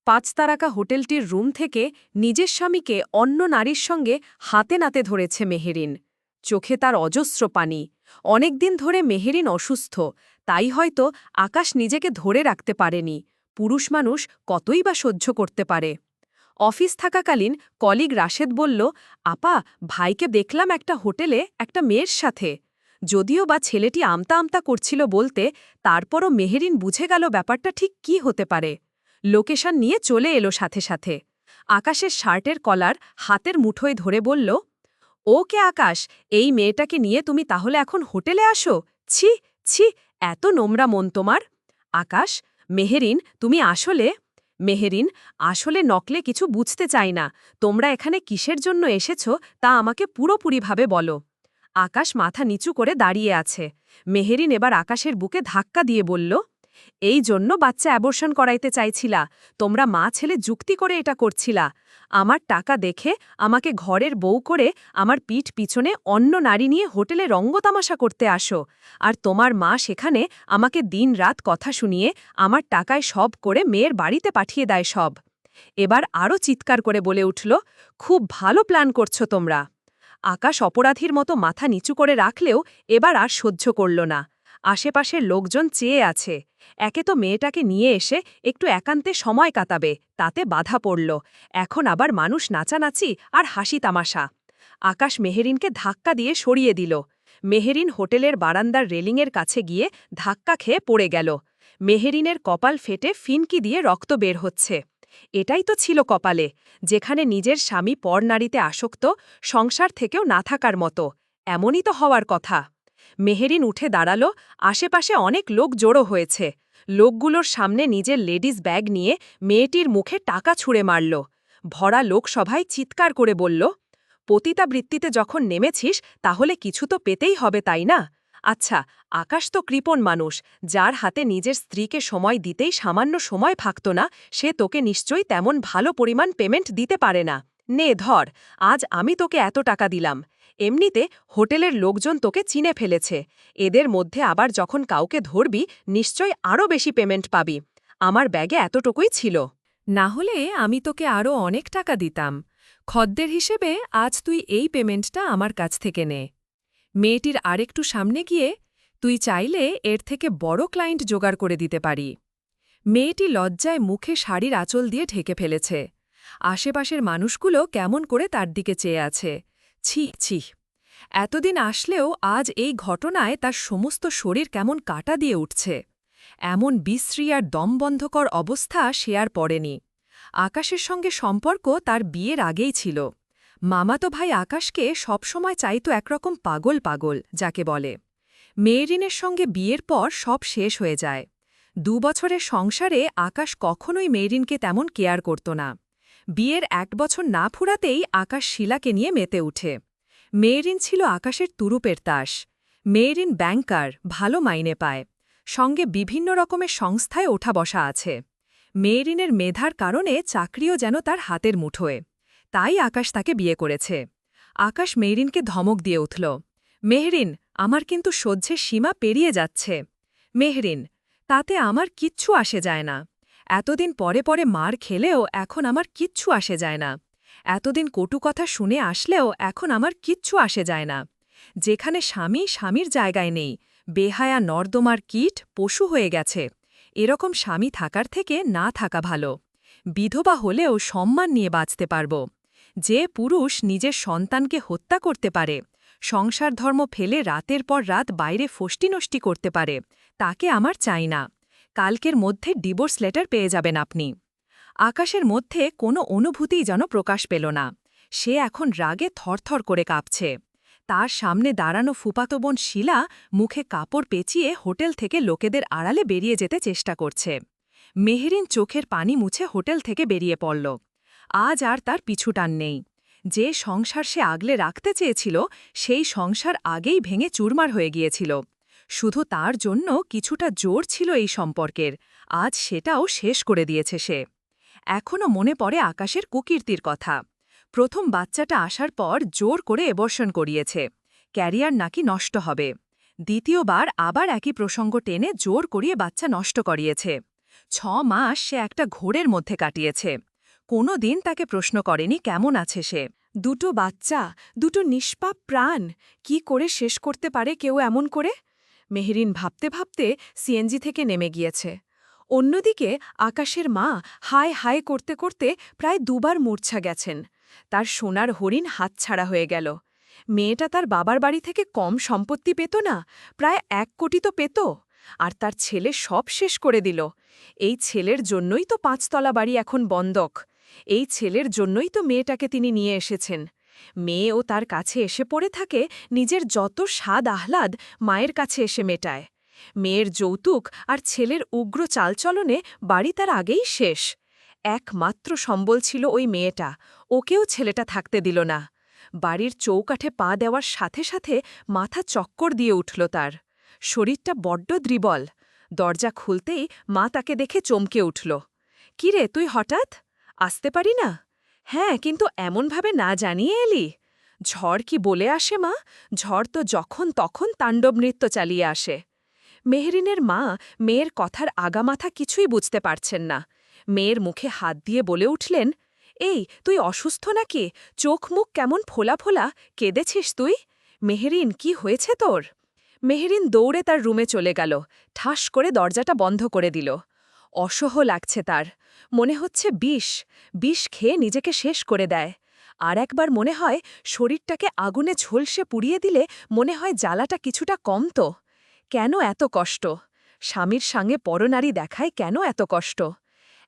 পাঁচতারকা হোটেলটির room থেকে নিজের স্বামীকে অন্য নারীর সঙ্গে হাতে নাতে ধরেছে মেহেরিন। চোখে তার অজস্র পানি। অনেকদিন ধরে মেহেরিন অসুস্থ, তাই হয়তো আকাশ নিজেকে ধরে রাখতে পারেনি। পুরুষ মানুষ কতই বা সহ্য করতে পারে। অফিস থাকাকালীন কলিগ রাশেদ বলল, আপা, ভাইকে দেখলাম একটা হোটেলে একটা মেয়ের সাথে। যদিও বা ছেলেটি আমতা আমতা করছিল বলতে, তারপরও মেহেরিন বুঝে গেল ব্যাপারটা ঠিক কী হতে পারে। লোকেশন নিয়ে চলে এলো সাথে সাথে। আকাশের শার্টের কলার হাতের মুঠোয় ধরে বলল, ওকে আকাশ, এই মেয়েটাকে নিয়ে তুমি তাহলে এখন হোটেলে আসো? ছি ছি, এত নোংরা মন তোমার। আকাশ, মেহেরিন, তুমি আসলে মেহেরিন, আসলে নকলে কিছু বুঝতে চাই না। তোমরা এখানে কিসের জন্য এসেছ তা আমাকে পুরোপুরিভাবে বলো। আকাশ মাথা নিচু করে দাঁড়িয়ে আছে। মেহেরিন এবার আকাশের বুকে ধাক্কা দিয়ে বলল, এই জন্য বাচ্চা অ্যাবর্শন করাইতে চাইছিলা? তোমরা মা ছেলে যুক্তি করে এটা করছিলা? আমার টাকা দেখে আমাকে ঘরের বউ করে আমার পিঠ পিছনে অন্য নারী নিয়ে হোটেলে রঙ্গতামাশা করতে আসো, আর তোমার মা সেখানে আমাকে দিন-রাত কথা শুনিয়ে আমার টাকায় সব করে মেয়ের বাড়িতে পাঠিয়ে দেয় সব। এবার আরও চিৎকার করে বলে উঠল, খুব ভালো প্ল্যান করছো তোমরা। আকাশ অপরাধীর মতো মাথা নিচু করে রাখলেও এবার আর সহ্য করল না। আশেপাশের লোকজন চেয়ে আছে। একে তো মেয়েটাকে নিয়ে এসে একটু একান্তে সময় কাটাবে, তাতে বাধা পড়ল। এখন আবার মানুষ নাচানাচি আর হাসি তামাশা। আকাশ মেহেরিনকে ধাক্কা দিয়ে সরিয়ে দিল। মেহেরিন হোটেলের বারান্দার রেলিংয়ের কাছে গিয়ে ধাক্কা খেয়ে পড়ে গেল। মেহেরিনের কপাল ফেটে ফিনকি দিয়ে রক্ত বের হচ্ছে। এটাই তো ছিল কপালে, যেখানে নিজের স্বামী পর নারীতে আসক্ত, সংসার থেকেও না থাকার মতো। এমনই তো হওয়ার কথা। মেহেরিন উঠে দাঁড়ালো। আশেপাশে অনেক লোক জড়ো হয়েছে। লোকগুলোর সামনে নিজের লেডিস ব্যাগ নিয়ে মেয়েটির মুখে টাকা ছুঁড়ে মারল। ভরা লোকসভায় চিৎকার করে বলল, পতিতাবৃত্তিতে যখন নেমেছিস তাহলে কিছু তো পেতেই হবে, তাই না? আচ্ছা, আকাশ তো কৃপণ মানুষ, যার হাতে নিজের স্ত্রীকে সময় দিতেই সামান্য সময় থাকত না, সে তোকে নিশ্চয়ই তেমন ভালো পরিমাণ পেমেন্ট দিতে পারে না। নে ধর, আজ আমি তোকে এত টাকা দিলাম। এমনিতে হোটেলের লোকজন তোকে চিনে ফেলেছে। এদের মধ্যে আবার যখন কাউকে ধরবি নিশ্চয় আরও বেশি পেমেন্ট পাবি। আমার ব্যাগে এতটুকুই ছিল। না হলে আমি তোকে আরও অনেক টাকা দিতাম। খদ্দের হিসেবে আজ তুই এই পেমেন্টটা আমার কাছ থেকে নে। মেয়েটির আরেকটু সামনে গিয়ে, তুই চাইলে এর থেকে বড় ক্লায়েন্ট জোগাড় করে দিতে পারি। মেয়েটি লজ্জায় মুখে শাড়ির আঁচল দিয়ে ঢেকে ফেলেছে। আশেপাশের মানুষগুলো কেমন করে তার দিকে চেয়ে আছে। ছি ছি, এতদিন আসলেও আজ এই ঘটনায় তার সমস্ত শরীর কেমন কাটা দিয়ে উঠছে। এমন বিশ্রী আর দমবন্ধকর অবস্থা সে আর পড়েনি। আকাশের সঙ্গে সম্পর্ক তার বিয়ের আগেই ছিল। মামাতো ভাই আকাশকে সবসময় চাইতো একরকম পাগল পাগল, যাকে বলে। মেয়েরিনের সঙ্গে বিয়ের পর সব শেষ হয়ে যায়। 2 বছরের সংসারে আকাশ কখনোই মেয়েরিনকে তেমন কেয়ার করত না। বিয়ের 1 বছর না ফুরাতেই আকাশ শিলাকে নিয়ে মেতে উঠে। মেয়েরিন ছিল আকাশের তুরুপের তাস। মেয়েরিন ব্যাংকার, ভালো মাইনে পায়। সঙ্গে বিভিন্ন রকমের সংস্থায় ওঠা বসা আছে। মেয়েরিনের মেধার কারণে চাকরিও যেন তার হাতের মুঠোয়। তাই আকাশ তাকে বিয়ে করেছে। আকাশ মেয়েরিনকে ধমক দিয়ে উঠল, মেহরিন, আমার কিন্তু সহ্যের সীমা পেরিয়ে যাচ্ছে। মেহরিন, তাতে আমার কিচ্ছু আসে যায় না। এতদিন পরে পরে মার খেলেও এখন আমার কিচ্ছু আসে যায় না। এতদিন কটু কথা শুনে আসলেও এখন আমার কিচ্ছু আসে যায় না। যেখানে স্বামী স্বামীর জায়গায় নেই, বেহায়া নর্দমার কীট পশু হয়ে গেছে, এরকম স্বামী থাকার থেকে না থাকা ভালো। বিধবা হলেও সম্মান নিয়ে বাঁচতে পারব। যে পুরুষ নিজের সন্তানকে হত্যা করতে পারে, সংসার ধর্ম ফেলে রাতের পর রাত বাইরে ফষ্টিনষ্টি করতে পারে, তাকে আমার চাই না। কালকের মধ্যে ডিভোর্স লেটার পেয়ে যাবেন আপনি। আকাশের মধ্যে কোনো অনুভূতিই যেন প্রকাশ পেল না। সে এখন রাগে থরথর করে কাঁপছে। তার সামনে দাঁড়ানো ফুপাতো বোন শিলা মুখে কাপড় পেঁচিয়ে হোটেল থেকে লোকেদের আড়ালে বেরিয়ে যেতে চেষ্টা করছে। মেহেরিন চোখের পানি মুছে হোটেল থেকে বেরিয়ে পড়ল। আজ আর তার পিছুটান নেই। যে সংসার সে আগলে রাখতে চেয়েছিল, সেই সংসার আগেই ভেঙে চুরমার হয়ে গিয়েছিল। শুধু তার জন্য কিছুটা জোর ছিল এই সম্পর্কের, আজ সেটাও শেষ করে দিয়েছে সে। এখনও মনে পড়ে আকাশের কুকীর্তির কথা। প্রথম বাচ্চাটা আসার পর জোর করে অ্যাবর্শন করিয়েছে। ক্যারিয়ার নাকি নষ্ট হবে। দ্বিতীয়বার আবার একই প্রসঙ্গ টেনে জোর করিয়ে বাচ্চা নষ্ট করিয়েছে। 6 মাস সে একটা ঘোরের মধ্যে কাটিয়েছে। কোনো দিন তাকে প্রশ্ন করেনি কেমন আছে সে। দুটো বাচ্চা, দুটো নিষ্পাপ প্রাণ, কি করে শেষ করতে পারে কেউ এমন করে? মেহরিন ভাবতে ভাবতে সিএনজি থেকে নেমে গিয়েছে। অন্যদিকে আকাশের মা হায় হায় করতে করতে প্রায় 2বার মূর্ছা গেছেন। তার সোনার হরিণ হাতছাড়া হয়ে গেল। মেয়েটা তার বাবার বাড়ি থেকে কম সম্পত্তি পেত না, প্রায় 1 কোটি তো পেত। আর তার ছেলে সব শেষ করে দিল। এই ছেলের জন্যই তো 5তলা বাড়ি এখন বন্ধক। এই ছেলের জন্যই তো মেয়েটাকে তিনি নিয়ে এসেছেন। মেয়েও তার কাছে এসে পড়ে থাকে, নিজের যত স্বাদ আহ্লাদ মায়ের কাছে এসে মেটায়। মেয়ের যৌতুক আর ছেলের উগ্র চালচলনে বাড়ি তার আগেই শেষ। একমাত্র সম্বল ছিল ওই মেয়েটা, ওকেও ছেলেটা থাকতে দিল না। বাড়ির চৌকাঠে পা দেওয়ার সাথে সাথে মাথা চক্কর দিয়ে উঠল তার। শরীরটা বড্ড দুর্বল। দরজা খুলতেই মা তাকে দেখে চমকে উঠল। কিরে, তুই হঠাৎ আসতে পারি না? হ্যাঁ, কিন্তু এমনভাবে না জানিয়ে এলি। ঝড় কি বলে আসে মা? ঝড় তো যখন তখন তাণ্ডব নৃত্য চালিয়ে আসে। মেহরিনের মা মেয়ের কথার আগামাথা কিছুই বুঝতে পারছেন না। মেয়ের মুখে হাত দিয়ে বলে উঠলেন, এই তুই অসুস্থ নাকি? চোখ মুখ কেমন ফোলা ফোলা, কেঁদেছিস তুই? মেহরিন, কি হয়েছে তোর? মেহরিন দৌড়ে তার রুমে চলে গেল, ঠাস করে দরজাটা বন্ধ করে দিল। অসহ লাগছে তার। মনে হচ্ছে বিষ খেয়ে নিজেকে শেষ করে দেয়। আর একবার মনে হয় শরীরটাকে আগুনে ঝলসে পুড়িয়ে দিলে মনে হয় জ্বালাটা কিছুটা কমত। কেন এত কষ্ট? স্বামীর সঙ্গে পরনারী দেখায় কেন এত কষ্ট?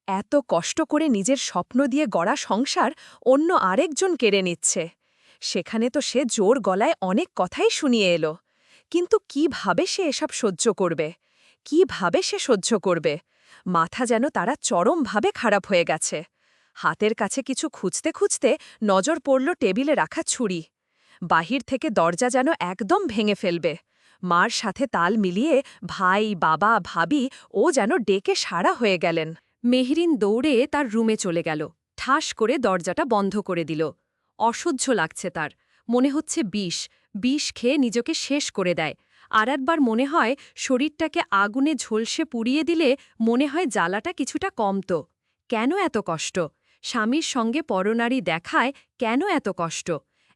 এত কষ্ট করে নিজের স্বপ্ন দিয়ে গড়া সংসার অন্য আরেকজন কেড়ে নিচ্ছে। সেখানে তো সে জোর গলায় অনেক কথাই শুনিয়ে এলো। কিন্তু কিভাবে সে এসব সহ্য করবে? কিভাবে সে সহ্য করবে? মাথা যেন তারা চরমভাবে খারাপ হয়ে গেছে। হাতের কাছে কিছু খুঁজতে খুঁজতে নজর পড়ল টেবিলে রাখা ছুরি। বাহির থেকে দরজা যেন একদম ভেঙে ফেলবে। মার সাথে তাল মিলিয়ে ভাই, বাবা, ভাবি ও যেন ডেকে সাড়া হয়ে গেলেন। মেহরিন দৌড়ে তার রুমে চলে গেল, ঠাস করে দরজাটা বন্ধ করে দিল। অসহ্য লাগছে তার। মনে হচ্ছে বিষ খেয়ে নিজেকে শেষ করে দেয়। আর একবার মনে হয় শরীরটাকে আগুনে ঝলসে পুড়িয়ে দিলে মনে হয় জ্বালাটা কিছুটা কমত। কেন এত কষ্ট? স্বামীর সঙ্গে পরনারী দেখায় কেন এত কষ্ট?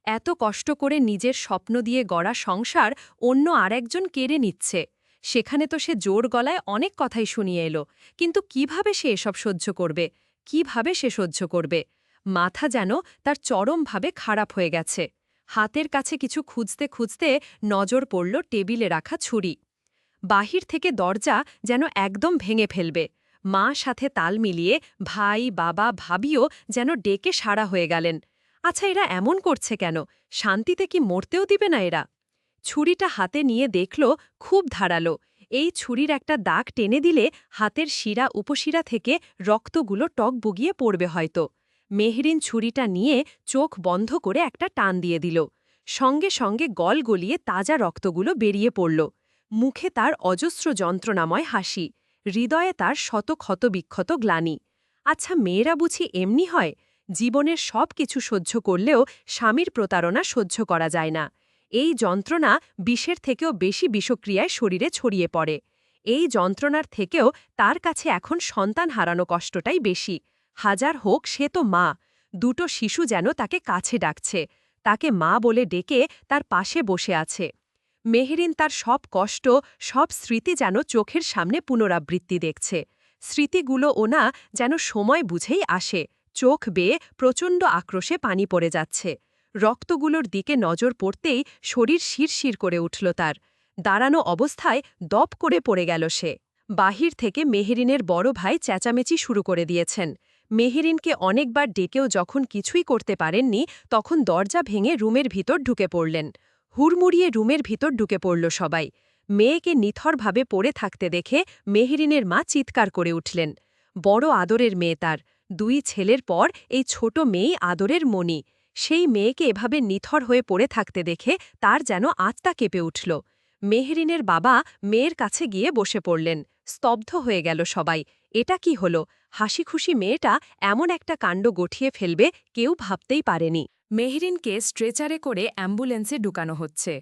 এত কষ্ট করে নিজের স্বপ্ন দিয়ে গড়া সংসার অন্য আরেকজন কেড়ে নিচ্ছে। সেখানে তো সে জোর গলায় অনেক কথাই শুনিয়ে এলো, কিন্তু কিভাবে সে এসব সহ্য করবে? কিভাবে সে সহ্য করবে? মাথা যেন তার চরমভাবে খারাপ হয়ে গেছে। হাতের কাছে কিছু খুঁজতে খুঁজতে নজর পড়ল টেবিলে রাখা ছুরি। বাহির থেকে দরজা যেন একদম ভেঙে ফেলবে। মা সাথে তাল মিলিয়ে ভাই, বাবা, ভাবিও যেন ডেকে সাড়া হয়ে গেলেন। আচ্ছা, এরা এমন করছে কেন? শান্তিতে কি মরতেও দিবে না এরা? ছুরিটা হাতে নিয়ে দেখল খুব ধারালো। এই ছুরির একটা দাগ টেনে দিলে হাতের শিরা উপশিরা থেকে রক্তগুলো টকবগিয়ে পড়বে হয়তো। মেহরিন ছুরিটা নিয়ে চোখ বন্ধ করে একটা টান দিয়ে দিল। সঙ্গে সঙ্গে গল গলিয়ে তাজা রক্তগুলো বেরিয়ে পড়ল। মুখে তার অজস্র যন্ত্রণাময় হাসি, হৃদয়ে তার শত ক্ষতবিক্ষত গ্লানি। আচ্ছা, মেয়েরা বুঝি এমনি হয়? জীবনের সব কিছু সহ্য করলেও স্বামীর প্রতারণা সহ্য করা যায় না। এই যন্ত্রণা বিষের থেকেও বেশি বিষক্রিয়ায় শরীরে ছড়িয়ে পড়ে। এই যন্ত্রণার থেকেও তার কাছে এখন সন্তান হারানো কষ্টটাই বেশি। হাজার হোক, সে তো মা। দুটো শিশু যেন তাকে কাছে ডাকছে, তাকে মা বলে ডেকে তার পাশে বসে আছে। মেহরিন তার সব কষ্ট, সব স্মৃতি যেন চোখের সামনে পুনরাবৃত্তি দেখছে। স্মৃতিগুলো ওনা যেন সময় বুঝেই আসে। চোখ বেয়ে প্রচণ্ড আক্রোশে পানি পড়ে যাচ্ছে। রক্তগুলোর দিকে নজর পড়তেই শরীর শিরশির করে উঠল তার। দাঁড়ানো অবস্থায় দপ করে পড়ে গেল সে। বাহির থেকে মেহরিনের বড় ভাই চেঁচামেচি শুরু করে দিয়েছেন। মেহরিনকে অনেকবার ডেকেও যখন কিছুই করতে পারেননি, তখন দরজা ভেঙে রুমের ভিতর ঢুকে পড়লেন। হুড়মুড়িয়ে রুমের ভিতর ঢুকে পড়ল সবাই। মেয়েকে নিথরভাবে পড়ে থাকতে দেখে মেহরিনের মা চিৎকার করে উঠলেন। বড় আদরের মেয়ে তার। 2 ছেলের পর এই ছোট মেয়েই আদরের মণি। সেই মেয়েকে এভাবে নিথর হয়ে পড়ে থাকতে দেখে তার যেন আত্মা কেঁপে উঠল। মেহরিনের বাবা মেয়ের কাছে গিয়ে বসে পড়লেন। স্তব্ধ হয়ে গেল সবাই। এটা কি হল? হাসিখুশি মেয়েটা এমন একটা কাণ্ড গঠিয়ে ফেলবে কেউ ভাবতেই পারেনি। মেহরিনকে স্ট্রেচারে করে অ্যাম্বুলেন্সে ঢুকানো হচ্ছে।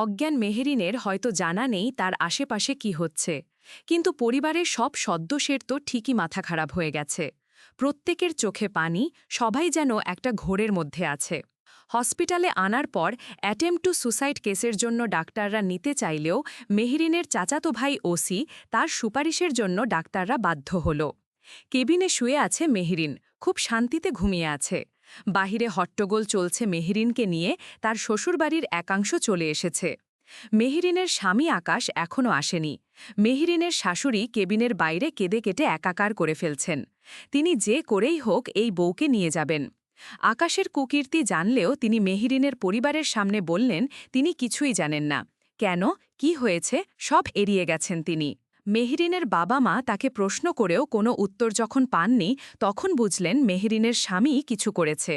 অজ্ঞান মেহরিনের হয়তো জানা নেই তার আশেপাশে কি হচ্ছে। কিন্তু পরিবারের সব সদস্যের তো ঠিকই মাথা খারাপ হয়ে গেছে। প্রত্যেকের চোখে পানি, সবাই যেন একটা ঘোরের মধ্যে আছে। হসপিটালে আনার পর অ্যাটেম্প টু সুসাইড কেসের জন্য ডাক্তাররা নিতে চাইলেও মেহরিনের চাচাতো ভাই ওসি তার সুপারিশের জন্য ডাক্তাররা বাধ্য হল। কেবিনে শুয়ে আছে মেহরিন, খুব শান্তিতে ঘুমিয়ে আছে। বাহিরে হট্টগোল চলছে মেহরিনকে নিয়ে, তার শ্বশুরবাড়ির একাংশ চলে এসেছে। মেহরিনের স্বামী আকাশ এখনও আসেনি। মেহরিনের শাশুড়ি কেবিনের বাইরে কেঁদে কেটে একাকার করে ফেলছেন। তিনি যে করেই হোক এই বউকে নিয়ে যাবেন। আকাশের কুকীর্তি জানলেও তিনি মেহরিনের পরিবারের সামনে বললেন তিনি কিছুই জানেন না। কেন, কি হয়েছে, সব এড়িয়ে গেছেন তিনি। মেহরিনের বাবা মা তাকে প্রশ্ন করেও কোনো উত্তর যখন পাননি, তখন বুঝলেন মেহরিনের স্বামী কিছু করেছে।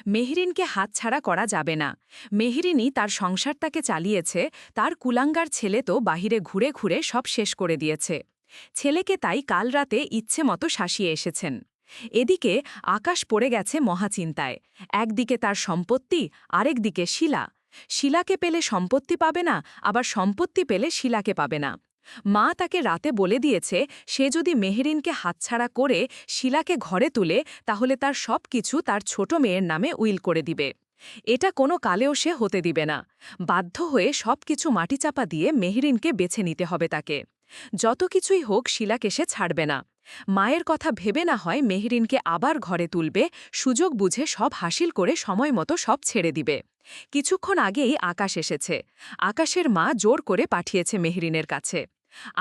মেহরিনকে হাতছাড়া করা যাবে না। মেহরিনই তার সংসার তাকে চালিয়েছে, তার কুলাঙ্গার ছেলে তো বাহিরে ঘুরে ঘুরে সব শেষ করে দিয়েছে। ছেলেকে তাই কাল রাতে ইচ্ছে মতো শাসিয়ে এসেছেন। এদিকে আকাশ পড়ে গেছে মহাচিন্তায়। একদিকে তার সম্পত্তি, আরেকদিকে শিলা। শিলাকে পেলে সম্পত্তি পাবে না, আবার সম্পত্তি পেলে শিলাকে পাবে না। মা তাকে রাতে বলে দিয়েছে সে যদি মেহরিনকে হাতছাড়া করে শিলাকে ঘরে তুলে তাহলে তার সব কিছু তার ছোট মেয়ের নামে উইল করে দিবে। এটা কোনো কালেও সে হতে দিবে না। বাধ্য হয়ে সব কিছু মাটিচাপা দিয়ে মেহরিনকে বেছে নিতে হবে তাকে। যত কিছুই হোক শিলাকে সে ছাড়বে না। মায়ের কথা ভেবে না হয় মেহরিনকে আবার ঘরে তুলবে, সুযোগ বুঝে সব হাসিল করে সময় মতো সব ছেড়ে দিবে। কিছুক্ষণ আগেই আকাশ এসেছে। আকাশের মা জোর করে পাঠিয়েছে মেহরিনের কাছে।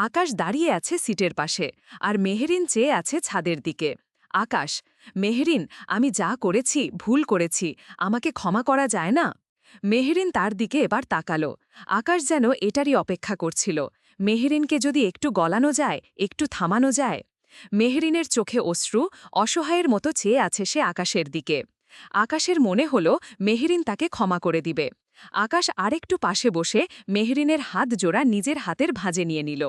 আকাশ দাঁড়িয়ে আছে সিটের পাশে, আর মেহরিন চেয়ে আছে ছাদের দিকে। আকাশ, মেহরিন, আমি যা করেছি ভুল করেছি, আমাকে ক্ষমা করা যায় না? মেহরিন তার দিকে এবার তাকালো। আকাশ যেন এটারই অপেক্ষা করছিল। মেহরিনকে যদি একটু গলানো যায়, একটু থামানো যায়। মেহরিনের চোখে অশ্রু, অসহায়ের মতো চেয়ে আছে সে আকাশের দিকে। আকাশের মনে হল মেহরিন তাকে ক্ষমা করে দিবে। আকাশ আরেকটু পাশে বসে মেহরিনের হাত জোড়া নিজের হাতের ভাঁজে নিয়ে নিল।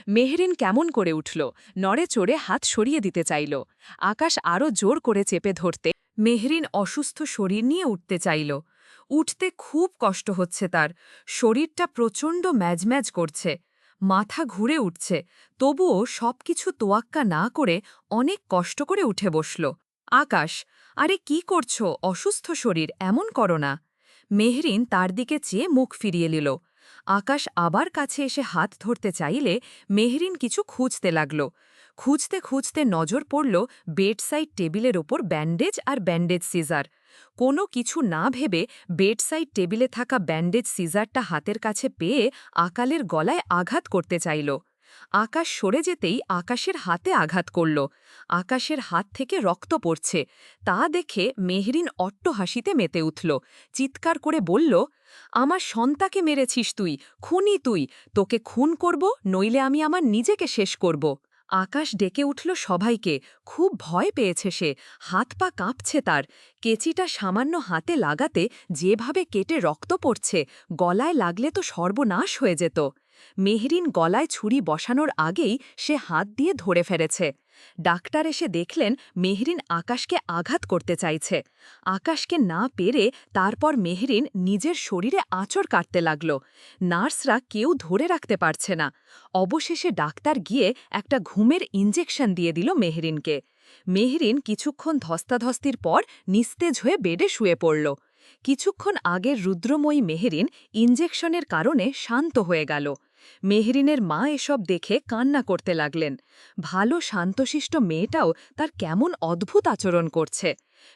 মেহরিন কেমন করে উঠল, নড়ে চড়ে হাত সরিয়ে দিতে চাইল। আকাশ আরও জোর করে চেপে ধরতে মেহরিন অসুস্থ শরীর নিয়ে উঠতে চাইল। উঠতে খুব কষ্ট হচ্ছে তার, শরীরটা প্রচণ্ড ম্যাজম্যাজ করছে, মাথা ঘুরে উঠছে। তবুও সবকিছু তোয়াক্কা না করে অনেক কষ্ট করে উঠে বসল। আকাশ, আরে কি করছো, অসুস্থ শরীর, এমন করো না। মেহরিন তার দিকে চেয়ে মুখ ফিরিয়ে নিল। আকাশ আবার কাছে এসে হাত ধরতে চাইলে মেহরিন কিছু খুঁজতে লাগল। খুঁজতে খুঁজতে নজর পড়ল বেডসাইড টেবিলের ওপর ব্যান্ডেজ আর ব্যান্ডেজ সিজার। কোনো কিছু না ভেবে বেডসাইড টেবিলে থাকা ব্যান্ডেজ সিজারটা হাতের কাছে পেয়ে আকালের গলায় আঘাত করতে চাইল। আকাশ সরে যেতেই আকাশের হাতে আঘাত করল। আকাশের হাত থেকে রক্ত পড়ছে। তা দেখে মেহরিন অট্টহাসিতে মেতে উঠল, চিৎকার করে বলল, আমার সন্তাকে মেরেছিস তুই, খুনি তুই, তোকে খুন করব, নইলে আমি আমার নিজেকে শেষ করব। আকাশ ডেকে উঠল সবাইকে। খুব ভয় পেয়েছে সে, হাত পা কাঁপছে তার। কেচিটা সামান্য হাতে লাগাতে যেভাবে কেটে রক্ত পড়ছে, গলায় লাগলে তো সর্বনাশ হয়ে যেত। মেহরিন গলায় ছুরি বসানোর আগেই সে হাত দিয়ে ধরে ফেলেছে। ডাক্তার এসে দেখলেন মেহরিন আকাশকে আঘাত করতে চাইছে। আকাশকে না পেরে তারপর মেহরিন নিজের শরীরে আঁচড় কাটতে লাগল। নার্সরা কেউ ধরে রাখতে পারছে না। অবশেষে ডাক্তার গিয়ে একটা ঘুমের ইঞ্জেকশন দিয়ে দিল মেহরিনকে। মেহরিন কিছুক্ষণ ধস্তাধস্তির পর নিস্তেজ হয়ে বেডে শুয়ে পড়ল। কিছুক্ষণ আগের রুদ্রময়ী মেহরিন ইঞ্জেকশনের কারণে শান্ত হয়ে গেল। মেহরিনের মা এসব দেখে কান্না করতে লাগলেন। ভালো শান্তশিষ্ট মেয়েটাও তার কেমন অদ্ভুত আচরণ করছে।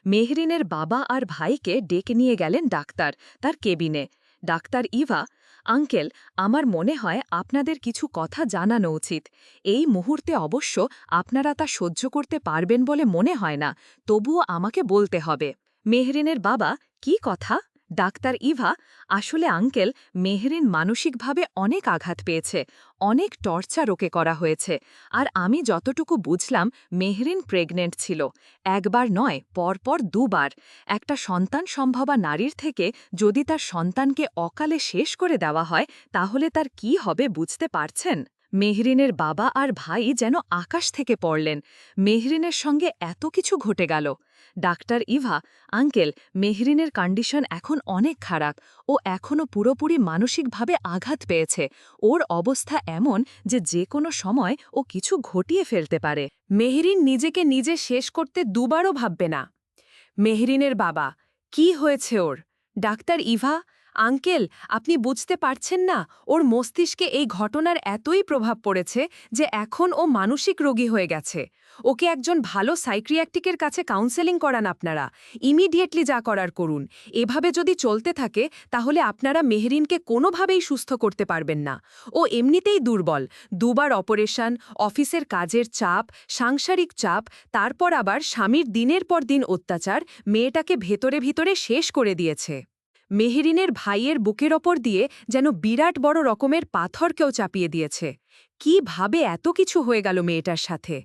মেহরিনের বাবা আর ভাইকে ডেকে নিয়ে গেলেন ডাক্তার তার কেবিনে। ডাক্তার ইভা, আঙ্কেল, আমার মনে হয় আপনাদের কিছু কথা জানানো উচিত। এই মুহূর্তে অবশ্য আপনারা তা সহ্য করতে পারবেন বলে মনে হয় না, তবুও আমাকে বলতে হবে। মেহরিনের বাবা, কি কথা? ডাক্তার ইভা, আসলে আঙ্কেল, মেহরিন মানসিকভাবে অনেক আঘাত পেয়েছে, অনেক টর্চার ওকে করা হয়েছে। আর আমি যতটুকু বুঝলাম মেহরিন প্রেগনেন্ট ছিল, একবার নয়, পরপর দুবার। একটা সন্তান সম্ভবা নারীর থেকে যদি তার সন্তানকে অকালে শেষ করে দেওয়া হয় তাহলে তার কি হবে বুঝতে পারছেন? মেহরিনের বাবা আর ভাই যেন আকাশ থেকে পড়লেন। মেহরিনের সঙ্গে এত কিছু ঘটে গেল। ডাক্তার ইভা, আঙ্কেল, মেহরিনের কন্ডিশন এখন অনেক খারাপ। ও এখনও পুরোপুরি মানসিকভাবে আঘাত পেয়েছে। ওর অবস্থা এমন যে কোনো সময় ও কিছু ঘটিয়ে ফেলতে পারে। মেহরিন নিজেকে নিজে শেষ করতে দুবারও ভাববে না। মেহরিনের বাবা, কি হয়েছে ওর? ডাক্তার ইভা, আঙ্কেল, আপনি বুঝতে পারছেন না, ওর মস্তিষ্কে এই ঘটনার এতই প্রভাব পড়েছে যে এখন ও মানসিক রোগী হয়ে গেছে। ওকে একজন ভালো সাইক্রিয়াট্রিকের কাছে কাউন্সেলিং করান আপনারা। ইমিডিয়েটলি যা করার করুন। এভাবে যদি চলতে থাকে তাহলে আপনারা মেহরিনকে কোনোভাবেই সুস্থ করতে পারবেন না। ও এমনিতেই দুর্বল। দুবার অপারেশন, অফিসের কাজের চাপ, সাংসারিক চাপ, তারপর আবার স্বামীর দিনের পর দিন অত্যাচার মেয়েটাকে ভেতরে ভিতরে শেষ করে দিয়েছে। মেহরিনের ভাইয়ের বুকের ওপর দিয়ে যেন বিরাট বড় রকমের পাথর কেউ চাপিয়ে দিয়েছে। কিভাবে এত কিছু হয়ে গেল মেয়েটার সাথে?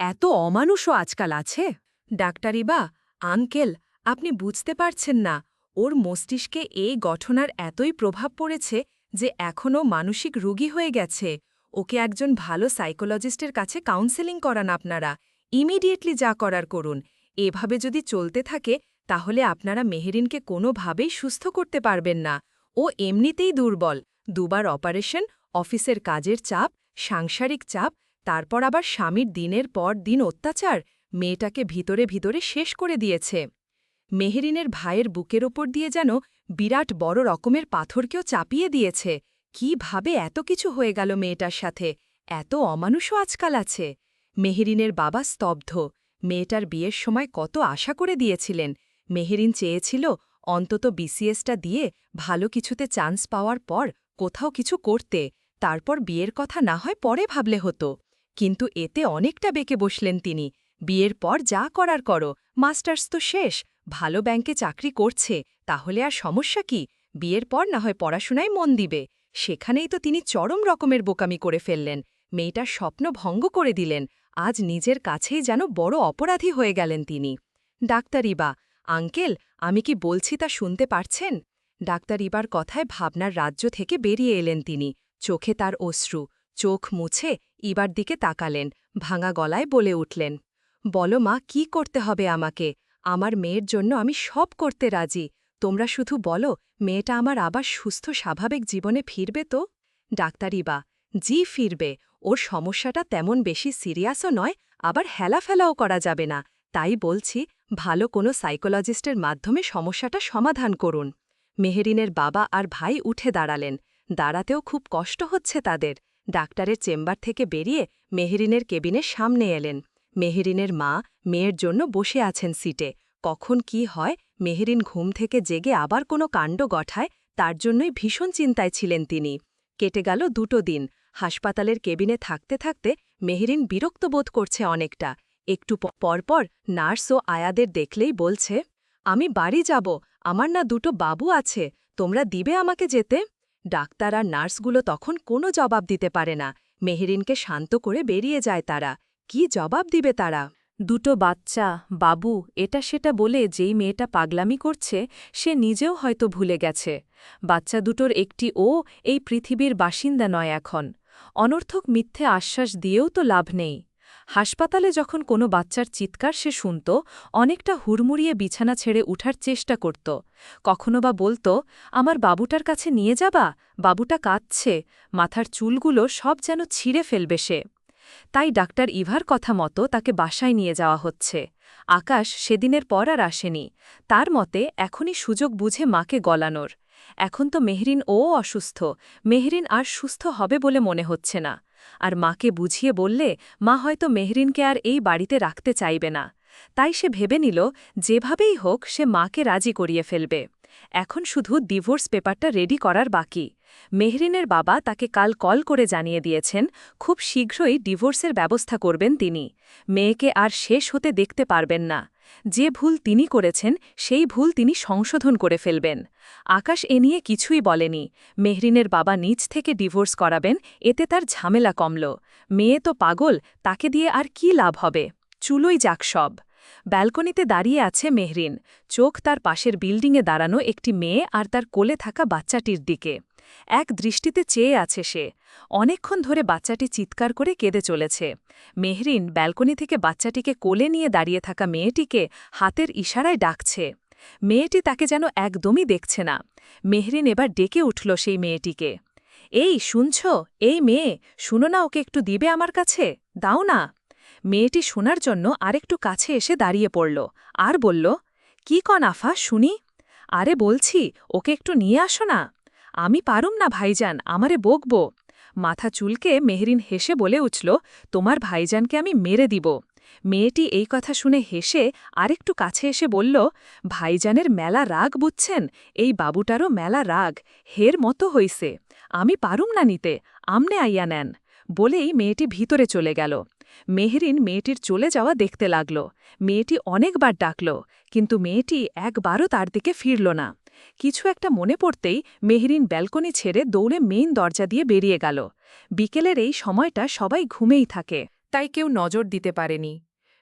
এত অমানুষও আজকাল আছে? ডাক্তারিবা, আঙ্কেল, আপনি বুঝতে পারছেন না, ওর মস্তিষ্কে এই ঘটনার এতই প্রভাব পড়েছে যে এখনও মানসিক রোগী হয়ে গেছে। ওকে একজন ভালো সাইকোলজিস্টের কাছে কাউন্সেলিং করান আপনারা। ইমিডিয়েটলি যা করার করুন। এভাবে যদি চলতে থাকে তাহলে আপনারা মেহরিনকে কোনোভাবেই সুস্থ করতে পারবেন না। ও এমনিতেই দুর্বল। দুবার অপারেশন, অফিসের কাজের চাপ, সাংসারিক চাপ, তারপর আবার স্বামীর দিনের পর দিন অত্যাচার মেয়েটাকে ভিতরে ভিতরে শেষ করে দিয়েছে। মেহরিনের ভাইয়ের বুকের ওপর দিয়ে যেন বিরাট বড় রকমের পাথরকেও চাপিয়ে দিয়েছে। কিভাবে এত কিছু হয়ে গেল মেয়েটার সাথে? এত অমানুষও আজকাল আছে। মেহরিনের বাবা স্তব্ধ। মেয়েটার বিয়ের সময় কত আশা করে দিয়েছিলেন। মেহরিন চেয়েছিল অন্তত বিসিএসটা দিয়ে ভালো কিছুতে চান্স পাওয়ার পর কোথাও কিছু করতে, তারপর বিয়ের কথা না হয় পরে ভাবলে হতো। কিন্তু এতে অনেকটা বেঁকে বসলেন তিনি। বিয়ের পর যা করার করো, মাস্টার্স তো শেষ, ভালো ব্যাংকে চাকরি করছে, তাহলে আর সমস্যা কি? বিয়ের পর না হয় পড়াশোনায় মন দিবে। সেখানেই তো তিনি চরম রকমের বোকামি করে ফেললেন। মেয়েটার স্বপ্ন ভঙ্গ করে দিলেন। আজ নিজের কাছেই যেন বড় অপরাধী হয়ে গেলেন তিনি। ডাক্তার ইবা, আঙ্কেল, আমি কি বলছি তা শুনতে পারছেন? ডাক্তার ইবার কথায় ভাবনার রাজ্য থেকে বেরিয়ে এলেন তিনি। চোখে তার অশ্রু। চোখ মুছে ইবার দিকে তাকালেন, ভাঙা গলায় বলে উঠলেন, বলো মা, কি করতে হবে আমাকে? আমার মেয়ের জন্য আমি সব করতে রাজি। তোমরা শুধু বলো, মেয়েটা আমার আবার সুস্থ স্বাভাবিক জীবনে ফিরবে তো? ডাক্তার ইবা, জি ফিরবে। ওর সমস্যাটা তেমন বেশি সিরিয়াসও নয়, আবার হেলাফেলাও করা যাবে না। তাই বলছি, ভালো কোনো সাইকোলজিস্টের মাধ্যমে সমস্যাটা সমাধান করুন। মেহরিনের বাবা আর ভাই উঠে দাঁড়ালেন। দাঁড়াতেও খুব কষ্ট হচ্ছে তাদের। ডাক্তারের চেম্বার থেকে বেরিয়ে মেহরিনের কেবিনের সামনে এলেন। মেহরিনের মা মেয়ের জন্য বসে আছেন সিটে। কখন কি হয়, মেহরিন ঘুম থেকে জেগে আবার কোনো কাণ্ড গঠায়, তার জন্যই ভীষণ চিন্তায় ছিলেন তিনি। কেটে গেল 2 দিন। হাসপাতালের কেবিনে থাকতে থাকতে মেহরিন বিরক্ত বোধ করছে অনেকটা। একটু পরপর নার্স ও আয়াদের দেখলেই বলছে, আমি বাড়ি যাব, আমার না 2 বাবু আছে, তোমরা দিবে আমাকে যেতে? ডাক্তার আর নার্সগুলো তখন কোনো জবাব দিতে পারে না। মেহরিনকে শান্ত করে বেরিয়ে যায় তারা। কি জবাব দিবে তারা? 2 বাচ্চা, বাবু, এটা সেটা বলে যেই মেয়েটা পাগলামি করছে সে নিজেও হয়তো ভুলে গেছে। বাচ্চা দুটোর একটি ও এই পৃথিবীর বাসিন্দা নয় এখন। অনর্থক মিথ্যে আশ্বাস দিয়েও তো লাভ নেই। হাসপাতালে যখন কোনো বাচ্চার চিৎকার সে শুনত, অনেকটা হুড়মুড়িয়ে বিছানা ছেড়ে উঠার চেষ্টা করত। কখনো বা বলত, আমার বাবুটার কাছে নিয়ে যাবা, বাবুটা কাঁদছে, মাথার চুলগুলো সব যেন ছিঁড়ে ফেলবে সে। তাই ডাক্তার ইভার কথা মতো তাকে বাসায় নিয়ে যাওয়া হচ্ছে। আকাশ সেদিনের পর আর আসেনি। তার মতে এখনই সুযোগ বুঝে মাকে গলানোর। এখন তো মেহরিন ও অসুস্থ, মেহরিন আর সুস্থ হবে বলে মনে হচ্ছে না। আর মাকে বুঝিয়ে বললে মা হয়তো মেহরিনকে আর এই বাড়িতে রাখতে চাইবে না। তাই সে ভেবে নিল যেভাবেই হোক সে মাকে রাজি করিয়ে ফেলবে। এখন শুধু ডিভোর্স পেপারটা রেডি করার বাকি। মেহরিনের বাবা তাকে কাল কল করে জানিয়ে দিয়েছেন খুব শীঘ্রই ডিভোর্সের ব্যবস্থা করবেন তিনি। মেয়েকে আর শেষ হতে দেখতে পারবেন না। যে ভুল তিনি করেছেন সেই ভুল তিনি সংশোধন করে ফেলবেন। আকাশ এ নিয়ে কিছুই বলেনি। মেহরিনের বাবা নিজ থেকে ডিভোর্স করাবেন, এতে তার ঝামেলা কমল। মেয়ে তো পাগল, তাকে দিয়ে আর কি লাভ হবে? চুলোই যাক সব। ব্যালকনিতে দাঁড়িয়ে আছে মেহরিন। চোখ তার পাশের বিল্ডিংয়ে দাঁড়ানো একটি মেয়ে আর তার কোলে থাকা বাচ্চাটির দিকে। এক দৃষ্টিতে চেয়ে আছে সে। অনেকক্ষণ ধরে বাচ্চাটি চিৎকার করে কেঁদে চলেছে। মেহরিন ব্যালকনি থেকে বাচ্চাটিকে কোলে নিয়ে দাঁড়িয়ে থাকা মেয়েটিকে হাতের ইশারায় ডাকছে। মেয়েটি তাকে যেন একদমই দেখছে না। মেহরিন এবার ডেকে উঠল সেই মেয়েটিকে। এই শুনছ, এই মেয়ে, শুনো না, ওকে একটু দিবে আমার কাছে, দাও না। মেয়েটি শোনার জন্য আরেকটু কাছে এসে দাঁড়িয়ে পড়ল আর বলল, কি কন আফা, শুনি। আরে বলছি, ওকে একটু নিয়ে আসো না। আমি পারুম না ভাইজান, আমারে বকব। মাথা চুলকে মেহরিন হেসে বলে উঠল, তোমার ভাইজানকে আমি মেরে দিব। মেয়েটি এই কথা শুনে হেসে আরেকটু কাছে এসে বলল, ভাইজানের মেলা রাগ বুঝছেন, এই বাবুটারও মেলা রাগ, হের মতো হইছে। আমি পারুম না নিতে, আমনে আইয়া নেন। বলেই মেয়েটি ভিতরে চলে গেল। মেহরিন মেয়েটির চলে যাওয়া দেখতে লাগল। মেয়েটি অনেকবার ডাকল, কিন্তু মেয়েটি একবারও তার দিকে ফিরল না। কিছু একটা মনে পড়তেই মেহরিন ব্যালকনি ছেড়ে দৌড়ে মেইন দরজা দিয়ে বেরিয়ে গেল। বিকেলের এই সময়টা সবাই ঘুমেই থাকে, তাই কেউ নজর দিতে পারেনি।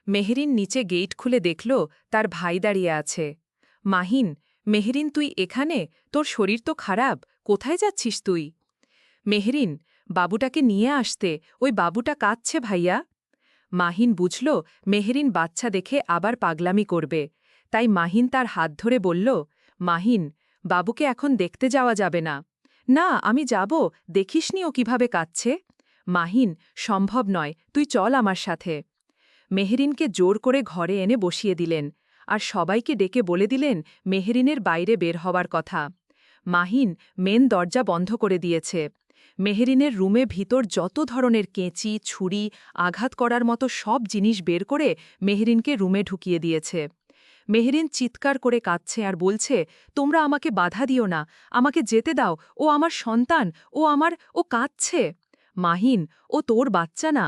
মেহরিন নিচে গেট খুলে দেখল তার ভাই দাঁড়িয়ে আছে। মাহিন, মেহরিন, তুই এখানে? তোর শরীর তো খারাপ, কোথায় যাচ্ছিস তুই? মেহরিন, বাবুটাকে নিয়ে আসতে, ওই বাবুটা কাঁদছে ভাইয়া। মাহিন বুঝল মেহরিন বাচ্চা দেখে আবার পাগলামি করবে, তাই মাহিন তার হাত ধরে বলল, মাহিন, বাবুকে এখন দেখতে যাওয়া যাবে না। না, আমি যাব, দেখিসনি ও কিভাবে কাঁদছে। মাহিন, সম্ভব নয়, তুই চল আমার সাথে। মেহরিনকে জোর করে ঘরে এনে বসিয়ে দিলেন, আর সবাইকে ডেকে বলে দিলেন মেহরিনের বাইরে বের হওয়ার কথা। মাহিন মেন দরজা বন্ধ করে দিয়েছে। মেহরিনের রুমে ভিতর যত ধরনের কেঁচি, ছুরি, আঘাত করার মতো সব জিনিস বের করে মেহরিনকে রুমে ঢুকিয়ে দিয়েছে। মেহরিন চিৎকার করে কাঁদছে আর বলছে, তোমরা আমাকে বাধা দিও না, আমাকে যেতে দাও, ও আমার সন্তান, ও কাঁদছে। মাহিন, ও তোর বাচ্চা না।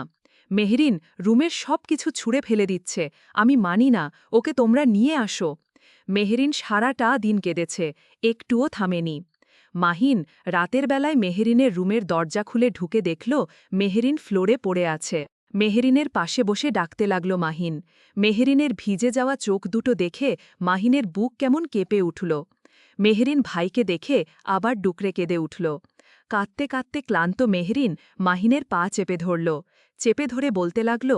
মেহরিন রুমের সব কিছু ছুঁড়ে ফেলে দিচ্ছে, আমি মানি না, ওকে তোমরা নিয়ে আসো। মেহরিন সারাটা দিন কেঁদেছে, একটুও থামেনি। মাহিন রাতের বেলায় মেহরিনের রুমের দরজা খুলে ঢুকে দেখল মেহরিন ফ্লোরে পড়ে আছে। মেহরিনের পাশে বসে ডাকতে লাগল মাহিন। মেহরিনের ভিজে যাওয়া চোখ দুটো দেখে মাহিনের বুক কেমন কেঁপে উঠল। মেহরিন ভাইকে দেখে আবার ডুকরে কেঁদে উঠল। কাঁদতে কাঁদতে ক্লান্ত মেহরিন মাহিনের পা চেপে ধরল। চেপে ধরে বলতে লাগল,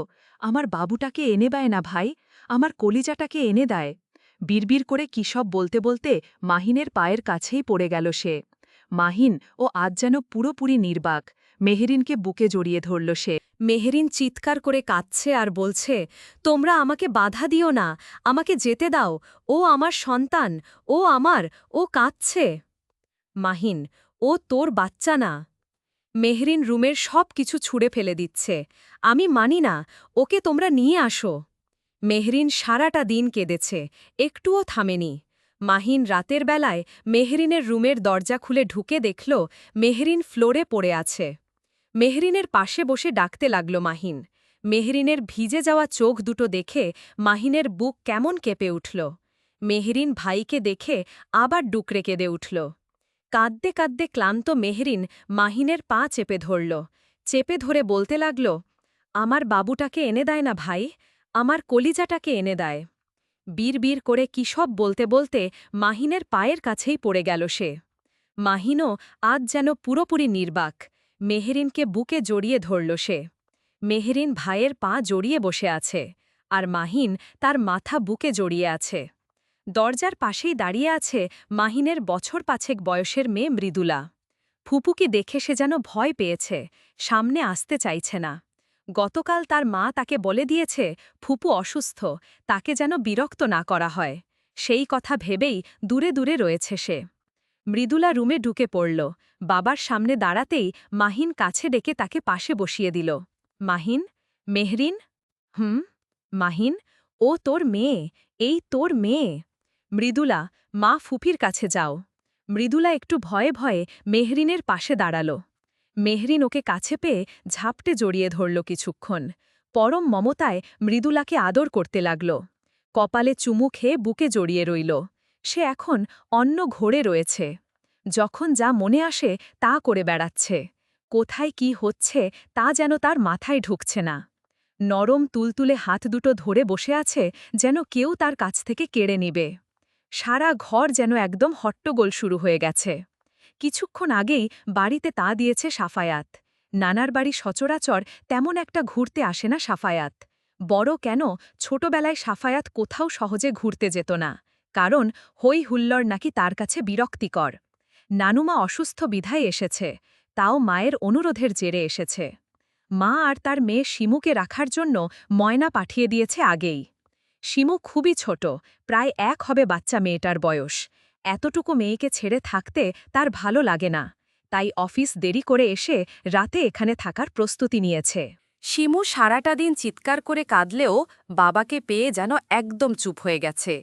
আমার বাবুটাকে এনে দেয় না ভাই, আমার কলিজাটাকে এনে দেয়। বিড়বিড় করে কী সব বলতে বলতে মাহিনের পায়ের কাছেই পড়ে গেল সে। মাহিন ও আজ যেন পুরোপুরি নির্বাক। মেহরিনকে বুকে জড়িয়ে ধরল সে। মেহরিন চিৎকার করে কাঁদছে আর বলছে, তোমরা আমাকে বাধা দিও না, আমাকে যেতে দাও, ও আমার সন্তান, ও কাঁদছে। মাহিন, ও তোর বাচ্চা না। মেহরিন রুমের সব কিছু ছুঁড়ে ফেলে দিচ্ছে, আমি মানি না, ওকে তোমরা নিয়ে আসো। মেহরিন সারাটা দিন কেঁদেছে, একটুও থামেনি। মাহিন রাতের বেলায় মেহরিনের রুমের দরজা খুলে ঢুকে দেখল মেহরিন ফ্লোরে পড়ে আছে। মেহরিনের পাশে বসে ডাকতে লাগল মাহিন। মেহরিনের ভিজে যাওয়া চোখ দুটো দেখে মাহিনের বুক কেমন কেঁপে উঠল। মেহরিন ভাইকে দেখে আবার ডুকরে কেঁদে উঠল। কাঁদতে কাঁদতে ক্লান্ত মেহরিন মাহিনের পা চেপে ধরল। চেপে ধরে বলতে লাগল, আমার বাবুটাকে এনে দেয় না ভাই, আমার কলিজাটাকে এনে দেয়। বীর করে কী সব বলতে বলতে মাহিনের পায়ের কাছেই পড়ে গেল সে। মাহিনও আজ যেন পুরোপুরি নির্বাক। মেহরিনকে বুকে জড়িয়ে ধরল সে। মেহরিন ভাইয়ের পা জড়িয়ে বসে আছে, আর মাহিন তার মাথা বুকে জড়িয়ে আছে। দরজার পাশেই দাঁড়িয়ে আছে মাহিনের বছর ৫ বয়সের মেয়ে মৃদুলা। ফুপুকে দেখে সে যেন ভয় পেয়েছে, সামনে আসতে চাইছে না। গতকাল তার মা তাকে বলে দিয়েছে ফুপু অসুস্থ, তাকে যেন বিরক্ত না করা হয়। সেই কথা ভেবেই দূরে দূরে রয়েছে সে। মৃদুলা রুমে ঢুকে পড়ল। বাবার সামনে দাঁড়াতেই মাহিন কাছে ডেকে তাকে পাশে বসিয়ে দিল। মাহিন, মেহরিন। মাহিন, ও তোর মেয়ে, এই তোর মেয়ে। মৃদুলা, মা ফুপির কাছে যাও। মৃদুলা একটু ভয়ে ভয়ে মেহরিনের পাশে দাঁড়াল। মেহরিন ওকে কাছে পেয়ে ঝাপটে জড়িয়ে ধরল কিছুক্ষণ। পরম মমতায় মৃদুলাকে আদর করতে লাগল। কপালে চুমু খেয়ে বুকে জড়িয়ে রইল। সে এখন অন্য ঘোরে রয়েছে। যখন যা মনে আসে তা করে বেড়াচ্ছে। কোথায় কি হচ্ছে তা যেন তার মাথায় ঢুকছে না। নরম তুলতুলে হাত দুটো ধরে বসে আছে, যেন কেউ তার কাছ থেকে কেড়ে নিবে। সারা ঘর যেন একদম হট্টগোল শুরু হয়ে গেছে। কিছুক্ষণ আগেই বাড়িতে তা দিয়েছে সাফায়াত। নানার বাড়ি সচরাচর তেমন একটা ঘুরতে আসে না সাফায়াত। বড় কেন ছোটবেলায় সাফায়াত কোথাও সহজে ঘুরতে যেত না, কারণ হই হুল্লড় নাকি তার কাছে বিরক্তিকর। নানুমা অসুস্থ বিধায় এসেছে, তাও মায়ের অনুরোধের জেরে এসেছে। মা আর তার মেয়ে শিমুকে রাখার জন্য ময়না পাঠিয়ে দিয়েছে আগেই। শিমু খুবই ছোট, প্রায় 1 হবে বাচ্চা মেয়েটার বয়স। এতটুকু মেয়েকে ছেড়ে থাকতে তার ভালো লাগে না, তাই অফিস দেরি করে এসে রাতে এখানে থাকার প্রস্তুতি নিয়েছে। শিমু সারাটা দিন চিৎকার করে কাঁদলেও বাবাকে পেয়ে যেন একদম চুপ হয়ে গেছে।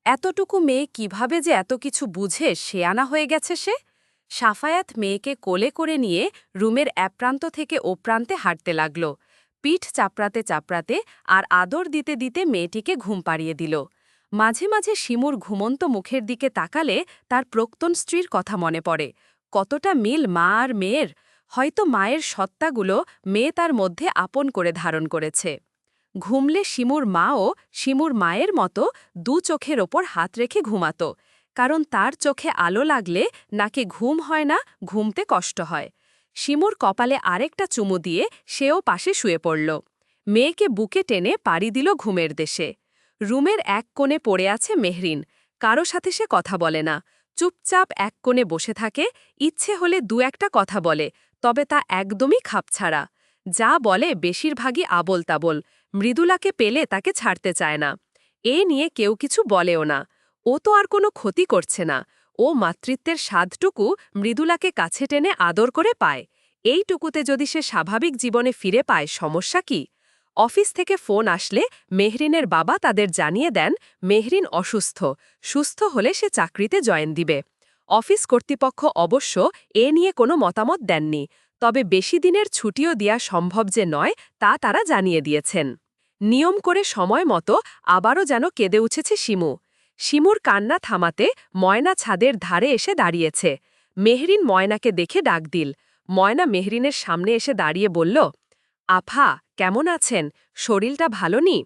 এতটুকু মেয়ে কিভাবে যে এত কিছু বুঝে শেয়ানা হয়ে গেছে সে। সাফায়াত মেয়েকে কোলে করে নিয়ে রুমের প্রান্ত থেকে ও প্রান্তে হাঁটতে লাগল, পিঠ চাপড়াতে চাপড়াতে আর আদর দিতে দিতে মেয়েটিকে ঘুম পাড়িয়ে দিল। মাঝে মাঝে শিমুর ঘুমন্ত মুখের দিকে তাকালে তার প্রাক্তন স্ত্রীর কথা মনে পড়ে। কতটা মিল মা আর মেয়ের! হয়তো মায়ের সত্তাগুলো মেয়ে তার মধ্যে আপন করে ধারণ করেছে। ঘুমলে শিমুর মাও শিমুর মায়ের মতো 2 চোখের ওপর হাত রেখে ঘুমাত, কারণ তার চোখে আলো লাগলে নাকি ঘুম হয় না, ঘুমতে কষ্ট হয়। শিমুর কপালে আরেকটা চুমু দিয়ে সেও পাশে শুয়ে পড়ল। মেয়েকে বুকে টেনে পাড়ি দিল ঘুমের দেশে। রুমের এক কোণে পড়ে আছে মেহরিন। কারো সাথে সে কথা বলে না, চুপচাপ এক কোণে বসে থাকে। ইচ্ছে হলে 2-1টা কথা বলে, তবে তা একদমই খাপছাড়া। যা বলে বেশিরভাগই আবোল তাবোল। মৃদুলাকে পেলে তাকে ছাড়তে চায় না। এ নিয়ে কেউ কিছু বলেও না। ও তো আর কোনো ক্ষতি করছে না। ও মাতৃত্বের স্বাদটুকু মৃদুলাকে কাছে টেনে আদর করে পায়। এইটুকুতে যদি সে স্বাভাবিক জীবনে ফিরে পায়, সমস্যা কি? অফিস থেকে ফোন আসলে মেহরিনের বাবা তাদের জানিয়ে দেন মেহরিন অসুস্থ, সুস্থ হলে সে চাকরিতে জয়েন দিবে। অফিস কর্তৃপক্ষ অবশ্য এ নিয়ে কোনো মতামত দেননি, তবে বেশি দিনের ছুটিও দেয়া সম্ভব যে নয় তা তারা জানিয়ে দিয়েছেন। নিয়ম করে সময় মতো আবারও যেন কেঁদে উঠেছে শিমু। শিমুর কান্না থামাতে ময়না ছাদের ধারে এসে দাঁড়িয়েছে। মেহরিন ময়নাকে দেখে ডাক দিল। ময়না মেহরিনের সামনে এসে দাঁড়িয়ে বলল, আফা, কেমন আছেন? শরীরটা ভালো নি?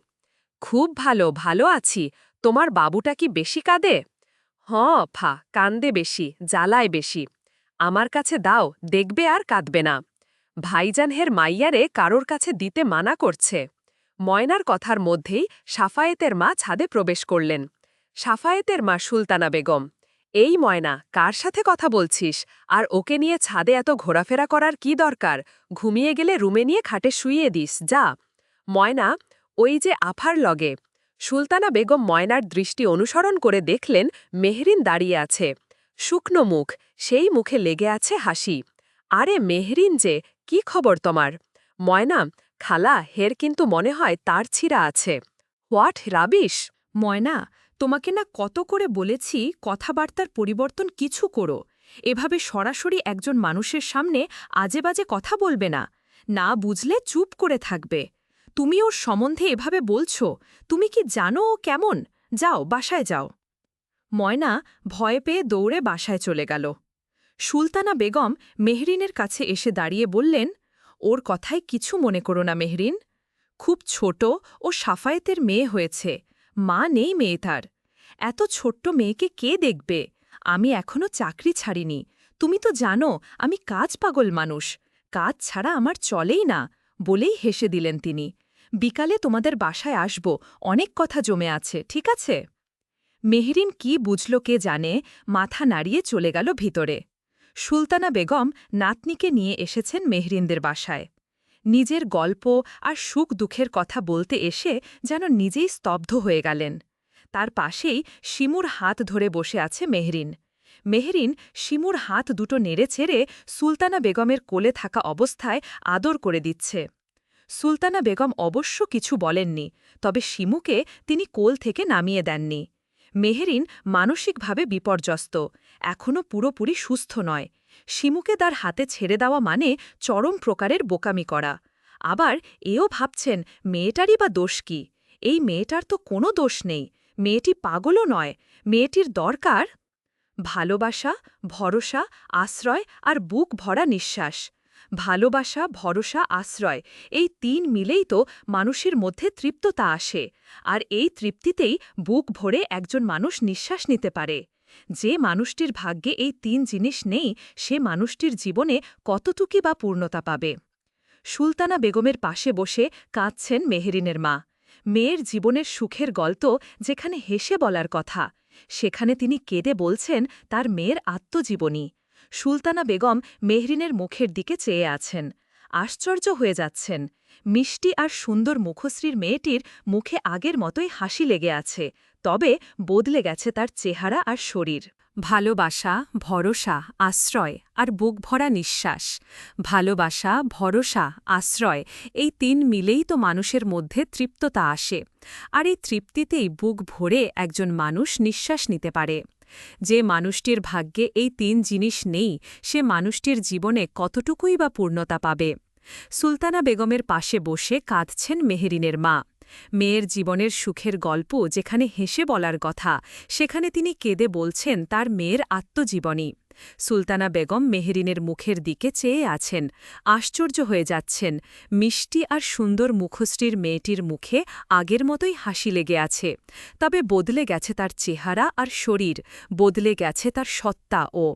খুব ভালো, ভালো আছি। তোমার বাবুটা কি বেশি কাঁদে? ফা, কান্দে বেশি, জ্বালায় বেশি। আমার কাছে দাও, দেখবে আর কাঁদবে না। ভাইজানহের মাইয়ারে কারোর কাছে দিতে মানা করছে। ময়নার কথার মধ্যেই সাফায়েতের মা ছাদে প্রবেশ করলেন। সাফায়েতের মা সুলতানা বেগম। এই ময়না, কার সাথে কথা বলছিস? আর ওকে নিয়ে ছাদে এত ঘোরাফেরা করার কি দরকার? ঘুমিয়ে গেলে রুমে নিয়ে খাটে শুইয়ে দিস, যা। ময়না, ওই যে আফার লগে। সুলতানা বেগম ময়নার দৃষ্টি অনুসরণ করে দেখলেন মেহরিন দাঁড়িয়ে আছে। শুকনো মুখ, সেই মুখে লেগে আছে হাসি। আরে মেহরিন যে, কি খবর তোমার? ময়না, খালা, হের কিন্তু মনে হয় তার ছিঁড়া আছে। What rubbish! ময়না, তোমাকে না কত করে বলেছি কথাবার্তার পরিবর্তন কিছু করো। এভাবে সরাসরি একজন মানুষের সামনে আজে বাজে কথা বলবে না। না বুঝলে চুপ করে থাকবে। তুমি ওর সম্বন্ধে এভাবে বলছো, তুমি কি জানো ও কেমন? যাও, বাসায় যাও। ময়না ভয় পেয়ে দৌড়ে বাসায় চলে গেল। সুলতানা বেগম মেহরিনের কাছে এসে দাঁড়িয়ে বললেন, ওর কথায় কিছু মনে করো না মেহরিন। খুব ছোট ও সাফায়েতের মেয়ে হয়েছে, মা নেই মেয়েটার। এত ছোট্ট মেয়েকে কে দেখবে? আমি এখনো চাকরি ছাড়িনি। তুমি তো জানো আমি কাজ পাগল মানুষ, কাজ ছাড়া আমার চলেই না, বলেই হেসে দিলেন তিনি। বিকালে তোমাদের বাসায় আসব, অনেক কথা জমে আছে, ঠিক আছে? মেহরিন কি বুঝল কে জানে, মাথা নাড়িয়ে চলে গেল ভিতরে। সুলতানা বেগম নাতনিকে নিয়ে এসেছেন মেহরিনদের বাসায়। নিজের গল্প আর সুখ দুঃখের কথা বলতে এসে যেন নিজেই স্তব্ধ হয়ে গেলেন। তার পাশেই শিমুর হাত ধরে বসে আছে মেহরিন। মেহরিন শিমুর হাত দুটো নেড়ে ছেড়ে সুলতানা বেগমের কোলে থাকা অবস্থায় আদর করে দিচ্ছে। সুলতানা বেগম অবশ্য কিছু বলেননি, তবে শিমুকে তিনি কোল থেকে নামিয়ে দেননি। মেহরিন মানসিকভাবে বিপর্যস্ত, এখনও পুরোপুরি সুস্থ নয়। শিমুকে তার হাতে ছেড়ে দেওয়া মানে চরম প্রকারের বোকামি করা। আবার এও ভাবছেন মেয়েটারই বা দোষ কি? এই মেয়েটার তো কোনো দোষ নেই, মেয়েটি পাগলও নয়। মেয়েটির দরকার ভালোবাসা, ভরসা, আশ্রয় আর বুক ভরা নিঃশ্বাস। ভালোবাসা, ভরসা, আশ্রয়, এই 3 মিলেই তো মানুষের মধ্যে তৃপ্ততা আসে। আর এই তৃপ্তিতেই বুক ভরে একজন মানুষ নিঃশ্বাস নিতে পারে। যে মানুষটির ভাগ্যে এই ৩ জিনিস নেই সে মানুষটির জীবনে কতটুকি বা পূর্ণতা পাবে। সুলতানা বেগমের পাশে বসে কাঁদছেন মেহেরিনের মা। মেয়ের জীবনের সুখের গল্প যেখানে হেসে বলার কথা, সেখানে তিনি কেঁদে বলছেন তার মেয়ের আত্মজীবনী। সুলতানা বেগম মেহরিনের মুখের দিকে চেয়ে আছেন, আশ্চর্য হয়ে যাচ্ছেন। মিষ্টি আর সুন্দর মুখশ্রীর মেয়েটির মুখে আগের মতোই হাসি লেগে আছে, তবে বদলে গেছে তার চেহারা আর শরীর। ভালোবাসা, ভরসা, আশ্রয় আর বুক ভরা নিঃশ্বাস। ভালোবাসা, ভরসা, আশ্রয়, এই ৩ মিলেই তো মানুষের মধ্যে তৃপ্ততা আসে। আর এই তৃপ্তিতেই বুক ভরে একজন মানুষ নিঃশ্বাস নিতে পারে। যে মানুষটির ভাগ্যে এই ৩ জিনিস নেই সে মানুষটির জীবনে কতটুকুই বা পূর্ণতা পাবে। সুলতানা বেগমের পাশে বসে কাঁদছেন মেহেরিনের মা। মেয়ের জীবনের সুখের গল্প যেখানে হেসে বলার কথা, সেখানে তিনি কেঁদে বলছেন তার মেয়ের আত্মজীবনী। সুলতানা বেগম মেহেরিনের মুখের দিকে চেয়ে আছেন, আশ্চর্য হয়ে যাচ্ছেন। মিষ্টি আর সুন্দর মুখশ্রীর মেয়েটির মুখে আগের মতোই হাসি লেগে আছে, তবে বদলে গেছে তার চেহারা আর শরীর, বদলে গেছে তার সত্তাও।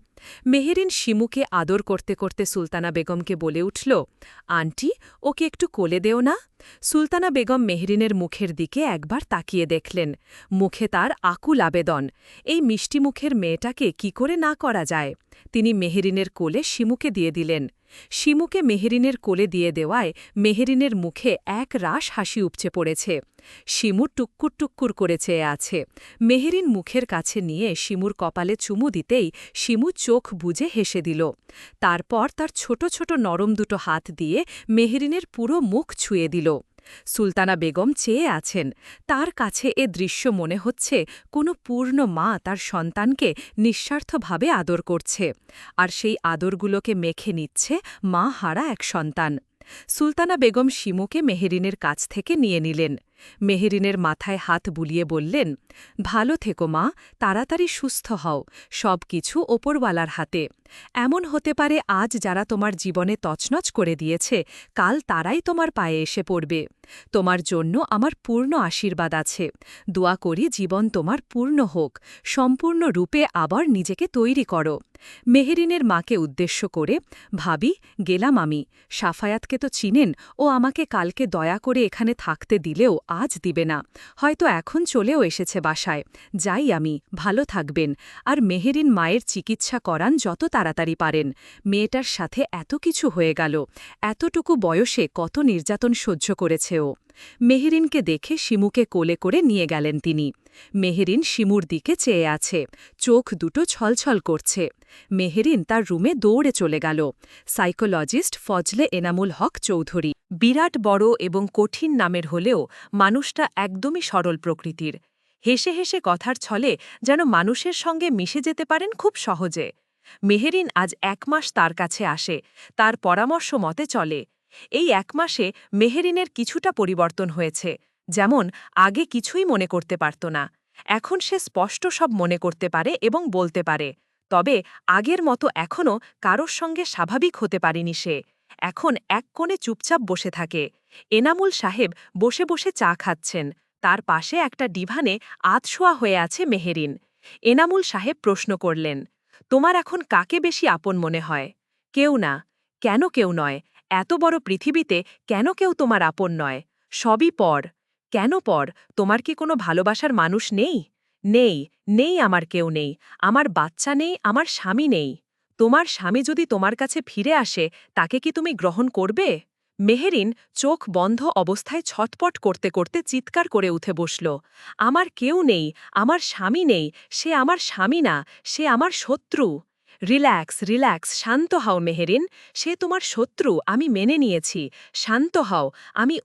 মেহেরিন শিমুকে আদর করতে করতে সুলতানা বেগমকে বলে উঠল, আন্টি, ওকে একটু কোলে দেও না। সুলতানা বেগম মেহরিনের মুখের দিকে একবার তাকিয়ে দেখলেন, মুখে তার আকুল আবেদন। এই মিষ্টি মুখের মেয়েটাকে কি করে না করা যায়। তিনি মেহরিনের কোলে শিমুকে দিয়ে দিলেন। শিমুকে মেহরিনের কোলে দিয়ে দেওয়ায় মেহরিনের মুখে এক রাশ হাসি উপচে পড়েছে। শিমু টুক্কুর টুক্কুর করে চেয়ে আছে। মেহরিন মুখের কাছে নিয়ে শিমুর কপালে চুমু দিতেই শিমু চোখ বুজে হেসে দিল। তারপর তার ছোট ছোট নরম দুটো হাত দিয়ে মেহরিনের পুরো মুখ ছুঁয়ে দিল। সুলতানা বেগম চেয়ে আছেন। তার কাছে এ দৃশ্য মনে হচ্ছে কোনো পূর্ণ মা তার সন্তানকে নিঃস্বার্থভাবে আদর করছে, আর সেই আদরগুলোকে মেখে নিচ্ছে মা হারা এক সন্তান। সুলতানা বেগম শিমুকে মেহেরিনের কাছ থেকে নিয়ে নিলেন। মেহেরিনের মাথায় হাত বুলিয়ে বললেন, ভালো থেকো মা, তাড়াতাড়ি সুস্থ হও, সব কিছু ওপরওয়ালার হাতে। এমন হতে পারে আজ যারা তোমার জীবনে তছনছ করে দিয়েছে কাল তারাই তোমার পায়ে এসে পড়বে। তোমার জন্য আমার পূর্ণ আশীর্বাদ আছে। দোয়া করি জীবন তোমার পূর্ণ হোক, সম্পূর্ণ রূপে আবার নিজেকে তৈরি করো। মেহেরিনের মাকে উদ্দেশ্য করে, ভাবি, গেলাম আমি। সাফায়াতকে তো চিনেন, ও আমাকে কালকে দয়া করে এখানে থাকতে দিলেও আজ দিবে না, হয়তো এখন চলেও এসেছে বাসায়। যাই আমি, ভালো থাকবেন। আর মেহেরিন মায়ের চিকিৎসা করান যত তাড়াতাড়ি পারেন। মেয়েটার সাথে এত কিছু হয়ে গেল, এতটুকু বয়সে কত নির্যাতন সহ্য করেছে ও। মেহেরিনকে দেখে শিমুকে কোলে করে নিয়ে গেলেন তিনি। মেহেরিন শিমুর দিকে চেয়ে আছে, চোখ দুটো ছলছল করছে। মেহেরিন তার রুমে দৌড়ে চলে গেল। সাইকোলজিস্ট ফজলে এনামুল হক চৌধুরী বিরাট বড় এবং কঠিন নামের হলেও মানুষটা একদমই সরল প্রকৃতির। হেসে হেসে কথার ছলে যেন মানুষের সঙ্গে মিশে যেতে পারেন খুব সহজে। মেহেরিন আজ ১ মাস তার কাছে আসে, তার পরামর্শ মতে চলে। এই ১ মাসে মেহেরিনের কিছুটা পরিবর্তন হয়েছে, যেমন আগে কিছুই মনে করতে পারত না, এখন সে স্পষ্ট সব মনে করতে পারে এবং বলতে পারে। তবে আগের মতো এখনও কারোর সঙ্গে স্বাভাবিক হতে পারেনি সে। এখন এক কোণে চুপচাপ বসে থাকে। এনামুল সাহেব বসে বসে চা খাচ্ছেন, তার পাশে একটা ডিভানে আধশোয়া হয়ে আছে মেহেরিন। এনামুল সাহেব প্রশ্ন করলেন, তোমার এখন কাকে বেশি আপন মনে হয়? কেউ না। কেন কেউ নয়? এত বড় পৃথিবীতে কেন কেউ তোমার আপন নয়? সবই পর। কেন পর? তোমার কি কোনো ভালোবাসার মানুষ নেই? নেই, নেই, আমার কেউ নেই। আমার বাচ্চা নেই, আমার স্বামী নেই। তোমার স্বামী যদি তোমার কাছে ফিরে আসে তাকে কি তুমি গ্রহণ করবে? মেহেরিন চোখ বন্ধ অবস্থায় ছটপট করতে করতে চিৎকার করে উঠে বসল, আমার কেউ নেই, আমার স্বামী নেই, সে আমার স্বামী না, সে আমার শত্রু। রিল্যাক্স, রিল্যাক্স, শান্ত হও মেহেরিন, সে তোমার শত্রু, আমি মেনে নিয়েছি। শান্ত হও,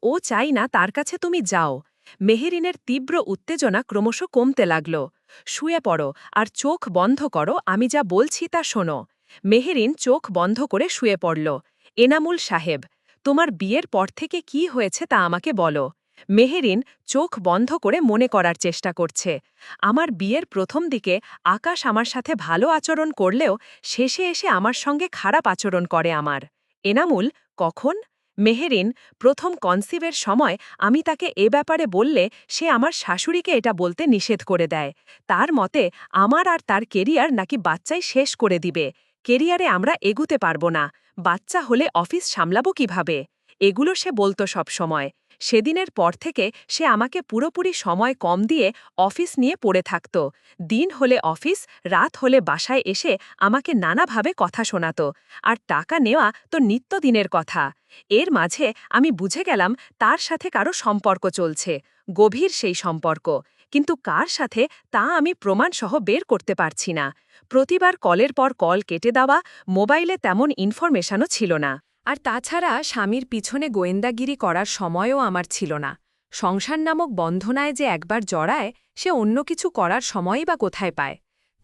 ও চাই না তার কাছে তুমি যাও। মেহেরিনের তীব্র উত্তেজনা ক্রমশ কমতে লাগল। শুয়ে পড়ো আর চোখ বন্ধ করো, আমি যা বলছি তা শোনো। মেহেরিন চোখ বন্ধ করে শুয়ে পড়ল। এনামুল সাহেব, তোমার বিয়ের পর থেকে কি হয়েছে তা আমাকে বলো। মেহেরিন চোখ বন্ধ করে মনে করার চেষ্টা করছে। আমার বিয়ের প্রথম দিকে আকাশ আমার সাথে ভালো আচরণ করলেও শেষে এসে আমার সঙ্গে খারাপ আচরণ করে আমার। এনামুল, কখন? মেহেরিন প্রথম কনসিভের সময় আমি তাকে এ ব্যাপারে বললে সে আমার শাশুড়িকে এটা বলতে নিষেধ করে দেয়। তার মতে আমার আর তার কেরিয়ার নাকি বাচ্চাই শেষ করে দিবে। কেরিয়ারে আমরা এগুতে পারবো না, বাচ্চা হলে অফিস সামলাবো কিভাবে, এগুলো সে বলতো সব সময়। সেদিনের পর থেকে সে আমাকে পুরোপুরি সময় কম দিয়ে অফিস নিয়ে পড়ে থাকত। দিন হলে অফিস, রাত হলে বাসায় এসে আমাকে নানাভাবে কথা শোনাত। আর টাকা নেওয়া তো নিত্যদিনের কথা। এর মাঝে আমি বুঝে গেলাম তার সাথে কারো সম্পর্ক চলছে, গভীর সেই সম্পর্ক। কিন্তু কার সাথে তা আমি প্রমাণসহ বের করতে পারছি না। প্রতিবার কলের পর কল কেটে দেওয়া, মোবাইলে তেমন ইনফরমেশনও ছিল না। আর তাছাড়া স্বামীর পিছনে গোয়েন্দাগিরি করার সময়ও আমার ছিল না। সংসার নামক বন্ধনায় যে একবার জড়ায়, সে অন্য কিছু করার সময়ই বা কোথায় পায়।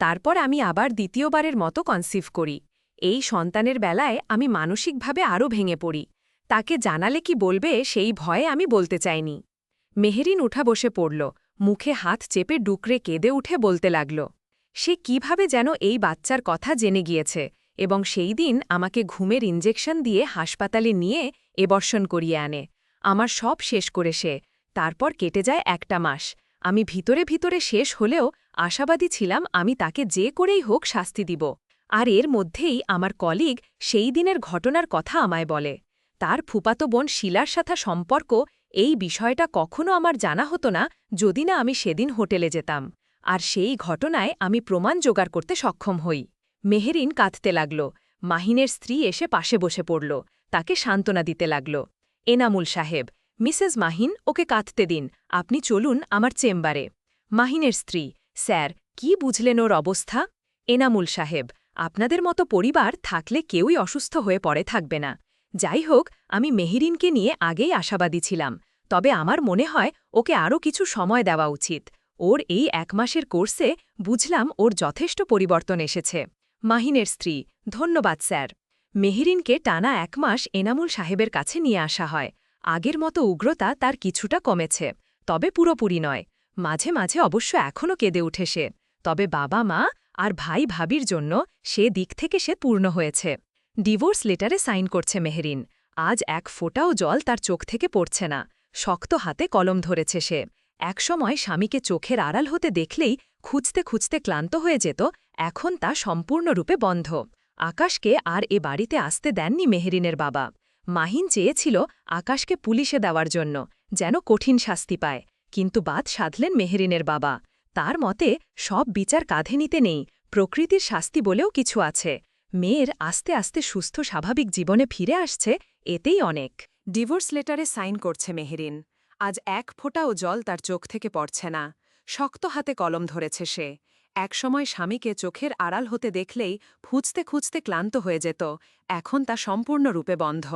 তারপর আমি আবার দ্বিতীয়বারের মতো কনসিভ করি। এই সন্তানের বেলায় আমি মানসিকভাবে আরও ভেঙে পড়ি। তাকে জানালে কি বলবে সেই ভয়ে আমি বলতে চাইনি। মেহেরিন উঠা বসে পড়ল, মুখে হাত চেপে ডুকরে কেঁদে উঠে বলতে লাগল সে কিভাবে যেন এই বাচ্চার কথা জেনে গিয়েছে এবং সেই দিন আমাকে ঘুমের ইঞ্জেকশন দিয়ে হাসপাতালে নিয়ে এবর্ষণ করিয়ে আনে। আমার সব শেষ করে সে। তারপর কেটে যায় একটা মাস। আমি ভিতরে ভিতরে শেষ হলেও আশাবাদী ছিলাম আমি তাকে যে করেই হোক শাস্তি দিব। আর এর মধ্যেই আমার কলিগ সেই দিনের ঘটনার কথা আমায় বলে। তার ফুপাতো বোন শিলার সাথে সম্পর্ক, এই বিষয়টা কখনো আমার জানা হতো না যদি না আমি সেদিন হোটেলে যেতাম। আর সেই ঘটনায় আমি প্রমাণ জোগাড় করতে সক্ষম হই। মেহেরিন কাঁদতে লাগল। মাহিনের স্ত্রী এসে পাশে বসে পড়ল, তাকে সান্ত্বনা দিতে লাগল। এনামুল সাহেব, মিসেস মাহিন, ওকে কাঁদতে দিন, আপনি চলুন আমার চেম্বারে। মাহিনের স্ত্রী, স্যার, কি বুঝলেন ওর অবস্থা? এনামুল সাহেব, আপনাদের মতো পরিবার থাকলে কেউই অসুস্থ হয়ে পড়ে থাকবে না। যাই হোক, আমি মেহেরিনকে নিয়ে আগেই আশাবাদী ছিলাম। তবে আমার মনে হয় ওকে আরও কিছু সময় দেওয়া উচিত। ওর এই 1 মাসের কোর্সে বুঝলাম ওর যথেষ্ট পরিবর্তন এসেছে। মাহিনের স্ত্রী, ধন্যবাদ স্যার। মেহেরিনকে টানা 1 মাস এনামুল সাহেবের কাছে নিয়ে আসা হয়। আগের মতো উগ্রতা তার কিছুটা কমেছে, তবে পুরোপুরি নয়। মাঝে মাঝে অবশ্য এখনও কেঁদে উঠে সে। তবে বাবা মা আর ভাই ভাবির জন্য সে দিক থেকে সে পূর্ণ হয়েছে। ডিভোর্স লেটারে সাইন করছে মেহেরিন। আজ এক ফোঁটাও জল তার চোখ থেকে পড়ছে না। শক্ত হাতে কলম ধরেছে সে। একসময় স্বামীকে চোখের আড়াল হতে দেখলেই খুঁজতে খুঁজতে ক্লান্ত হয়ে যেত, এখন তা সম্পূর্ণরূপে বন্ধ। আকাশকে আর এ বাড়িতে আসতে দেননি মেহেরিনের বাবা। মাহিন চেয়েছিল আকাশকে পুলিশে দেওয়ার জন্য, যেন কঠিন শাস্তি পায়। কিন্তু বাদ সাধলেন মেহেরিনের বাবা। তার মতে সব বিচার কাঁধে নিতে নেই, প্রকৃতির শাস্তি বলেও কিছু আছে। মেয়ের আস্তে আস্তে সুস্থ স্বাভাবিক জীবনে ফিরে আসছে, এতেই অনেক। ডিভোর্স লেটারে সাইন করছে মেহেরিন। আজ এক ফোঁটাও জল তার চোখ থেকে পড়ছে না। শক্ত হাতে কলম ধরেছে সে। একসময় স্বামীকে চোখের আড়াল হতে দেখলেই খুঁজতে খুঁজতে ক্লান্ত হয়ে যেত, এখন তা সম্পূর্ণরূপে বন্ধ।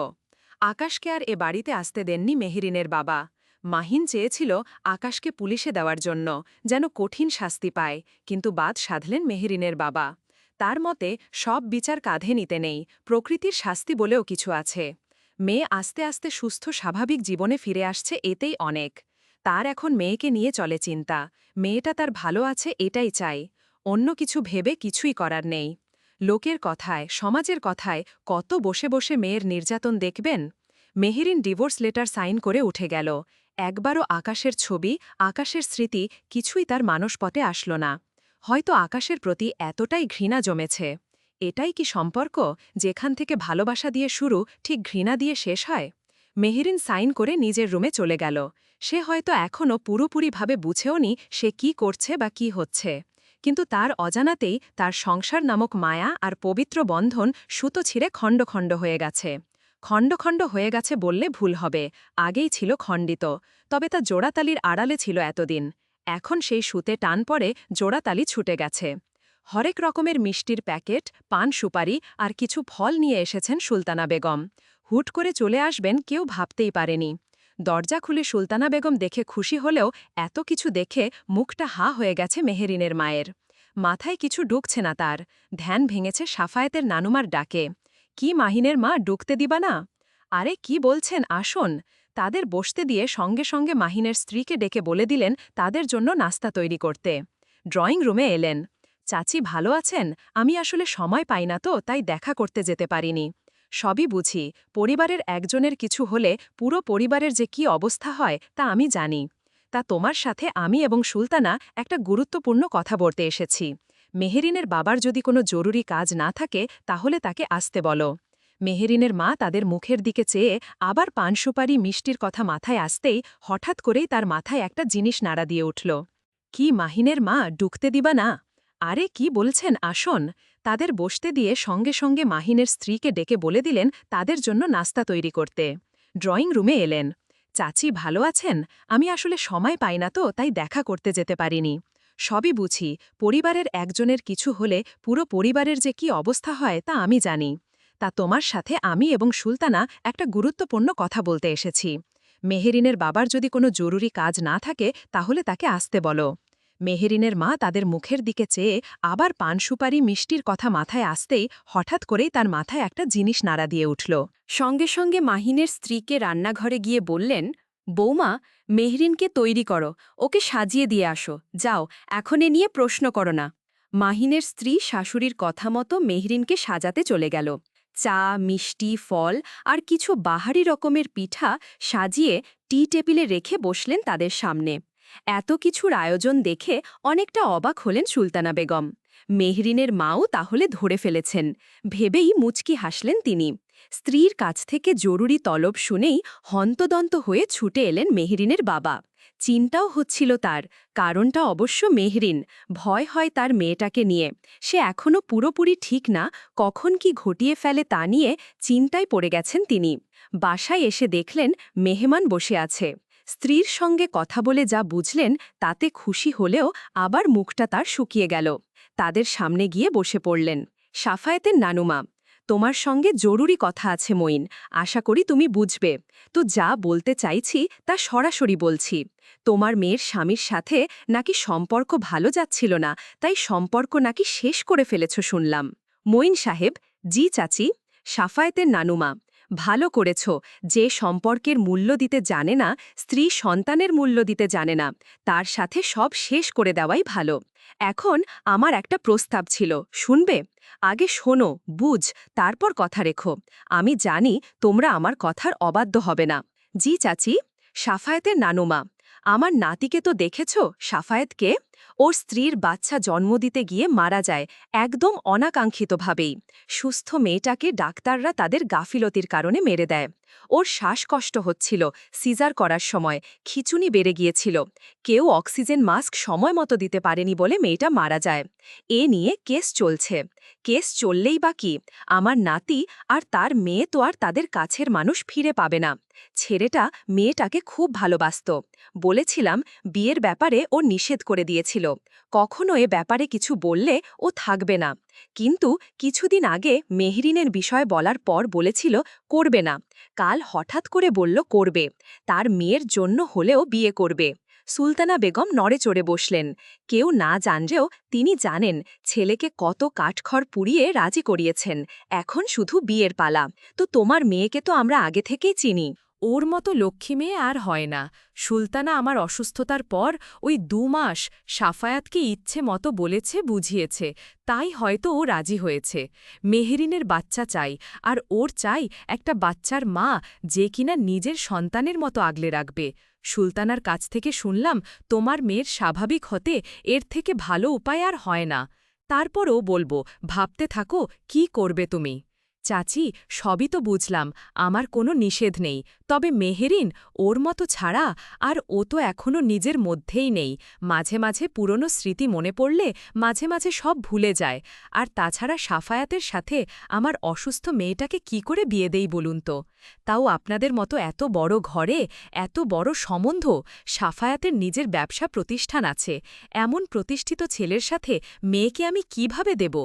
আকাশকে আর এ বাড়িতে আসতে দেননি মেহেরিনের বাবা। মাহিন চেয়েছিল আকাশকে পুলিশে দেওয়ার জন্য, যেন কঠিন শাস্তি পায়, কিন্তু বাদ সাধলেন মেহেরিনের বাবা। তার মতে সব বিচার কাঁধে নিতে নেই, প্রকৃতির শাস্তি বলেও কিছু আছে। মেয়ে আস্তে আস্তে সুস্থ স্বাভাবিক জীবনে ফিরে আসছে, এতেই অনেক। তার এখন মেয়েকে নিয়ে চলে চিন্তা। মেয়েটা তার ভালো আছে এটাই চাই। অন্য কিছু ভেবে কিছুই করার নেই। লোকের কথায়, সমাজের কথায় কত বসে বসে মেয়ের নির্যাতন দেখবেন। মেহেরিন ডিভোর্স লেটার সাইন করে উঠে গেল। একবারও আকাশের ছবি, আকাশের স্মৃতি কিছুই তার মানসপটে আসল না। হয়তো আকাশের প্রতি এতটাই ঘৃণা জমেছে। এটাই কি সম্পর্ক, যেখান থেকে ভালোবাসা দিয়ে শুরু, ঠিক ঘৃণা দিয়ে শেষ হয়? মেহেরিন সাইন করে নিজের রুমে চলে গেল। সে হয়তো এখনও পুরোপুরিভাবে বুঝেওনি সে কি করছে বা কি হচ্ছে। কিন্তু তার অজানাতেই তার সংসার নামক মায়া আর পবিত্র বন্ধন সুতো ছিঁড়ে খণ্ড খণ্ড হয়ে গেছে। খণ্ড খণ্ড হয়ে গেছে বললে ভুল হবে, আগেই ছিল খণ্ডিত। তবে তা জোড়াতালির আড়ালে ছিল এতদিন। এখন সেই সুতে টান পড়ে জোড়াতালি ছুটে গেছে। হরেক রকমের মিষ্টির প্যাকেট, পান সুপারি আর কিছু ফল নিয়ে এসেছেন সুলতানা বেগম। হুট করে চলে আসবেন কেউ ভাবতেই পারেনি। দরজা খুলে সুলতানা বেগম দেখে খুশি হলেও এত কিছু দেখে মুখটা হা হয়ে গেছে মেহেরিনের মায়ের। মাথায় কিছু ঢুকছে না তার। ধ্যান ভেঙেছে সাফায়েতের নানুমার ডাকে। কি মাহিনের মা, ঢুকতে দিবা না? আরে কি বলছেন, আসুন। তাদের বসতে দিয়ে সঙ্গে সঙ্গে মাহিনের স্ত্রীকে ডেকে বলে দিলেন তাদের জন্য নাস্তা তৈরি করতে। ড্রয়িং রুমে এলেন। চাচি ভালো আছেন? আমি আসলে সময় পাই না তো, তাই দেখা করতে যেতে পারিনি। সবই বুঝি, পরিবারের একজনের কিছু হলে পুরো পরিবারের যে কি অবস্থা হয় তা আমি জানি। তা তোমার সাথে আমি এবং সুলতানা একটা গুরুত্বপূর্ণ কথা বলতে এসেছি। মেহেরিনের বাবার যদি কোনো জরুরি কাজ না থাকে তাহলে তাকে আসতে বলো। মেহেরিনের মা তাদের মুখের দিকে চেয়ে আবার পান সুপারি মিষ্টির কথা মাথায় আসতেই হঠাৎ করেই তার মাথায় একটা জিনিস নাড়া দিয়ে উঠল। কি মাহিনের মা, ডুকতে দিবা না? আরে কি বলছেন, আসুন। তাদের বসতে দিয়ে সঙ্গে সঙ্গে মাহিনের স্ত্রীকে ডেকে বলে দিলেন তাদের জন্য নাস্তা তৈরি করতে। ড্রয়িং রুমে এলেন। চাচি ভালো আছেন? আমি আসলে সময় পাই না তো, তাই দেখা করতে যেতে পারিনি। সবই বুঝি, পরিবারের একজনের কিছু হলে পুরো পরিবারের যে কি অবস্থা হয় তা আমি জানি। তা তোমার সাথে আমি এবং সুলতানা একটা গুরুত্বপূর্ণ কথা বলতে এসেছি। মেহেরিনের বাবার যদি কোনো জরুরি কাজ না থাকে তাহলে তাকে আসতে বলো। মেহেরিনের মা তাদের মুখের দিকে চেয়ে আবার পান সুপারি মিষ্টির কথা মাথায় আসতেই হঠাৎ করেই তার মাথায় একটা জিনিস নাড়া দিয়ে উঠল। সঙ্গে সঙ্গে মাহিনের স্ত্রীকে রান্নাঘরে গিয়ে বললেন, বৌমা, মেহরিনকে তৈরি করো, ওকে সাজিয়ে দিয়ে আসো, যাও, এখন এ নিয়ে প্রশ্ন করো না। মাহিনের স্ত্রী শাশুড়ির কথা মতো মেহরিনকে সাজাতে চলে গেল। চা, মিষ্টি, ফল আর কিছু বাহারি রকমের পিঠা সাজিয়ে টি টেবিলে রেখে বসলেন তাদের সামনে। এত কিছুর আয়োজন দেখে অনেকটা অবাক হলেন সুলতানা বেগম। মেহরিনের মাও তাহলে ধরে ফেলেছেন ভেবেই মুচকি হাসলেন তিনি। স্ত্রীর কাছ থেকে জরুরি তলব শুনেই হন্তদন্ত হয়ে ছুটে এলেন মেহরিনের বাবা। চিন্তাও হচ্ছিল তার, কারণটা অবশ্য মেহরিন। ভয় হয় তার মেয়েটাকে নিয়ে। সে এখনও পুরোপুরি ঠিক না, কখন কি ঘটিয়ে ফেলে তা নিয়ে চিন্তায় পড়ে গেছেন তিনি। বাসায় এসে দেখলেন মেহমান বসে আছে। স্ত্রীর সঙ্গে কথা বলে যা বুঝলেন তাতে খুশি হলেও আবার মুখটা তার শুকিয়ে গেল। তাদের সামনে গিয়ে বসে পড়লেন। সাফায়েতের নানুমা, তোমার সঙ্গে জরুরি কথা আছে মঈন, আশা করি তুমি বুঝবে। তো যা বলতে চাইছি তা সরাসরি বলছি। তোমার মেয়ের স্বামীর সাথে নাকি সম্পর্ক ভালো যাচ্ছিল না, তাই সম্পর্ক নাকি শেষ করে ফেলেছ শুনলাম। মঈন সাহেব, জি চাচি। সাফায়েতের নানুমা, ভালো করেছ। যে সম্পর্কের মূল্য দিতে জানে না, স্ত্রী সন্তানের মূল্য দিতে জানে না, তার সাথে সব শেষ করে দেওয়াই ভালো। এখন আমার একটা প্রস্তাব ছিল, শুনবে? আগে শোনো, বুঝ, তারপর কথা রেখো। আমি জানি তোমরা আমার কথার অবাধ্য হবে না। জি চাচি। সাফায়েতের নানুমা, আমার নাতিকে তো দেখেছ? সাফায়েতকে? ওর স্ত্রীর বাচ্চা জন্ম দিতে গিয়ে মারা যায়, একদম অনাকাঙ্ক্ষিতভাবেই। সুস্থ মেয়েটাকে ডাক্তাররা তাদের গাফিলতির কারণে মেরে দেয়। ওর শ্বাসকষ্ট হচ্ছিল, সিজার করার সময় খিঁচুনি বেড়ে গিয়েছিল। কেউ অক্সিজেন মাস্ক সময় মতো দিতে পারেনি বলে মেয়েটা মারা যায়। এ নিয়ে কেস চলছে। কেস চললেই বা কি, আমার নাতি আর তার মেয়ে তো আর তাদের কাছের মানুষ ফিরে পাবে না। ছেলেটা মেয়েটাকে খুব ভালোবাসত। বলেছিলাম বিয়ের ব্যাপারে ও নিষেধ করে দিয়েছিল, কখনো এ ব্যাপারে কিছু বললে ও থাকবে না। কিন্তু কিছুদিন আগে মেহরিনের বিষয় বলার পর বলেছিল করবে না, কাল হঠাৎ করে বলল করবে। তার মেয়ের জন্য হলেও বিয়ে করবে। সুলতানা বেগম নড়ে চড়ে বসলেন। কেউ না জানলেও তিনি জানেন ছেলেকে কত কাঠখড় পুড়িয়ে রাজি করিয়েছেন। এখন শুধু বিয়ের পালা। তো তোমার মেয়েকে তো আমরা আগে থেকেই চিনি। ওর মতো লক্ষ্মী মেয়ে আর হয় না। সুলতানা আমার অসুস্থতার পর ওই 2 মাস সাফায়াতকে ইচ্ছে মতো বলেছে, বুঝিয়েছে, তাই হয়তো ও রাজি হয়েছে। মেহরিনের বাচ্চা চাই, আর ওর চাই একটা বাচ্চার মা যে কিনা নিজের সন্তানের মতো আগলে রাখবে। সুলতানার কাছ থেকে শুনলাম তোমার মেয়ের স্বাভাবিক হতে এর থেকে ভালো উপায় আর হয় না। তারপরও বলবো, ভাবতে থাকো কি করবে তুমি। চাচি, সবই তো বুঝলাম, আমার কোনো নিষেধ নেই, তবে মেহেরিন ওর মতো ছাড়া, আর ও তো এখনও নিজের মধ্যেই নেই। মাঝে মাঝে পুরনো স্মৃতি মনে পড়লে মাঝে মাঝে সব ভুলে যায়। আর তাছাড়া সাফায়াতের সাথে আমার অসুস্থ মেয়েটাকে কি করে বিয়ে দেই বলুন তো? তাও আপনাদের মতো এত বড় ঘরে, এত বড় সম্বন্ধ। সাফায়াতের নিজের ব্যবসা প্রতিষ্ঠান আছে, এমন প্রতিষ্ঠিত ছেলের সাথে মেয়েকে আমি কিভাবে দেব?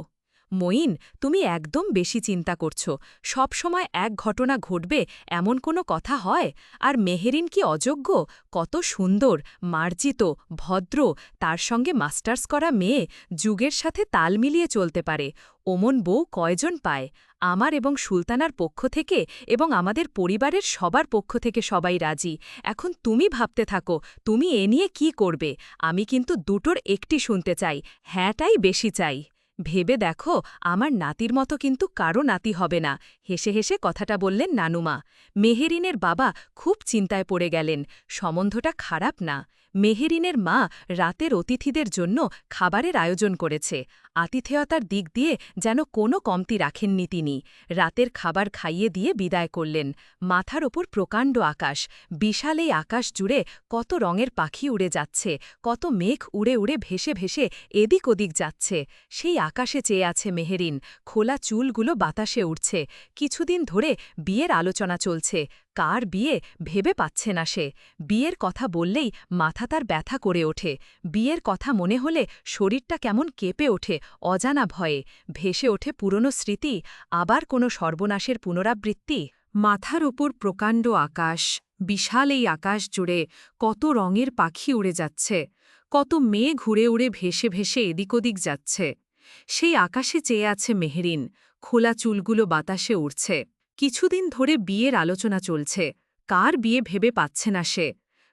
মঈন, তুমি একদম বেশি চিন্তা করছো। সব সময় এক ঘটনা ঘটবে এমন কোনো কথা হয়? আর মেহেরিন কি অযোগ্য? কত সুন্দর, মার্জিত, ভদ্র, তার সঙ্গে মাস্টার্স করা মেয়ে, যুগের সাথে তাল মিলিয়ে চলতে পারে। ওমন বউ কয়জন পায়? আমার এবং সুলতানার পক্ষ থেকে এবং আমাদের পরিবারের সবার পক্ষ থেকে সবাই রাজি। এখন তুমি ভাবতে থাকো তুমি এ নিয়ে কি করবে। আমি কিন্তু দুটোর একটি শুনতে চাই, হ্যাঁটাই বেশি চাই। ভেবে দেখো, আমার নাতির মতো কিন্তু কারো নাতি হবে না, হেসে হেসে কথাটা বললেন নানুমা। মেহেরিনের বাবা খুব চিন্তায় পড়ে গেলেন, সম্বন্ধটা খারাপ না। মেহেরিনের মা রাতের অতিথিদের জন্য খাবারের আয়োজন করেছে, আতিথেয়তার দিক দিয়ে যেন কোনো কমতি রাখেননি তিনি। রাতের খাবার খাইয়ে দিয়ে বিদায় করলেন। মাথার ওপর প্রকাণ্ড আকাশ, বিশাল এই আকাশ জুড়ে কত রঙের পাখি উড়ে যাচ্ছে, কত মেঘ উড়ে উড়ে ভেসে ভেসে এদিক ওদিক যাচ্ছে। সেই আকাশে চেয়ে আছে মেহেরিন, খোলা চুলগুলো বাতাসে উঠছে। কিছুদিন ধরে বিয়ের আলোচনা চলছে, কার বিয়ে ভেবে পাচ্ছে না সে। বিয়ের কথা বললেই মাথা তার ব্যথা করে ওঠে, বিয়ের কথা মনে হলে শরীরটা কেমন কেঁপে ওঠে অজানা ভয়ে। ভেসে ওঠে পুরনো স্মৃতি, আবার কোনো সর্বনাশের পুনরাবৃত্তি। মাথার ওপর প্রকাণ্ড আকাশ, বিশাল এই আকাশ জুড়ে কত রঙের পাখি উড়ে যাচ্ছে, কত মেয়ে ঘুরে উড়ে ভেসে ভেসে এদিক ওদিক যাচ্ছে। সেই আকাশে চেয়ে আছে মেহেরিন, খোলা চুলগুলো বাতাসে উড়ছে। কিছুদিন ধরে বিয়ের আলোচনা চলছে, কার বিয়ে ভেবে পাচ্ছে না সে।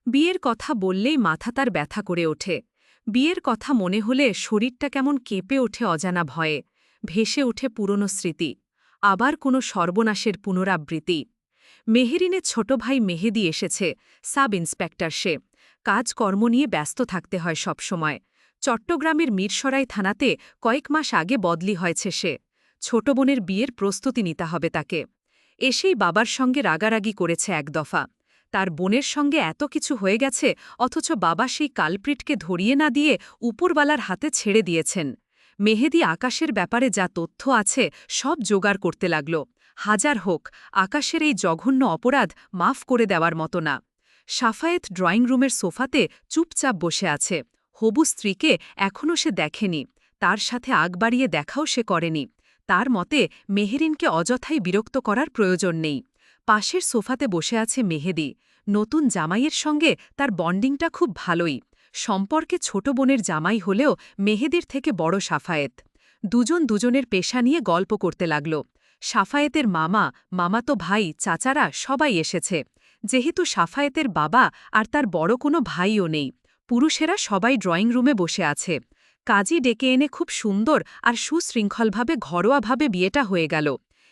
বিয়ের কথা বললেই মাথা তার ব্যথা করে ওঠে, বিয়ের কথা মনে হলে শরীরটা কেমন কেঁপে ওঠে অজানা ভয়ে। ভেসে ওঠে পুরনো স্মৃতি, আবার কোনো সর্বনাশের পুনরাবৃত্তি। মেহেরিনের ছোট ভাই মেহেদি এসেছে, সাব ইন্সপেক্টর সে। কাজকর্ম নিয়ে ব্যস্ত থাকতে হয় সবসময়। চট্টগ্রামের মিরসরাই থানাতে কয়েক মাস আগে বদলি হয়েছে সে। ছোট বোনের বিয়ের প্রস্তুতি নিতে হবে তাকে। এসেই বাবার সঙ্গে রাগারাগি করেছে এক দফা। তার বোনের সঙ্গে এত কিছু হয়ে গেছে, অথচ বাবা সেই কালপ্রিটকে ধরিয়ে না দিয়ে উপরওয়ালার হাতে ছেড়ে দিয়েছেন। মেহেদি আকাশের ব্যাপারে যা তথ্য আছে সব জোগাড় করতে লাগল। হাজার হোক, আকাশের এই জঘন্য অপরাধ মাফ করে দেওয়ার মতো না। সাফায়েত ড্রয়িং রুমের সোফাতে চুপচাপ বসে আছে। হবু স্ত্রীকে এখনও সে দেখেনি, তার সাথে আগ বাড়িয়ে দেখাও সে করেনি। তার মতে মেহেরিনকে অযথাই বিরক্ত করার প্রয়োজন নেই। পাশের সোফাতে বসে আছে মেহেদি। নতুন জামাইয়ের সঙ্গে তার বন্ডিংটা খুব ভালোই। সম্পর্কে ছোট বোনের জামাই হলেও মেহেদির থেকে বড় সাফায়েত। দুজন দুজনের পেশা নিয়ে গল্প করতে লাগল। সাফায়েতের মামাতো ভাই, চাচারা সবাই এসেছে। যেহেতু সাফায়েতের বাবা আর তার বড় কোনো ভাইও নেই, পুরুষেরা সবাই ড্রয়িং রুমে বসে আছে। কাজী ডেকে এনে খুব সুন্দর আর সুশৃঙ্খলভাবে ঘরোয়াভাবে বিয়েটা হয়ে গেল।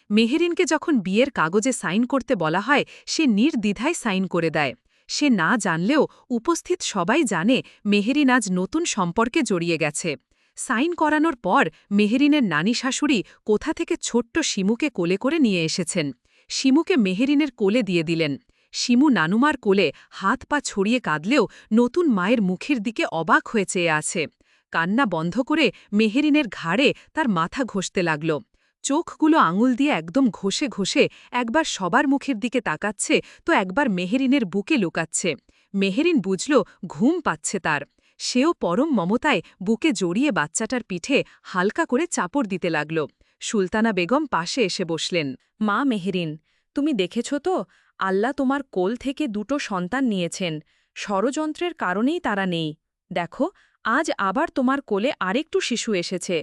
মেহেরিনকে যখন বিয়ের কাগজে সাইন করতে বলা হয়, সে নির্দ্বিধায় সাইন করে দেয়। সে না জানলেও উপস্থিত সবাই জানে মেহেরিন আজ নতুন সম্পর্কে জড়িয়ে গেছে। সাইন করানোর পর মেহেরিনের নানি শাশুড়ি কোথা থেকে ছোট্ট শিমুকে কোলে করে নিয়ে এসেছেন। শিমুকে মেহেরিনের কোলে দিয়ে দিলেন। শিমু নানুমার কোলে হাত পা ছড়িয়ে কাঁদলেও নতুন মায়ের মুখের দিকে অবাক হয়ে চেয়ে আছে। কান্না বন্ধ করে মেহেরিনের ঘাড়ে তার মাথা ঘষতে লাগল। চোখগুলো আঙুল দিয়ে একদম ঘষে ঘষে একবার সবার মুখের দিকে তাকাচ্ছে, তো একবার মেহেরিনের বুকে লুকাচ্ছে। মেহেরিন বুঝল ঘুম পাচ্ছে তার। সেও পরম মমতায় বুকে জড়িয়ে বাচ্চাটার পিঠে হালকা করে চাপড় দিতে লাগল। সুলতানা বেগম পাশে এসে বসলেন। মা মেহেরিন, তুমি দেখেছ তো, আল্লাহ তোমার কোল থেকে দুটো সন্তান নিয়েছেন। ষড়যন্ত্রের কারণেই তারা নেই। দেখো, আজ আবার তোমার কোলে আরেকটু শিশু এসেছে।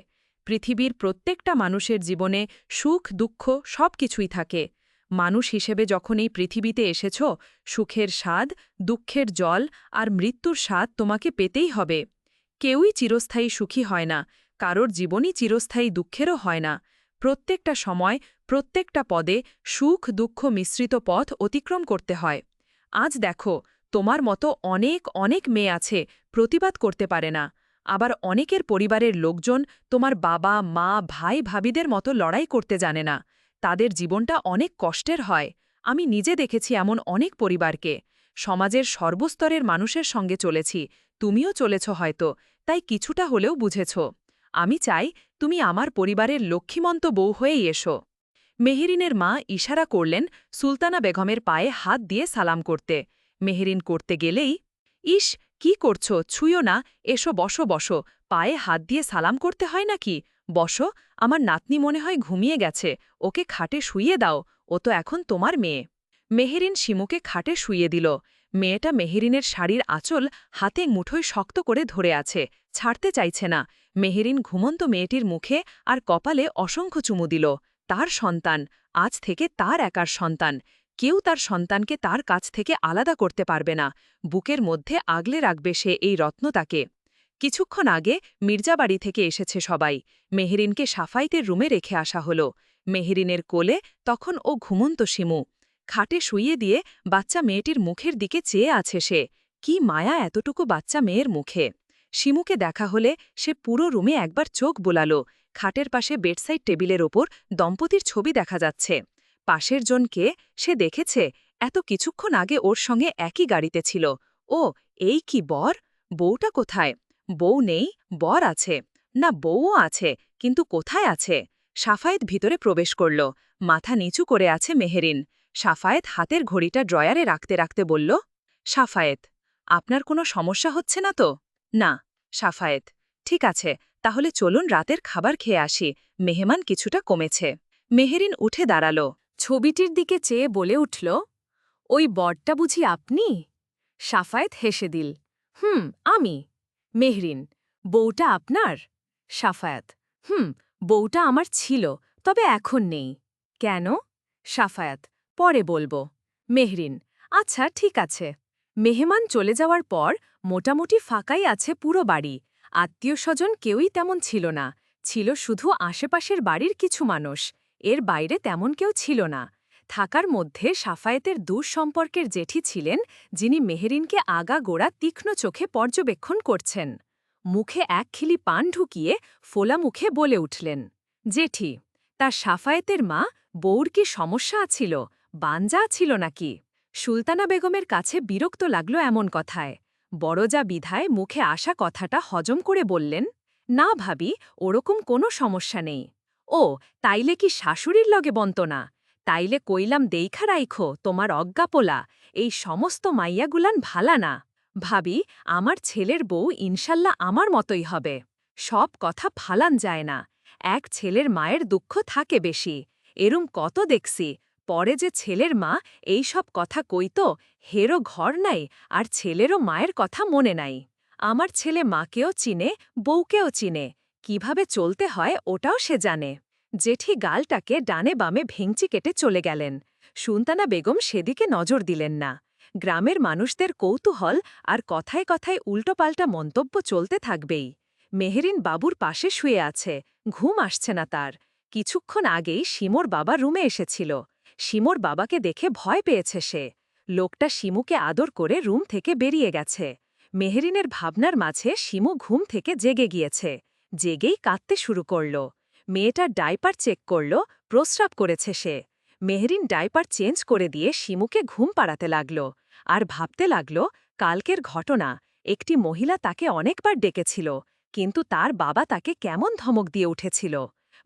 পৃথিবীর প্রত্যেকটা মানুষের জীবনে সুখ দুঃখ সব কিছুই থাকে। মানুষ হিসেবে যখন এই পৃথিবীতে এসেছ, সুখের স্বাদ, দুঃখের জল আর মৃত্যুর স্বাদ তোমাকে পেতেই হবে। কেউই চিরস্থায়ী সুখী হয় না, কারোর জীবনই চিরস্থায়ী দুঃখেরও হয় না। প্রত্যেকটা সময়, প্রত্যেকটা পদে সুখ দুঃখ মিশ্রিত পথ অতিক্রম করতে হয়। আজ দেখো, তোমার মতো অনেক অনেক মেয়ে আছে, প্রতিবাদ করতে পারে না। আবার অনেকের পরিবারের লোকজন তোমার বাবা মা ভাই ভাবিদের মতো লড়াই করতে জানে না। তাদের জীবনটা অনেক কষ্টের হয়। আমি নিজে দেখেছি এমন অনেক পরিবারকে। সমাজের সর্বস্তরের মানুষের সঙ্গে চলেছি, তুমিও চলেছ হয়তো, তাই কিছুটা হলেও বুঝেছ। আমি চাই তুমি আমার পরিবারের লক্ষ্মীমন্ত বউ হয়েই এসো। মেহেরিনের মা ইশারা করলেন সুলতানা বেগমের পায়ে হাত দিয়ে সালাম করতে। মেহেরিন করতে গেলেই, ইস, কি করছো, ছুঁয়ো না, এসো বসো বসো, পায়ে হাত দিয়ে সালাম করতে হয় নাকি? বসো, আমার নাতনি মনে হয় ঘুমিয়ে গেছে, ওকে খাটে শুইয়ে দাও, ও তো এখন তোমার মেয়ে। মেহেরিন শিমুকে খাটে শুইয়ে দিল। মেয়েটা মেহেরিনের শাড়ির আঁচল হাতে মুঠোয় শক্ত করে ধরে আছে, ছাড়তে চাইছে না। মেহেরিন ঘুমন্ত মেয়েটির মুখে আর কপালে অসংখ্য চুমু দিল। তার সন্তান, আজ থেকে তার একার সন্তান। কেউ তার সন্তানকে তার কাছ থেকে আলাদা করতে পারবে না। বুকের মধ্যে আগলে রাখবে সে এই রত্নটাকে। কিছুক্ষণ আগে মির্জা বাড়ি থেকে এসেছে সবাই। মেহেরিনকে সাফায়েতের রুমে রেখে আসা হলো। মেহেরিনের কোলে তখন ও ঘুমন্ত শিমু। খাটে শুইয়ে দিয়ে বাচ্চা মেয়েটির মুখের দিকে চেয়ে আছে সে। কি মায়া এতটুকু বাচ্চা মেয়ের মুখে। শিমুকে দেখা হলে সে পুরো রুমে একবার চোখ বোলালো। খাটের পাশে বেডসাইড টেবিলের ওপর দম্পতির ছবি দেখা যাচ্ছে। পাশের জনকে সে দেখেছে এত কিছুক্ষণ আগে ওর সঙ্গে একই গাড়িতে ছিল। ও, এই কি বর? বউটা কোথায়? বউ নেই, বর আছে। না, বউও আছে, কিন্তু কোথায় আছে? সাফায়েত ভিতরে প্রবেশ করল। মাথা নিচু করে আছে মেহেরিন। সাফায়েত হাতের ঘড়িটা ড্রয়ারে রাখতে রাখতে বলল, সাফায়েত, আপনার কোনো সমস্যা হচ্ছে না তো? না। সাফায়েত, ঠিক আছে, তাহলে চলুন রাতের খাবার খেয়ে আসি, মেহমান কিছুটা কমেছে। মেহেরিন উঠে দাঁড়াল। ছবিটির দিকে চেয়ে বলে উঠল, ওই বরটা বুঝি আপনি? সাফায়েত হেসে দিল, আমি। মেহরিন, বউটা আপনার? সাফায়েত, বউটা আমার ছিল, তবে এখন নেই। কেন? সাফায়েত, পরে বলবো। মেহরিন, আচ্ছা ঠিক আছে। মেহমান চলে যাওয়ার পর মোটামুটি ফাঁকাই আছে পুরো বাড়ি। আত্মীয়স্বজন কেউই তেমন ছিল না। ছিল শুধু আশেপাশের বাড়ির কিছু মানুষ। এর বাইরে তেমন কেউ ছিল না। থাকার মধ্যে সাফায়েতের দূর সম্পর্কের জেঠি ছিলেন, যিনি মেহেরিনকে আগাগোড়া তীক্ষ্ণ চোখে পর্যবেক্ষণ করছেন। মুখে এক খিলি পান ঢুকিয়ে ফোলা মুখে বলে উঠলেন, জেঠি, তার সাফায়েতের মা, বউর কি সমস্যা ছিল? বানজা ছিল নাকি? সুলতানা বেগমের কাছে বিরক্ত লাগল এমন কথায়। বড়জা বিধায় মুখে আসা কথাটা হজম করে বললেন, না ভাবি, ওরকম কোনো সমস্যা নেই। ও, তাইলে কি শাশুড়ির লগে বন্ত না? তাইলে কইলাম দেইখা রাইখো তোমার অজ্ঞাপোলা, এই সমস্ত মাইয়াগুলান ভালা না। ভাবি, আমার ছেলের বউ ইনশাল্লাহ আমার মতোই হবে। সব কথা ফালান যায় না। এক ছেলের মায়ের দুঃখ থাকে বেশি। এরম কত দেখছি। পরে যে ছেলের মা এই সব কথা কইত, হেরও ঘর নাই আর ছেলেরও মায়ের কথা মনে নাই। আমার ছেলে মাকেও চিনে, বউকেও চিনে। কিভাবে চলতে হয় ওটাও সে জানে। জেঠি গালটাকে ডানে বামে ভেঙচি কেটে চলে গেলেন। সুলতানা বেগম সেদিকে নজর দিলেন না। গ্রামের মানুষদের কৌতূহল আর কথায় কথায় উল্টোপাল্টা মন্তব্য চলতে থাকবেই। মেহেরিন বাবুর পাশে শুয়ে আছে, ঘুম আসছে না তার। কিছুক্ষণ আগেই শিমুর বাবা রুমে এসেছিল। শিমুর বাবাকে দেখে ভয় পেয়েছে সে। লোকটা শিমুকে আদর করে রুম থেকে বেরিয়ে গেছে। মেহেরিনের ভাবনার মাঝে শিমু ঘুম থেকে জেগে গিয়েছে। জেগেই কাঁদতে শুরু করল। মেয়েটার ডাইপার চেক করল, প্রস্রাব করেছে সে। মেহেরিন ডাইপার চেঞ্জ করে দিয়ে শিমুকে ঘুম পাড়াতে লাগল। আর ভাবতে লাগল, কালকের ঘটনা। একটি মহিলা তাকে অনেকবার ডেকেছিল, কিন্তু তার বাবা তাকে কেমন ধমক দিয়ে উঠেছিল।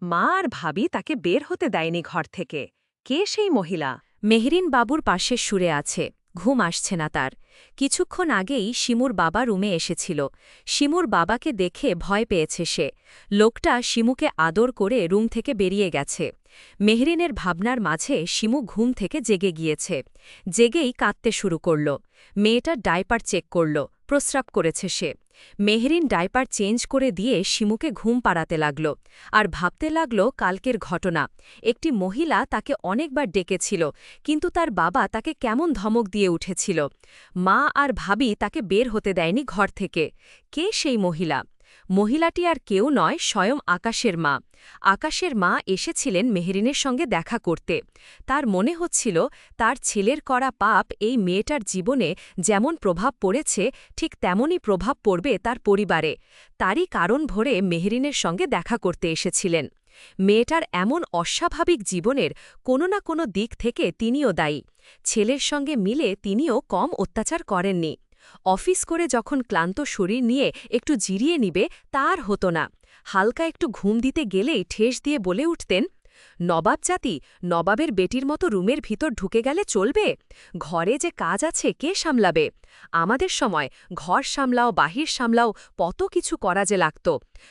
মা আর ভাবি তাকে বের হতে দেয়নি ঘর থেকে। কে সেই মহিলা? মেহেরিন বাবুর পাশে শুয়ে আছে, ঘুম আসছে না তার। কিছুক্ষণ আগেই শিমুর বাবা রুমে এসেছিল। শিমুর বাবাকে দেখে ভয় পেয়েছে সে। লোকটা শিমুকে আদর করে রুম থেকে বেরিয়ে গেছে। মেহরিনের ভাবনার মাঝে শিমু ঘুম থেকে জেগে গিয়েছে। জেগেই কাঁদতে শুরু করল। মেয়েটার ডাইপার চেক করল, প্রস্রাব করেছে সে। মেহরিন ডাইপার চেঞ্জ করে দিয়ে শিমুকে ঘুম পাড়াতে লাগল। আর ভাবতে লাগল কালকের ঘটনা। একটি মহিলা তাকে অনেকবার ডেকেছিল, কিন্তু তার বাবা তাকে কেমন ধমক দিয়ে উঠেছিল। মা আর ভাবি তাকে বের হতে দেয়নি ঘর থেকে। কে সেই মহিলা? মহিলাটি আর কেউ নয়, স্বয়ং আকাশের মা। আকাশের মা এসেছিলেন মেহরিনের সঙ্গে দেখা করতে। তার মনে হচ্ছিল তার ছেলের করা পাপ এই মেয়েটার জীবনে যেমন প্রভাব পড়েছে, ঠিক তেমনই প্রভাব পড়বে তার পরিবারে। তারই কারণ ভরে মেহরিনের সঙ্গে দেখা করতে এসেছিলেন। মেয়েটার এমন অস্বাভাবিক জীবনের কোনো না কোনো দিক থেকে তিনিও দায়ী। ছেলের সঙ্গে মিলে তিনিও কম অত্যাচার করেননি। অফিস করে যখন ক্লান্ত শরীর নিয়ে একটু জিরিয়ে নিবে, তার হতো না। হালকা একটু ঘুম দিতে গেলেই ঠেস দিয়ে বলে উঠতেন, নবাব জাতি, নবাবের বেটির মতো রুমের ভিতর ঢুকে গেলে চলবে? ঘরে যে কাজ আছে কে সামলাবে? আমাদের সময় ঘর সামলাও, বাহির সামলাও, কত কিছু করা যে লাগত।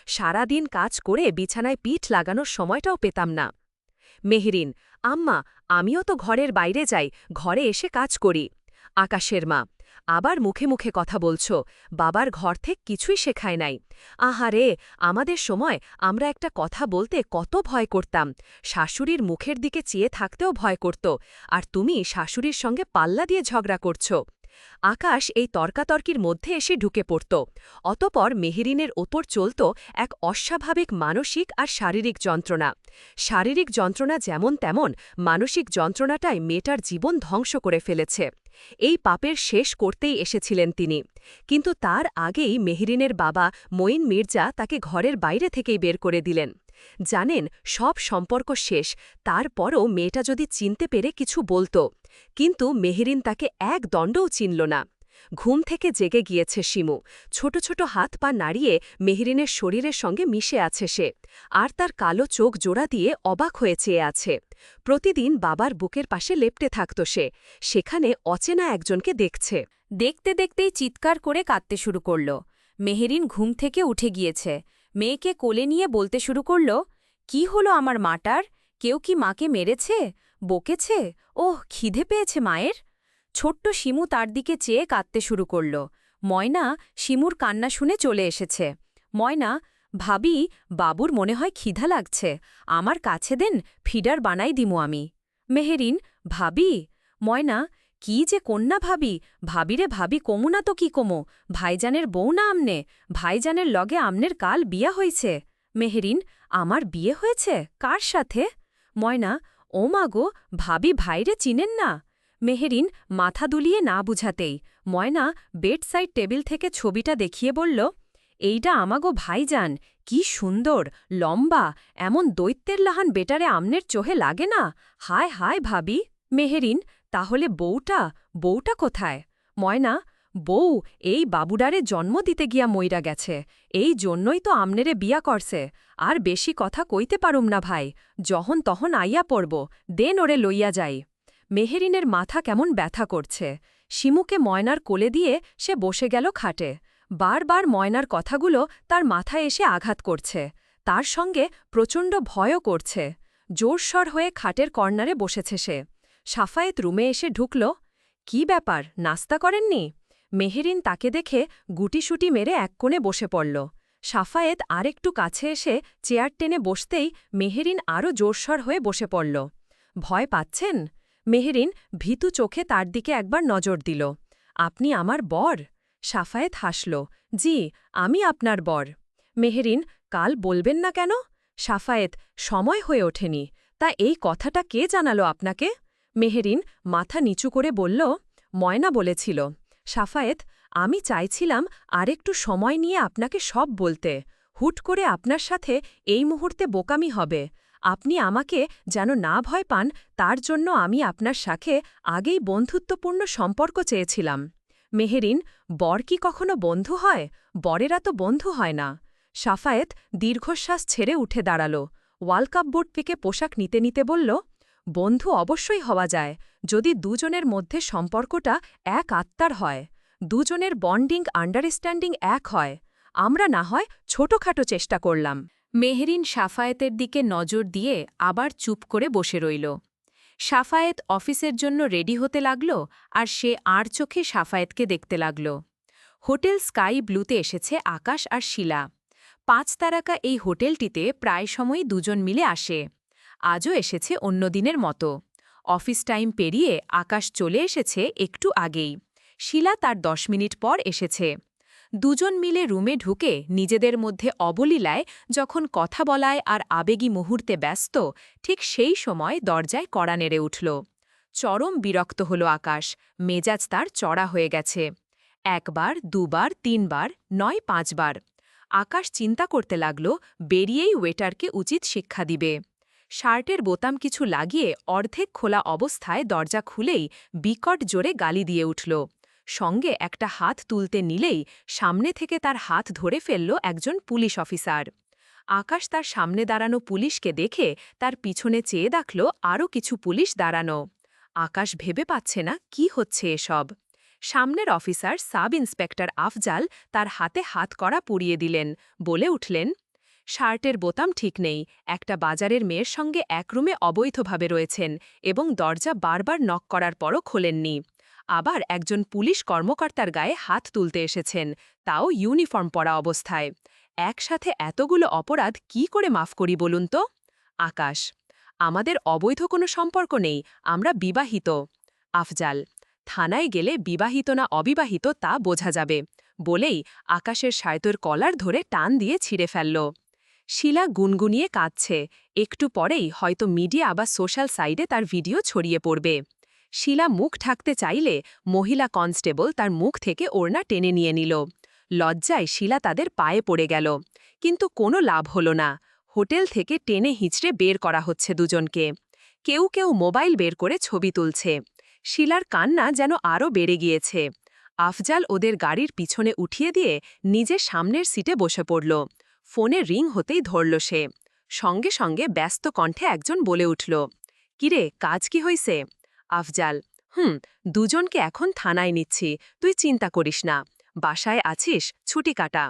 সারাদিন কাজ করে বিছানায় পিঠ লাগানোর সময়টাও পেতাম না। মেহরিন, আম্মা, আমিও তো ঘরের বাইরে যাই, ঘরে এসে কাজ করি। আকাশের মা, আবার মুখে মুখে কথা বলছ, বাবার ঘর থেকে কিছুই শেখায় নাই। আহারে, আমাদের সময় আমরা একটা কথা বলতে কত ভয় করতাম। শাশুড়ির মুখের দিকে চেয়ে থাকতেও ভয় করত, আর তুমি শাশুড়ির সঙ্গে পাল্লা দিয়ে ঝগড়া করছ। আকাশ এই তর্কাতর্কির মধ্যে এসে ঢুকে পড়ত। অতপর মেহেরিনের ওপর চলত এক অস্বাভাবিক মানসিক আর শারীরিক যন্ত্রণা। শারীরিক যন্ত্রণা যেমন তেমন, মানসিক যন্ত্রণাটাই মেয়েটার জীবন ধ্বংস করে ফেলেছে। এই পাপের শেষ করতেই এসেছিলেন তিনি। কিন্তু তার আগেই মেহেরিনের বাবা মঈন মির্জা তাকে ঘরের বাইরে থেকেই বের করে দিলেন। জানেন, সব সম্পর্ক শেষ, তারপরও মেয়েটা যদি চিনতে পেরে কিছু বলতো। কিন্তু মেহেরিন তাকে এক দণ্ডও চিনল না। ঘুম থেকে জেগে গিয়েছে শিমু। ছোট ছোট হাত পা নাড়িয়ে মেহেরিনের শরীরের সঙ্গে মিশে আছে সে, আর তার কালো চোখ জোড়া দিয়ে অবাক হয়ে চেয়ে আছে। প্রতিদিন বাবার বুকের পাশে লেপ্টে থাকত সে, সেখানে অচেনা একজনকে দেখছে। দেখতে দেখতেই চিৎকার করে কাঁদতে শুরু করল। মেহেরিন ঘুম থেকে উঠে গিয়েছে। মেয়েকে কোলে নিয়ে বলতে শুরু করল, কি হলো আমার মাটার? কেউ কি মাকে মেরেছে, বকেছে? ওহ, খিদে পেয়েছে মায়ের। ছোট্ট শিমু তার দিকে চেয়ে কাঁদতে শুরু করল। ময়না শিমুর কান্না শুনে চলে এসেছে। ময়না, ভাবি, বাবুর মনে হয় খিদা লাগছে, আমার কাছে দেন, ফিডার বানাই দিমু আমি। মেহেরিন, ভাবি। ময়না, কি যে কন্যা ভাবি, ভাবিরে ভাবি কমু না তো কি কমো, ভাইজানের বউ না আমনে, ভাইজানের লগে আমনের কাল বিয়া হইছে। মেহেরিন, আমার বিয়ে হয়েছে? কার সাথে? ময়না, ও মাগো, ভাবি ভাইরে চিনেন না? মেহেরিন মাথা দুলিয়ে না বুঝাতেই ময়না বেড সাইড টেবিল থেকে ছবিটা দেখিয়ে বলল, এইটা আমাগো ভাইজান, কি সুন্দর, লম্বা, এমন দৈত্যের লাহান বেটারে আমনের চোহে লাগে না? হায় হায় ভাবি। মেহেরিন, তাহলে বউটা কোথায়? ময়না, বউ এই বাবুডারে জন্ম দিতে গিয়া মইরা গেছে, এই জন্যই তো আমনেরে বিয়া করছে। আর বেশি কথা কইতে পারুম না ভাই, যখন তখন আইয়া পড়ব, দেন ওরে লইয়া যাই। মেহেরিনের মাথা কেমন ব্যথা করছে। শিমুকে ময়নার কোলে দিয়ে সে বসে গেল খাটে। বারবার ময়নার কথাগুলো তার মাথায় এসে আঘাত করছে, তার সঙ্গে প্রচণ্ড ভয়ও করছে। জোরস্বর হয়ে খাটের কর্নারে বসেছে সে। সাফায়েত রুমে এসে ঢুকল। কি ব্যাপার, নাস্তা করেননি? মেহেরিন তাকে দেখে গুটিসুটি মেরে এক কোণে বসে পড়ল। সাফায়েত আরেকটু কাছে এসে চেয়ার টেনে বসতেই মেহেরিন আরও জোরস্বর হয়ে বসে পড়ল। ভয় পাচ্ছেন? মেহেরিন ভীতু চোখে তার দিকে একবার নজর দিল। আপনি আমার বর? সাফায়েত হাসল। জি, আমি আপনার বর। মেহেরিন, কাল বলবেন না কেন? সাফায়েত, সময় হয়ে ওঠেনি। তা এই কথাটা কে জানালো আপনাকে? মেহেরিন মাথা নিচু করে বলল, ময়না বলেছিল। সাফায়েত, আমি চাইছিলাম আরেকটু সময় নিয়ে আপনাকে সব বলতে। হুট করে আপনার সাথে এই মুহূর্তে বোকামি হবে। আপনি আমাকে যেন না ভয় পান, তার জন্য আমি আপনার সাথে আগেই বন্ধুত্বপূর্ণ সম্পর্ক চেয়েছিলাম। মেহেরিন, বর কি কখনো বন্ধু হয়? বরেরা তো বন্ধু হয় না। সাফায়েত দীর্ঘশ্বাস ছেড়ে উঠে দাঁড়াল। ওয়ার্ল্ডকাপ বোর্ড থেকে পোশাক নিতে নিতে বলল, বন্ধু অবশ্যই হওয়া যায়, যদি দুজনের মধ্যে সম্পর্কটা এক আত্মার হয়, দুজনের বন্ডিং আন্ডারস্ট্যান্ডিং এক হয়। আমরা না হয় ছোটখাটো চেষ্টা করলাম। মেহেরিন সাফায়েতের দিকে নজর দিয়ে আবার চুপ করে বসে রইল। সাফায়েত অফিসের জন্য রেডি হতে লাগল, আর সে আর চোখে সাফায়েতকে দেখতে লাগল। হোটেল স্কাই ব্লুতে এসেছে আকাশ আর শিলা। 5 তারকা এই হোটেলটিতে প্রায় সময়ই দুজন মিলে আসে। আজও এসেছে অন্য দিনের মতো। অফিস টাইম পেরিয়ে আকাশ চলে এসেছে একটু আগেই। শিলা তার 10 মিনিট পর এসেছে। দুজন মিলে রুমে ঢুকে নিজেদের মধ্যে অবলীলায় যখন কথা বলায় আর আবেগী মুহূর্তে ব্যস্ত, ঠিক সেই সময় দরজায় কড়া নেড়ে উঠল। চরম বিরক্ত হল আকাশ, মেজাজ তার চড়া হয়ে গেছে। 1 বার, 2 বার, 3 বার, নয় 5 বার। আকাশ চিন্তা করতে লাগল, বেরিয়েই ওয়েটারকে উচিত শিক্ষা দিবে। শার্টের বোতাম কিছু লাগিয়ে অর্ধেক খোলা অবস্থায় দরজা খুলেই বিকট জোরে গালি দিয়ে উঠল। সঙ্গে একটা হাত তুলতে নিলেই সামনে থেকে তার হাত ধরে ফেলল একজন পুলিশ অফিসার। আকাশ তার সামনে দাঁড়ানো পুলিশকে দেখে তার পিছনে চেয়ে দেখল আরও কিছু পুলিশ দাঁড়ানো। আকাশ ভেবে পাচ্ছে না কি হচ্ছে এসব। সামনের অফিসার সাব ইন্সপেক্টর আফজাল তার হাতে হাত কড়া পরিয়ে দিলেন, বলে উঠলেন, শার্টের বোতাম ঠিক নেই, একটা বাজারের মেয়ের সঙ্গে এক রুমে অবৈধভাবে রয়েছেন এবং দরজা বারবার নক করার পরও খোলেননি। আবার একজন পুলিশ কর্মকর্তার গায়ে হাত তুলতে এসেছেন, তাও ইউনিফর্ম পরা অবস্থায়। একসাথে এতগুলো অপরাধ কি করে মাফ করি বলুন তো? আকাশ, আমাদের অবৈধ কোনো সম্পর্ক নেই, আমরা বিবাহিত। আফজাল, থানায় গেলে বিবাহিত না অবিবাহিত তা বোঝা যাবে বলেই আকাশের শার্টের কলার ধরে টান দিয়ে ছিঁড়ে ফেলল। শিলা গুনগুনিয়ে কাঁদছে, একটু পরেই হয়তো মিডিয়া বা সোশ্যাল সাইডে তার ভিডিও ছড়িয়ে পড়বে। শিলা মুখ ঢাকতে চাইলে মহিলা কনস্টেবল তার মুখ থেকে ওড়না টেনে নিয়ে নিল। লজ্জায় শিলা তাদের পায়ে পড়ে গেল, কিন্তু কোনো লাভ হল না। হোটেল থেকে টেনে হিঁচড়ে বের করা হচ্ছে দুজনকে। কেউ কেউ মোবাইল বের করে ছবি তুলছে। শিলার কান্না যেন আরও বেড়ে গিয়েছে। আফজাল ওদের গাড়ির পিছনে উঠিয়ে দিয়ে নিজের সামনের সিটে বসে পড়ল। ফোনে রিং হতেই ধরল সে। সঙ্গে সঙ্গে ব্যস্ত কণ্ঠে একজন বলে উঠল, কিরে, কাজ কি হইছে? আফজাল, দুজনকে এখন থানায় নিচ্ছি, তুই চিন্তা করিস না। বাসায় আছিস, ছুটি কাটা।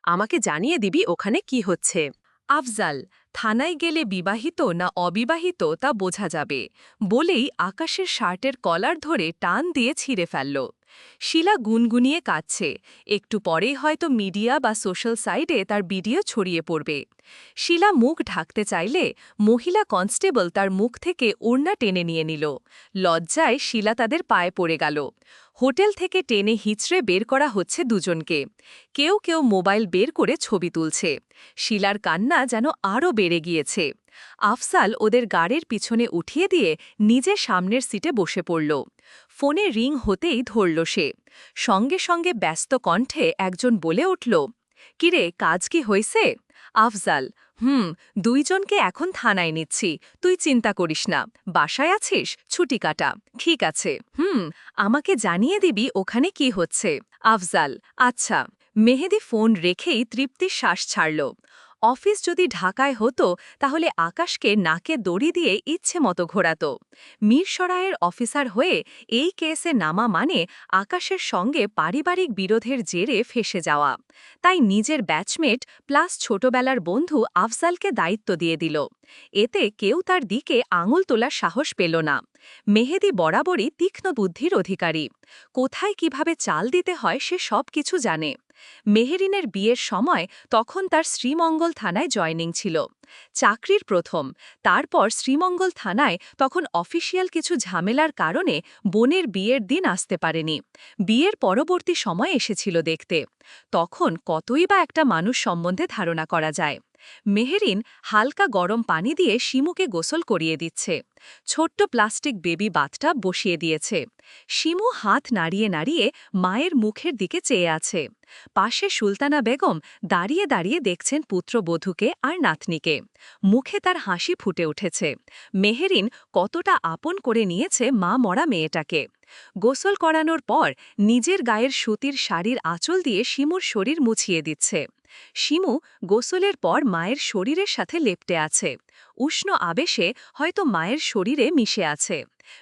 আমাকে জানিয়ে দিবি ওখানে কি হচ্ছে। আফজাল, থানায় গেলে বিবাহিত না অবিবাহিত তা বোঝা যাবে বলেই আকাশের শার্টের কলার ধরে টান দিয়ে ছিঁড়ে ফেলল। শিলা গুনগুনিয়ে কাঁদছে, একটু পরেই হয়তো মিডিয়া বা সোশ্যাল সাইটে তার ভিডিও ছড়িয়ে পড়বে। শিলা মুখ ঢাকতে চাইলে মহিলা কনস্টেবল তার মুখ থেকে ওড়না টেনে নিয়ে নিল। লজ্জায় শিলা তাদের পায়ে পড়ে গেল। হোটেল থেকে টেনে হিঁচড়ে বের করা হচ্ছে দুজনকে। কেউ কেউ মোবাইল বের করে ছবি তুলছে। শিলার কান্না যেন আরও বেড়ে গিয়েছে। আফসাল ওদের গাড়ির পিছনে উঠিয়ে দিয়ে নিজের সামনের সিটে বসে পড়ল। ফোনে রিং হতেই ধরল সে। সঙ্গে সঙ্গে ব্যস্ত কণ্ঠে একজন বলে উঠল, কিরে, কাজ কি হইছে? আফজাল, দুইজনকে এখন থানায় নিচ্ছি, তুই চিন্তা করিস না। বাসায় আছিস, ছুটি কাটা। ঠিক আছে, আমাকে জানিয়ে দিবি ওখানে কি হচ্ছে। আফজাল, আচ্ছা। মেহেদি ফোন রেখেই তৃপ্তির শ্বাস ছাড়ল। অফিস যদি ঢাকায় হতো তাহলে আকাশকে নাকে দড়ি দিয়ে ইচ্ছে মতো ঘোরাত। মিরসরাইয়ের অফিসার হয়ে এই কেসে নামা মানে আকাশের সঙ্গে পারিবারিক বিরোধের জেরে ফেসে যাওয়া। তাই নিজের ব্যাচমেট প্লাস ছোটবেলার বন্ধু আফজালকে দায়িত্ব দিয়ে দিল। এতে কেউ তার দিকে আঙুল তোলার সাহস পেল না। মেহেদি বরাবরই তীক্ষ্ণ বুদ্ধির অধিকারী। কোথায় কিভাবে চাল দিতে হয় সে সব কিছু জানে। মেহেরিনের বিয়ের সময় তখন তার শ্রীমঙ্গল থানায় জয়নিং ছিল। চাকরির প্রথম। তারপর শ্রীমঙ্গল থানায় তখন অফিসিয়াল কিছু ঝামেলার কারণে বোনের বিয়ের দিন আসতে পারেনি। বিয়ের পরবর্তী সময় এসেছিল দেখতে। তখন কতই বা একটা মানুষ সম্বন্ধে ধারণা করা যায়। মেহেরিন হালকা গরম পানি দিয়ে শিমুকে গোসল করিয়ে দিচ্ছে। ছোট্ট প্লাস্টিক বেবি বাথটাব বসিয়ে দিয়েছে। শিমু হাত নাড়িয়ে নাড়িয়ে মায়ের মুখের দিকে চেয়ে আছে। পাশে সুলতানা বেগম দাঁড়িয়ে দাঁড়িয়ে দেখছেন পুত্রবধূকে আর নাতনিকে। মুখে তার হাসি ফুটে উঠেছে। মেহেরিন কতটা আপন করে নিয়েছে মা মরা মেয়েটাকে। গোসল করানোর পর নিজের গায়ের সুতির শাড়ির আঁচল দিয়ে শিমুর শরীর মুছিয়ে দিচ্ছে। শিমু গোসলের পর মায়ের শরীরের সাথে লেপ্টে আছে। উষ্ণ আবেশে হয়তো মায়ের শরীরে মিশে আছে।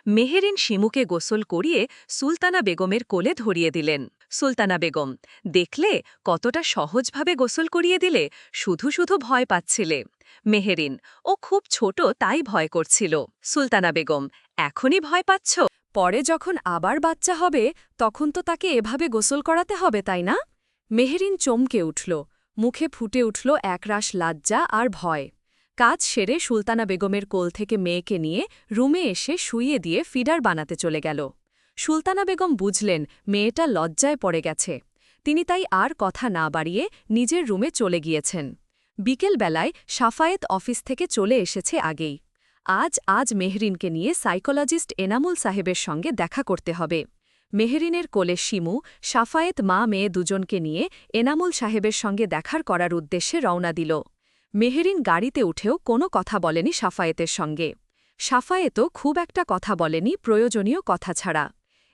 মেহেরিন শিমুকে গোসল করিয়ে সুলতানা বেগমের কোলে ধরিয়ে দিলেন। সুলতানা বেগম, দেখলে কতটা সহজভাবে গোসল করিয়ে দিলে, শুধু শুধু ভয় পাচ্ছিলে। মেহেরিন, ও খুব ছোট তাই ভয় করছিল। সুলতানা বেগম, এখনই ভয় পাচ্ছ? পরে যখন আবার বাচ্চা হবে তখন তো তাকে এভাবে গোসল করাতে হবে, তাই না? মেহেরিন চমকে উঠল। মুখে ফুটে উঠল একরাশ লজ্জা আর ভয়। কাজ সেরে সুলতানা বেগমের কোল থেকে মেয়েকে নিয়ে রুমে এসে শুইয়ে দিয়ে ফিডার বানাতে চলে গেল। সুলতানা বেগম বুঝলেন মেয়েটা লজ্জায় পড়ে গেছে। তিনি তাই আর কথা না বাড়িয়ে নিজের রুমে চলে গিয়েছেন। বিকেলবেলায় সাফায়েত অফিস থেকে চলে এসেছে আগেই। আজ মেহরিনকে নিয়ে সাইকোলজিস্ট এনামুল সাহেবের সঙ্গে দেখা করতে হবে। মেহরিনের কোলে শিমু, সাফায়েত মা মেয়ে দুজনকে নিয়ে এনামুল সাহেবের সঙ্গে দেখার করার উদ্দেশ্যে রওনা দিল। মেহরিন গাড়িতে উঠেও কোনো কথা বলেনি সাফায়েতের সঙ্গে। সাফায়েতও খুব একটা কথা বলেনি প্রয়োজনীয় কথা ছাড়া।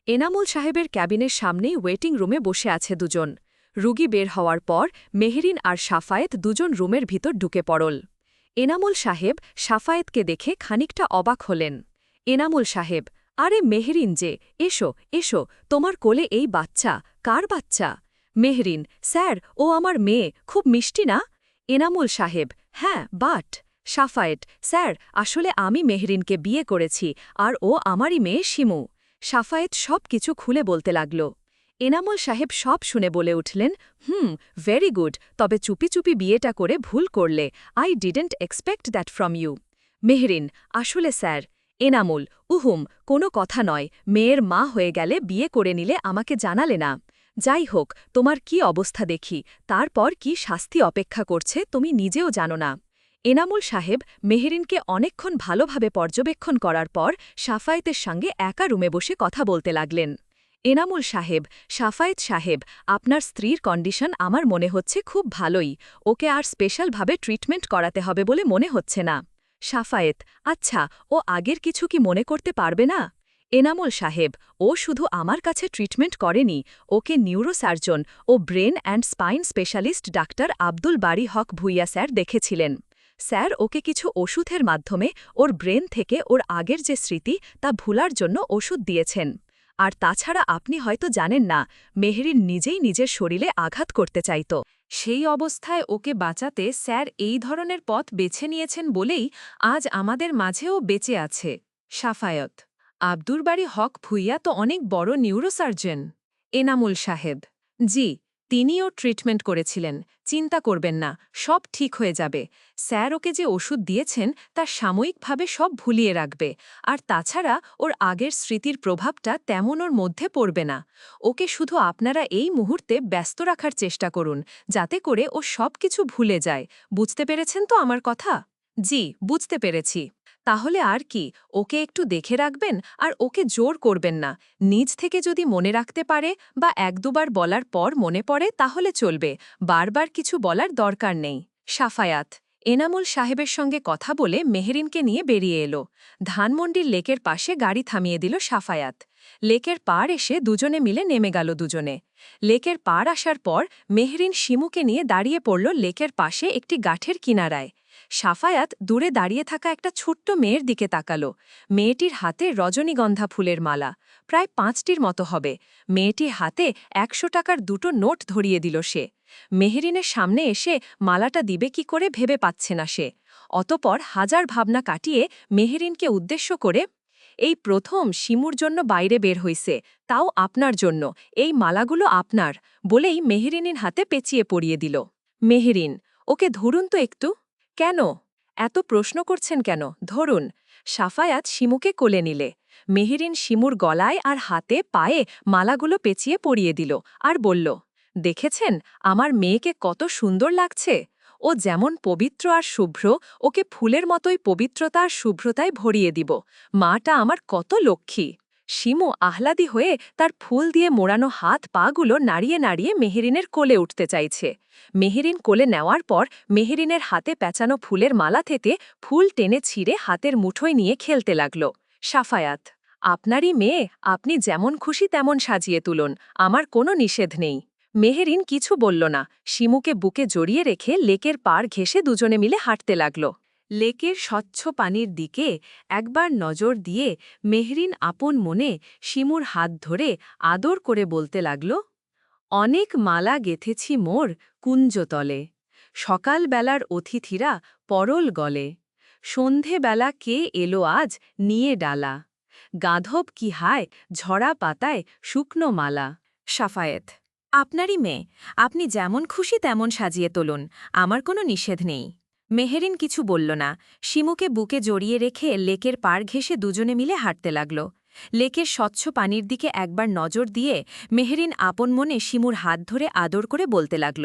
এনামুল সাহেবের ক্যাবিনের সামনেই ওয়েটিং রুমে বসে আছে দুজন। রুগী বের হওয়ার পর মেহরিন আর সাফায়েত দুজন রুমের ভিতর ঢুকে পড়ল। এনামুল সাহেব সাফায়েতকে দেখে খানিকটা অবাক হলেন। এনামুল সাহেব, আরে মেহরিন যে, এসো এসো, তোমার কোলে এই বাচ্চা, কার বাচ্চা? মেহরিন, স্যার, ও আমার মেয়ে, খুব মিষ্টি না? এনামুল সাহেব, হ্যাঁ, বাট। সাফায়েত, স্যার, আসলে আমি মেহরিনকে বিয়ে করেছি আর ও আমারই মেয়ে শিমু। সাফায়েত সব কিছু খুলে বলতে লাগল। এনামুল সাহেব সব শুনে বলে উঠলেন, ভেরি গুড, তবে চুপি চুপি বিয়েটা করে ভুল করলে। I didn't expect that from you. Mehrin, আসলে স্যার। এনামুল, উহুম, কোনো কথা নয়, মেয়ের মা হয়ে গেলে বিয়ে করে নিলে আমাকে জানালে না। যাই হোক, তোমার কি অবস্থা দেখি, তারপর কি শাস্তি অপেক্ষা করছে তুমি নিজেও জানো না। এনামুল সাহেব মেহেরিনকে অনেকক্ষণ ভালোভাবে পর্যবেক্ষণ করার পর সাফায়েতের সঙ্গে একা রুমে বসে কথা বলতে লাগলেন। এনামুল সাহেব, সাফায়েত সাহেব, আপনার স্ত্রীর কন্ডিশন আমার মনে হচ্ছে খুব ভালোই, ওকে আর স্পেশালভাবে ট্রিটমেন্ট করাতে হবে বলে মনে হচ্ছে না। সাফায়েত, আচ্ছা, ও আগের কিছু কি মনে করতে পারবে না? এনামুল সাহেব, ও শুধু আমার কাছে ট্রিটমেন্ট করেনি, ওকে নিউরোসার্জন ও brain and spine specialist doctor Abdul Bari Haque Bhuiyan sir দেখেছিলেন। স্যার ওকে কিছু ওষুধের মাধ্যমে ওর ব্রেন থেকে ওর আগের যে স্মৃতি তা ভুলার জন্য ওষুধ দিয়েছেন। আর তাছাড়া আপনি হয়তো জানেন না, মেহরিন নিজেই নিজের শরীরে আঘাত করতে চাইত। সেই অবস্থায় ওকে বাঁচাতে স্যার এই ধরনের পথ বেছে নিয়েছেন বলেই আজ আমাদের মাঝেও বেঁচে আছে। সাফায়ত, আব্দুর বাড়ি হক ভুইয়া তো অনেক বড় নিউরোসার্জন। এনামুল সাহেব, জি, তিনিও ট্রিটমেন্ট করেছিলেন, চিন্তা করবেন না, সব ঠিক হয়ে যাবে। স্যার ওকে যে ওষুধ দিয়েছেন তা সাময়িকভাবে সব ভুলিয়ে রাখবে, আর তাছাড়া ওর আগের স্মৃতির প্রভাবটা তেমন ওর মধ্যে পড়বে না। ওকে শুধু আপনারা এই মুহূর্তে ব্যস্ত রাখার চেষ্টা করুন, যাতে করে ও সব কিছু ভুলে যায়। বুঝতে পেরেছেন তো আমার কথা? জি, বুঝতে পেরেছি। তাহলে আর কি, ওকে একটু দেখে রাখবেন আর ওকে জোর করবেন না। নিজ থেকে যদি মনে রাখতে পারে বা এক দুবার বলার পর মনে পড়ে তাহলে চলবে, বারবার কিছু বলার দরকার নেই। সাফায়াত, এনামুল সাহেবের সঙ্গে কথা বলে মেহরিনকে নিয়ে বেরিয়ে এলো। ধানমন্ডির লেকের পাশে গাড়ি থামিয়ে দিল সাফায়াত। লেকের পার এসে দুজনে মিলে নেমে গেল দুজনে। লেকের পার আসার পর মেহরিন শিমুকে নিয়ে দাঁড়িয়ে পড়ল লেকের পাশে একটি গাঠের কিনারায়। সাফায়াত দূরে দাঁড়িয়ে থাকা একটা ছোট্ট মেয়ের দিকে তাকালো। মেয়েটির হাতে রজনীগন্ধা ফুলের মালা, প্রায় 5টির মতো হবে। মেয়েটির হাতে 100 টাকার দুটো নোট ধরিয়ে দিল সে। মেহরিনের সামনে এসে মালাটা দিবে কি করে ভেবে পাচ্ছে না সে। অতপর হাজার ভাবনা কাটিয়ে মেহরিনকে উদ্দেশ্য করে, এই প্রথম শিমুর জন্য বাইরে বের হইছে, তাও আপনার জন্য, এই মালাগুলো আপনার, বলেই মেহরিনের হাতে পেঁচিয়ে পরিয়ে দিল। মেহরিন, ওকে ধরুন তো একটু। কেন এত প্রশ্ন করছেন কেন, ধরুন। সাফায়াত শিমুকে কোলে নিলে। মেহরিন শিমুর গলায় আর হাতে পায়ে মালাগুলো পেঁচিয়ে পরিয়ে দিল আর বলল, দেখেছেন আমার মেয়েকে কত সুন্দর লাগছে? ও যেমন পবিত্র আর শুভ্র, ওকে ফুলের মতোই পবিত্রতা আর শুভ্রতায় ভরিয়ে দিব। মাটা আমার কত লক্ষ্মী। শিমু আহ্লাদি হয়ে তার ফুল দিয়ে মোড়ানো হাত পাগুলো নাড়িয়ে নাড়িয়ে মেহরিনের কোলে উঠতে চাইছে। মেহরিন কোলে নেওয়ার পর মেহরিনের হাতে পেঁচানো ফুলের মালা থেকে ফুল টেনে ছিঁড়ে হাতের মুঠোয় নিয়ে খেলতে লাগল। সাফায়াত, আপনারই মেয়ে, আপনি যেমন খুশি তেমন সাজিয়ে তুলুন, আমার কোনো নিষেধ নেই। মেহরিন কিছু বলল না, শিমুকে বুকে জড়িয়ে রেখে লেকের পার ঘেঁষে দুজনে মিলে হাঁটতে লাগল। লেকের স্বচ্ছ পানির দিকে একবার নজর দিয়ে মেহরিন আপন মনে শিমুর হাত ধরে আদর করে বলতে লাগল, অনেক মালা গেথেছি মোর কুঞ্জতলে, সকালবেলার অতিথিরা পরল গলে, সন্ধেবেলা কে এলো আজ নিয়ে ডালা, গাধব কি হায় ঝরা পাতায় শুকনো মালা। সাফায়েত, আপনারই মেয়ে, আপনি যেমন খুশি তেমন সাজিয়ে তুলুন, আমার কোনো নিষেধ নেই। মেহরিন কিছু বলল না, শিমুকে বুকে জড়িয়ে রেখে লেকের পার ঘেঁষে দুজনে মিলে হাঁটতে লাগল। লেকের স্বচ্ছ পানির দিকে একবার নজর দিয়ে মেহরিন আপন মনে শিমুর হাত ধরে আদর করে বলতে লাগল,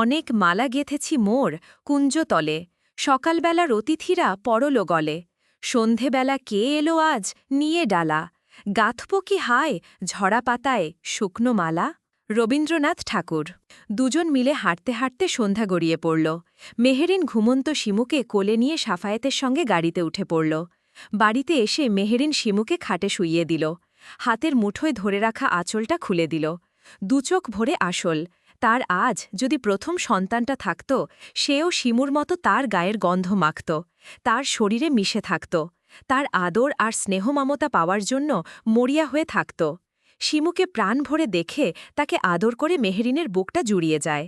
অনেক মালা গেথেছি মোর কুঞ্জতলে, সকালবেলার অতিথিরা পরল গলে, সন্ধেবেলা কে এলো আজ নিয়ে ডালা, গাথব কি হায় ঝরা পাতায় শুকনো মালা। রবীন্দ্রনাথ ঠাকুর। দুজন মিলে হাঁটতে হাঁটতে সন্ধ্যা গড়িয়ে পড়ল। মেহরিন ঘুমন্ত শিমুকে কোলে নিয়ে সাফায়েতের সঙ্গে গাড়িতে উঠে পড়ল। বাড়িতে এসে মেহরিন শিমুকে খাটে শুইয়ে দিল। হাতের মুঠোয় ধরে রাখা আঁচলটা খুলে দিল। দুচোখ ভরে আসল, তার আজ যদি প্রথম সন্তানটা থাকত, সেও শিমুর মতো তার গায়ের গন্ধ মাখত, তার শরীরে মিশে থাকত, তার আদর আর স্নেহ মমতা পাওয়ার জন্য মরিয়া হয়ে থাকত। শিমুকে প্রাণ ভরে দেখে তাকে আদর করে মেহরিনের বুকটা জুড়িয়ে যায়।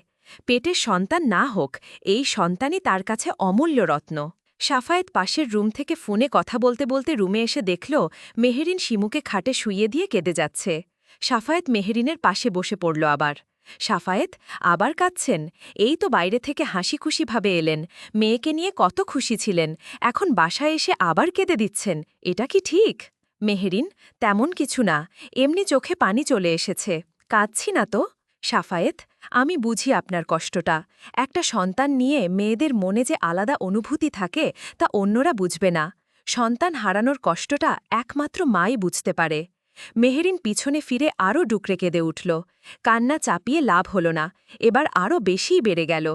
পেটের সন্তান না হোক, এই সন্তানই তার কাছে অমূল্য রত্ন। সাফায়েত পাশের রুম থেকে ফোনে কথা বলতে বলতে রুমে এসে দেখল মেহরিন শিমুকে খাটে শুইয়ে দিয়ে কেঁদে যাচ্ছে। সাফায়েত মেহরিনের পাশে বসে পড়ল আবার। সাফায়েত আবার কাঁদছেন? এই তো বাইরে থেকে হাসি খুশিভাবে এলেন, মেয়েকে নিয়ে কত খুশি ছিলেন, এখন বাসায় এসে আবার কেঁদে দিচ্ছেন, এটা কি ঠিক? মেহেরিন তেমন কিছু না, এমনি চোখে পানি চলে এসেছে, কাঁদছি না তো। সাফায়েত আমি বুঝি আপনার কষ্টটা, একটা সন্তান নিয়ে মেয়েদের মনে যে আলাদা অনুভূতি থাকে তা অন্যরা বুঝবে না। সন্তান হারানোর কষ্টটা একমাত্র মাই বুঝতে পারে। মেহেরিন পিছনে ফিরে আরও ডুকরে কেঁদে উঠল। কান্না চাপিয়ে লাভ হল না, এবার আরও বেশিই বেড়ে গেল।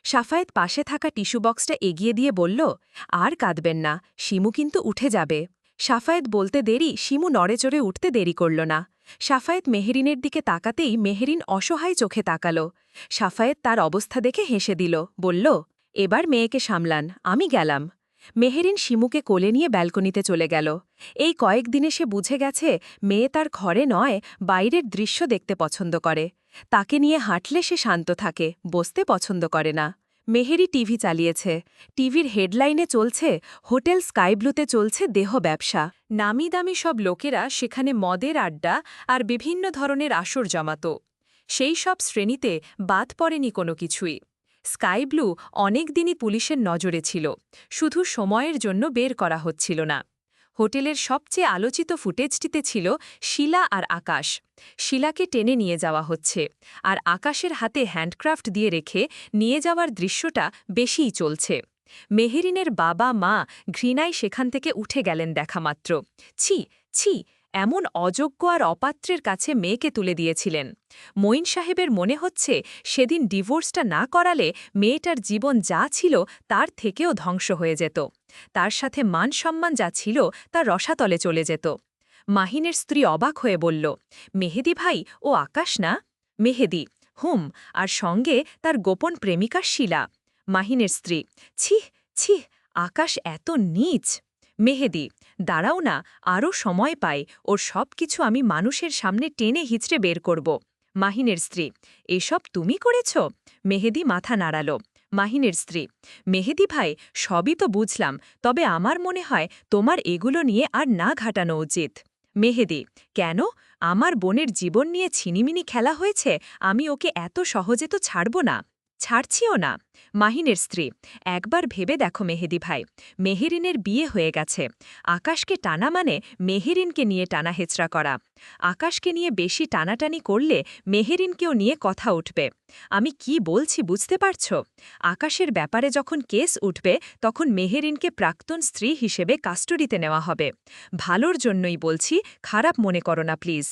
সাফায়েত পাশে থাকা টিস্যু বক্সটা এগিয়ে দিয়ে বলল, আর কাঁদবেন না, শিমু কিন্তু উঠে যাবে। সাফায়েত বলতে দেরি শিমু নড়েচড়ে উঠতে দেরি করল না। সাফায়েত মেহেরিনের দিকে তাকাতেই মেহেরিন অসহায় চোখে তাকাল। সাফায়েত তার অবস্থা দেখে হেসে দিল, বলল, এবার মেয়েকে সামলান, আমি গেলাম। মেহেরিন শিমুকে কোলে নিয়ে ব্যালকনিতে চলে গেল। এই কয়েকদিনে সে বুঝে গেছে মেয়ে তার ঘরে নয়, বাইরের দৃশ্য দেখতে পছন্দ করে। তাকে নিয়ে হাঁটলে সে শান্ত থাকে, বসতে পছন্দ করে না। মেহেরি টিভি চালিয়েছে। টিভির হেডলাইনে চলছে, হোটেল স্কাইব্লুতে চলছে দেহ ব্যবসা। নামি দামি সব লোকেরা সেখানে মদের আড্ডা আর বিভিন্ন ধরনের আসর জমাত। সেই সব শ্রেণীতে বাদ পড়েনি কোনো কিছুই। স্কাই ব্লু অনেক দিনই পুলিশের নজরে ছিল, শুধু সময়ের জন্য বের করা হচ্ছিল না। হোটেলের সবচেয়ে আলোচিত ফুটেজটিতে ছিল শিলা আর আকাশ। শিলাকে টেনে নিয়ে যাওয়া হচ্ছে, আর আকাশের হাতে হ্যান্ডক্রাফট দিয়ে রেখে নিয়ে যাওয়ার দৃশ্যটা বেশিই চলছে। মেহেরিনের বাবা মা ঘৃণায় সেখান থেকে উঠে গেলেন দেখামাত্র। ছি ছি, এমন অযোগ্য আর অপাত্রের কাছে মেয়েকে তুলে দিয়েছিলেন। মঈন সাহেবের মনে হচ্ছে সেদিন ডিভোর্সটা না করালে মেয়েটার জীবন যা ছিল তার থেকেও ধ্বংস হয়ে যেত। তার সাথে মান সম্মান যা ছিল তা রসাতলে চলে যেত। মাহিনের স্ত্রী অবাক হয়ে বলল, মেহেদি ভাই ও আকাশ না? মেহেদি, হুম, আর সঙ্গে তার গোপন প্রেমিকা শিলা। মাহিনের স্ত্রী, ছিহ ছিহ, আকাশ এত নীচ। মেহেদি, দাঁড়াও না, আরও সময় পাই, ওর সব কিছু আমি মানুষের সামনে টেনে হিচড়ে বের করব। মাহিনের স্ত্রী, এসব তুমি করেছ? মেহেদি মাথা নাড়াল। মাহিনের স্ত্রী, মেহেদি ভাই, সবই তো বুঝলাম, তবে আমার মনে হয় তোমার এগুলো নিয়ে আর না ঘাটানো উচিত। মেহেদি, কেন? আমার বোনের জীবন নিয়ে ছিনিমিনি খেলা হয়েছে, আমি ওকে এত সহজে তো ছাড়ব না। ছাড়ছিও না। মাহিনের স্ত্রী, একবার ভেবে দেখো মেহেদি ভাই, মেহেরিনের বিয়ে হয়ে গেছে। আকাশকে টানা মানে মেহেরিনকে নিয়ে টানা হেচড়া করা। আকাশকে নিয়ে বেশি টানাটানি করলে মেহেরিনকেও নিয়ে কথা উঠবে। আমি কি বলছি বুঝতে পারছ? আকাশের ব্যাপারে যখন কেস উঠবে তখন মেহেরিনকে প্রাক্তন স্ত্রী হিসেবে কাস্টডিতে নেওয়া হবে। ভালোর জন্যই বলছি, খারাপ মনে করো না প্লিজ।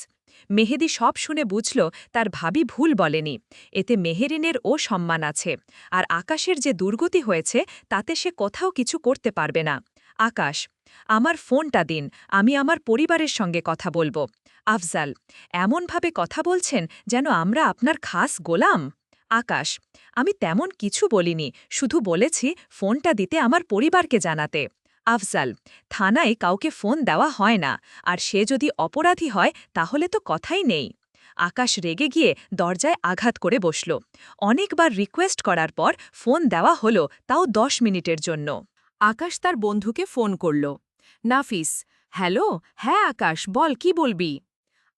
মেহেদি সব শুনে বুঝল তার ভাবি ভুল বলেনি। এতে মেহেরিনের ও সম্মান আছে, আর আকাশের যে দুর্গতি হয়েছে তাতে সে কোথাও কিছু করতে পারবে না। আকাশ, আমার ফোনটা দিন, আমি আমার পরিবারের সঙ্গে কথা বলবো। আফজাল, এমনভাবে কথা বলছেন যেন আমরা আপনার খাস গোলাম। আকাশ, আমি তেমন কিছু বলিনি, শুধু বলেছি ফোনটা দিতে আমার পরিবারকে জানাতে। আফজাল, থানায় কাউকে ফোন দেওয়া হয় না, আর সে যদি অপরাধী হয় তাহলে তো কথাই নেই। আকাশ রেগে গিয়ে দরজায় আঘাত করে বসল। অনেকবার রিকোয়েস্ট করার পর ফোন দেওয়া হলো, তাও 10 মিনিটের জন্য। আকাশ তার বন্ধুকে ফোন করল। নাফিস, হ্যালো, হ্যাঁ আকাশ, বল কি বলবি?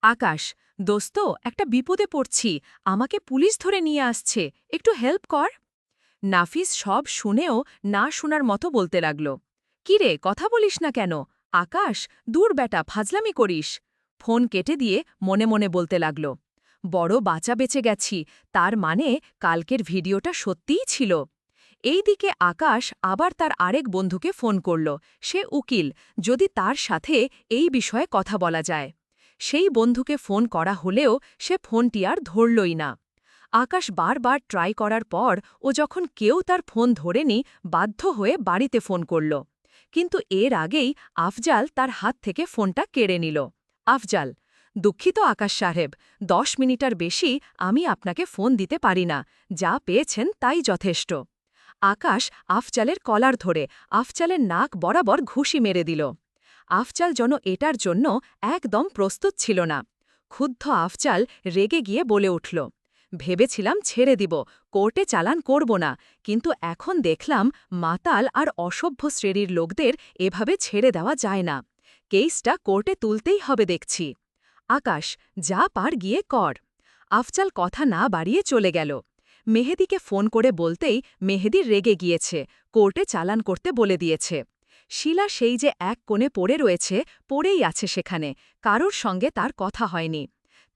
আকাশ, দোস্ত, একটা বিপদে পড়ছি, আমাকে পুলিশ ধরে নিয়ে আসছে, একটু হেল্প কর। নাফিস সব শুনেও না শোনার মতো বলতে লাগল, কিরে, কথা বলিস না কেন? আকাশ, দূর বেটা, ফাজলামি করিস। ফোন কেটে দিয়ে মনে মনে বলতে লাগল, বড় বাঁচা বেঁচে গেছি, তার মানে কালকের ভিডিওটা সত্যিই ছিল। এইদিকে আকাশ আবার তার আরেক বন্ধুকে ফোন করল, সে উকিল, যদি তার সাথে এই বিষয়ে কথা বলা যায়। সেই বন্ধুকে ফোন করা হলেও সে ফোনটি আর ধরলই না। আকাশ বারবার ট্রাই করার পর ও যখন কেউ তার ফোন ধরেনি, বাধ্য হয়ে বাড়িতে ফোন করল। কিন্তু এর আগেই আফজাল তার হাত থেকে ফোনটা কেড়ে নিল। আফজাল, দুঃখিত আকাশ সাহেব, 10 মিনিটার বেশি আমি আপনাকে ফোন দিতে পারি না, যা পেয়েছেন তাই যথেষ্ট। আকাশ আফজালের কলার ধরে আফজালের নাক বরাবর ঘুষি মেরে দিল। আফজাল যেন এটার জন্য একদম প্রস্তুত ছিল না। ক্ষুব্ধ আফজাল রেগে গিয়ে বলে উঠল, ভেবেছিলাম ছেড়ে দিব, কোর্টে চালান করব না, কিন্তু এখন দেখলাম মাতাল আর অসভ্য শ্রেণীর লোকদের এভাবে ছেড়ে দেওয়া যায় না। কেসটা কোর্টে তুলতেই হবে দেখছি। আকাশ, যা পার গিয়ে কর। আফজাল কথা না বাড়িয়ে চলে গেল। মেহেদীকে ফোন করে বলতেই মেহেদী রেগে গিয়েছে, কোর্টে চালান করতে বলে দিয়েছে। শিলা সেই যে এক কোণে পড়ে রয়েছে, পড়েই আছে সেখানে, কারোর সঙ্গে তার কথা হয়নি।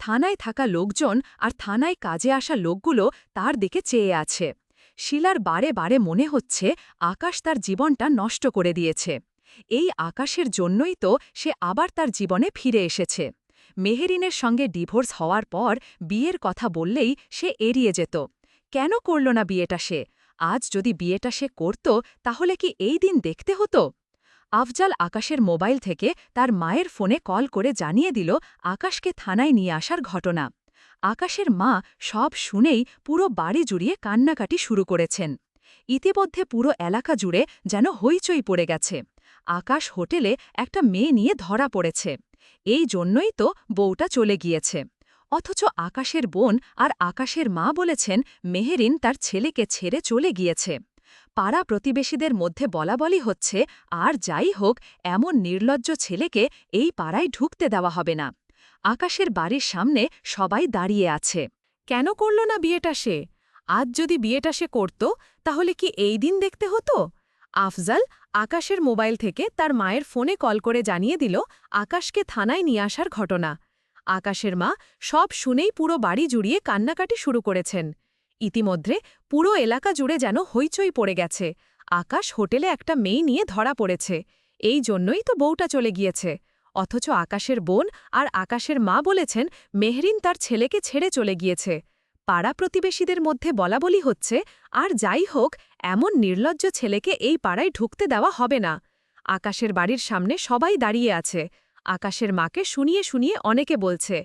থানায় থাকা লোকজন আর থানায় কাজে আসা লোকগুলো তার দিকে চেয়ে আছে। শিলার বারে বারে মনে হচ্ছে আকাশ তার জীবনটা নষ্ট করে দিয়েছে। এই আকাশের জন্যই তো সে আবার তার জীবনে ফিরে এসেছে। মেহেরিনের সঙ্গে ডিভোর্স হওয়ার পর বিয়ের কথা বললেই সে এড়িয়ে যেত। কেন করল না বিয়েটা সে? আজ যদি বিয়েটা সে করত, তাহলে কি এই দিন দেখতে হতো? আফজাল আকাশের মোবাইল থেকে তার মায়ের ফোনে কল করে জানিয়ে দিল আকাশকে থানায় নিয়ে আসার ঘটনা। আকাশের মা সব শুনেই পুরো বাড়ি জুড়িয়ে কান্নাকাটি শুরু করেছেন। ইতিমধ্যে পুরো এলাকা জুড়ে যেন হইচই পড়ে গেছে। আকাশ হোটেলে একটা মেয়ে নিয়ে ধরা পড়েছে। এই জন্যই তো বউটা চলে গিয়েছে। অথচ আকাশের বোন আর আকাশের মা বলেছেন মেহেরিন তার ছেলেকে ছেড়ে চলে গিয়েছে। পাড়া প্রতিবেশীদের মধ্যে বলাবলি হচ্ছে, আর যাই হোক, এমন নির্লজ্জ ছেলেকে এই পাড়ায় ঢুকতে দেওয়া হবে না। আকাশের বাড়ির সামনে সবাই দাঁড়িয়ে আছে। কেন করল না বিয়েটা সে? আজ যদি বিয়েটা সে করত, তাহলে কি এই দিন দেখতে হতো? আফজাল আকাশের মোবাইল থেকে তার মায়ের ফোনে কল করে জানিয়ে দিল আকাশকে থানায় নিয়ে আসার ঘটনা। আকাশের মা সব শুনেই পুরো বাড়ি জুড়িয়ে কান্নাকাটি শুরু করেছেন। ইতিমধ্যে পুরো এলাকা জুড়ে যেন হইচই পড়ে গেছে। আকাশ হোটেলে একটা মেয়ে নিয়ে ধরা পড়েছে। এই জন্যই তো বউটা চলে গিয়েছে। অথচ আকাশের বোন আর আকাশের মা বলেছেন মেহরিন তার ছেলেকে ছেড়ে চলে গিয়েছে। পাড়া প্রতিবেশীদের মধ্যে বলাবলি হচ্ছে, আর যাই হোক, এমন নির্লজ্জ ছেলেকে এই পাড়ায় ঢুকতে দেওয়া হবে না। আকাশের বাড়ির সামনে সবাই দাঁড়িয়ে আছে। আকাশের মাকে শুনিয়ে শুনিয়ে অনেকে বলছে,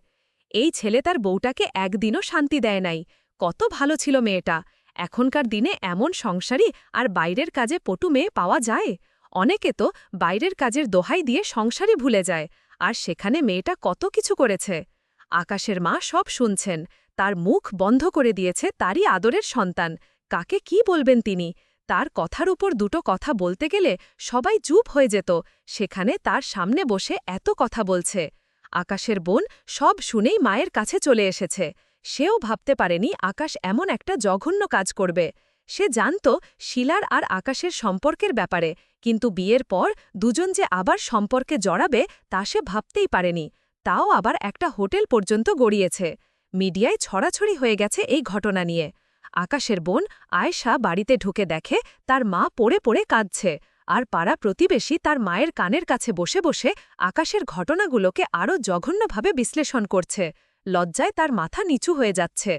এই ছেলে তার বউটাকে একদিনও শান্তি দেয় নাই। কত ভালো ছিল মেয়েটা। এখনকার দিনে এমন সংসারী আর বাইরের কাজে পটু মেয়ে পাওয়া যায়? অনেকে তো বাইরের কাজের দোহাই দিয়ে সংসারই ভুলে যায়, আর সেখানে মেয়েটা কত কিছু করেছে। আকাশের মা সব শুনছেন। তার মুখ বন্ধ করে দিয়েছে তারই আদরের সন্তান। কাকে কি বলবেন তিনি? তার কথার উপর দুটো কথা বলতে গেলে সবাই চুপ হয়ে যেত, সেখানে তার সামনে বসে এত কথা বলছে। আকাশের বোন সব শুনেই মায়ের কাছে চলে এসেছে। সেও ভাবতে পারেনি আকাশ এমন একটা জঘন্য কাজ করবে। সে জানত শিলার আর আকাশের সম্পর্কের ব্যাপারে, কিন্তু বিয়ের পর দুজন যে আবার সম্পর্কে জড়াবে তা সে ভাবতেই পারেনি। তাও আবার একটা হোটেল পর্যন্ত গড়িয়েছে। মিডিয়ায় ছড়াছড়ি হয়ে গেছে এই ঘটনা নিয়ে। আকাশের বোন আয়েশা বাড়িতে ঢুকে দেখে তার মা পড়ে পড়ে কাঁদছে, আর পাড়া প্রতিবেশী তার মায়ের কানের কাছে বসে বসে আকাশের ঘটনাগুলোকে আরও জঘন্যভাবে বিশ্লেষণ করছে। লজ্জায় তার মাথা নিচু হয়ে যাচ্ছে।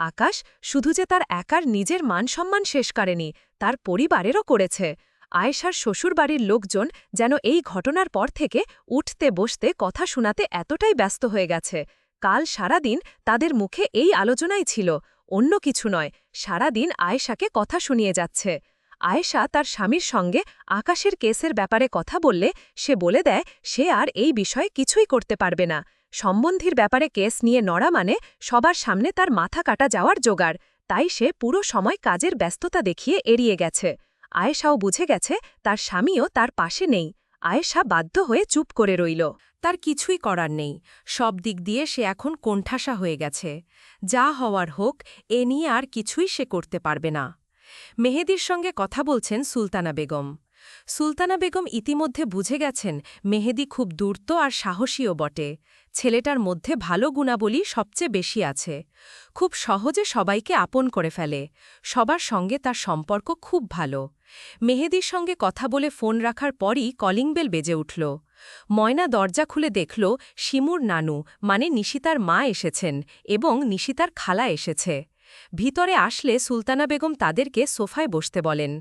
আকাশ শুধু যে তার একার নিজের মানসম্মান শেষ করেনি, তার পরিবারেরও করেছে। আয়েশার শ্বশুরবাড়ির লোকজন যেন এই ঘটনার পর থেকে উঠতে বসতে কথা শোনাতে এতটাই ব্যস্ত হয়ে গেছে। কাল সারাদিন তাদের মুখে এই আলোচনাই ছিল, অন্য কিছু নয়। সারাদিন আয়েশাকে কথা শুনিয়ে যাচ্ছে। আয়েশা তার স্বামীর সঙ্গে আকাশের কেসের ব্যাপারে কথা বললে সে বলে দেয় সে আর এই বিষয়ে কিছুই করতে পারবে না। সম্বন্ধীর ব্যাপারে কেস নিয়ে নড়া মানে সবার সামনে তার মাথা কাটা যাওয়ার জোগাড়। তাই সে পুরো সময় কাজের ব্যস্ততা দেখিয়ে এড়িয়ে গেছে। আয়েশাও বুঝে গেছে তার স্বামীও তার পাশে নেই। আয়েশা বাধ্য হয়ে চুপ করে রইল। তার কিছুই করার নেই। সব দিক দিয়ে সে এখন কোণঠাসা হয়ে গেছে। যা হওয়ার হোক, এ নিয়ে আর কিছুই সে করতে পারবে না। মেহেদীর সঙ্গে কথা বলছেন সুলতানা বেগম। সুলতানা বেগম ইতিমধ্যে বুঝে গেছেন মেহেদী খুব ধূর্ত আর সাহসীও বটে। ছেলেটার মধ্যে ভালো গুণাবলী সবচেয়ে বেশি আছে। খুব সহজে সবাইকে আপন করে ফেলে। সবার সঙ্গে তার সম্পর্ক খুব ভালো। মেহেদীর সঙ্গে কথা বলে ফোন রাখার পরই কলিং বেল বেজে উঠল। ময়না দরজা খুলে দেখল শিমুর নানু মানে নিশিতার মা এসেছেন এবং নিশিতার খালা এসেছে। ভিতরে আসলে সুলতানা বেগম তাদেরকে সোফায় বসতে বলেন।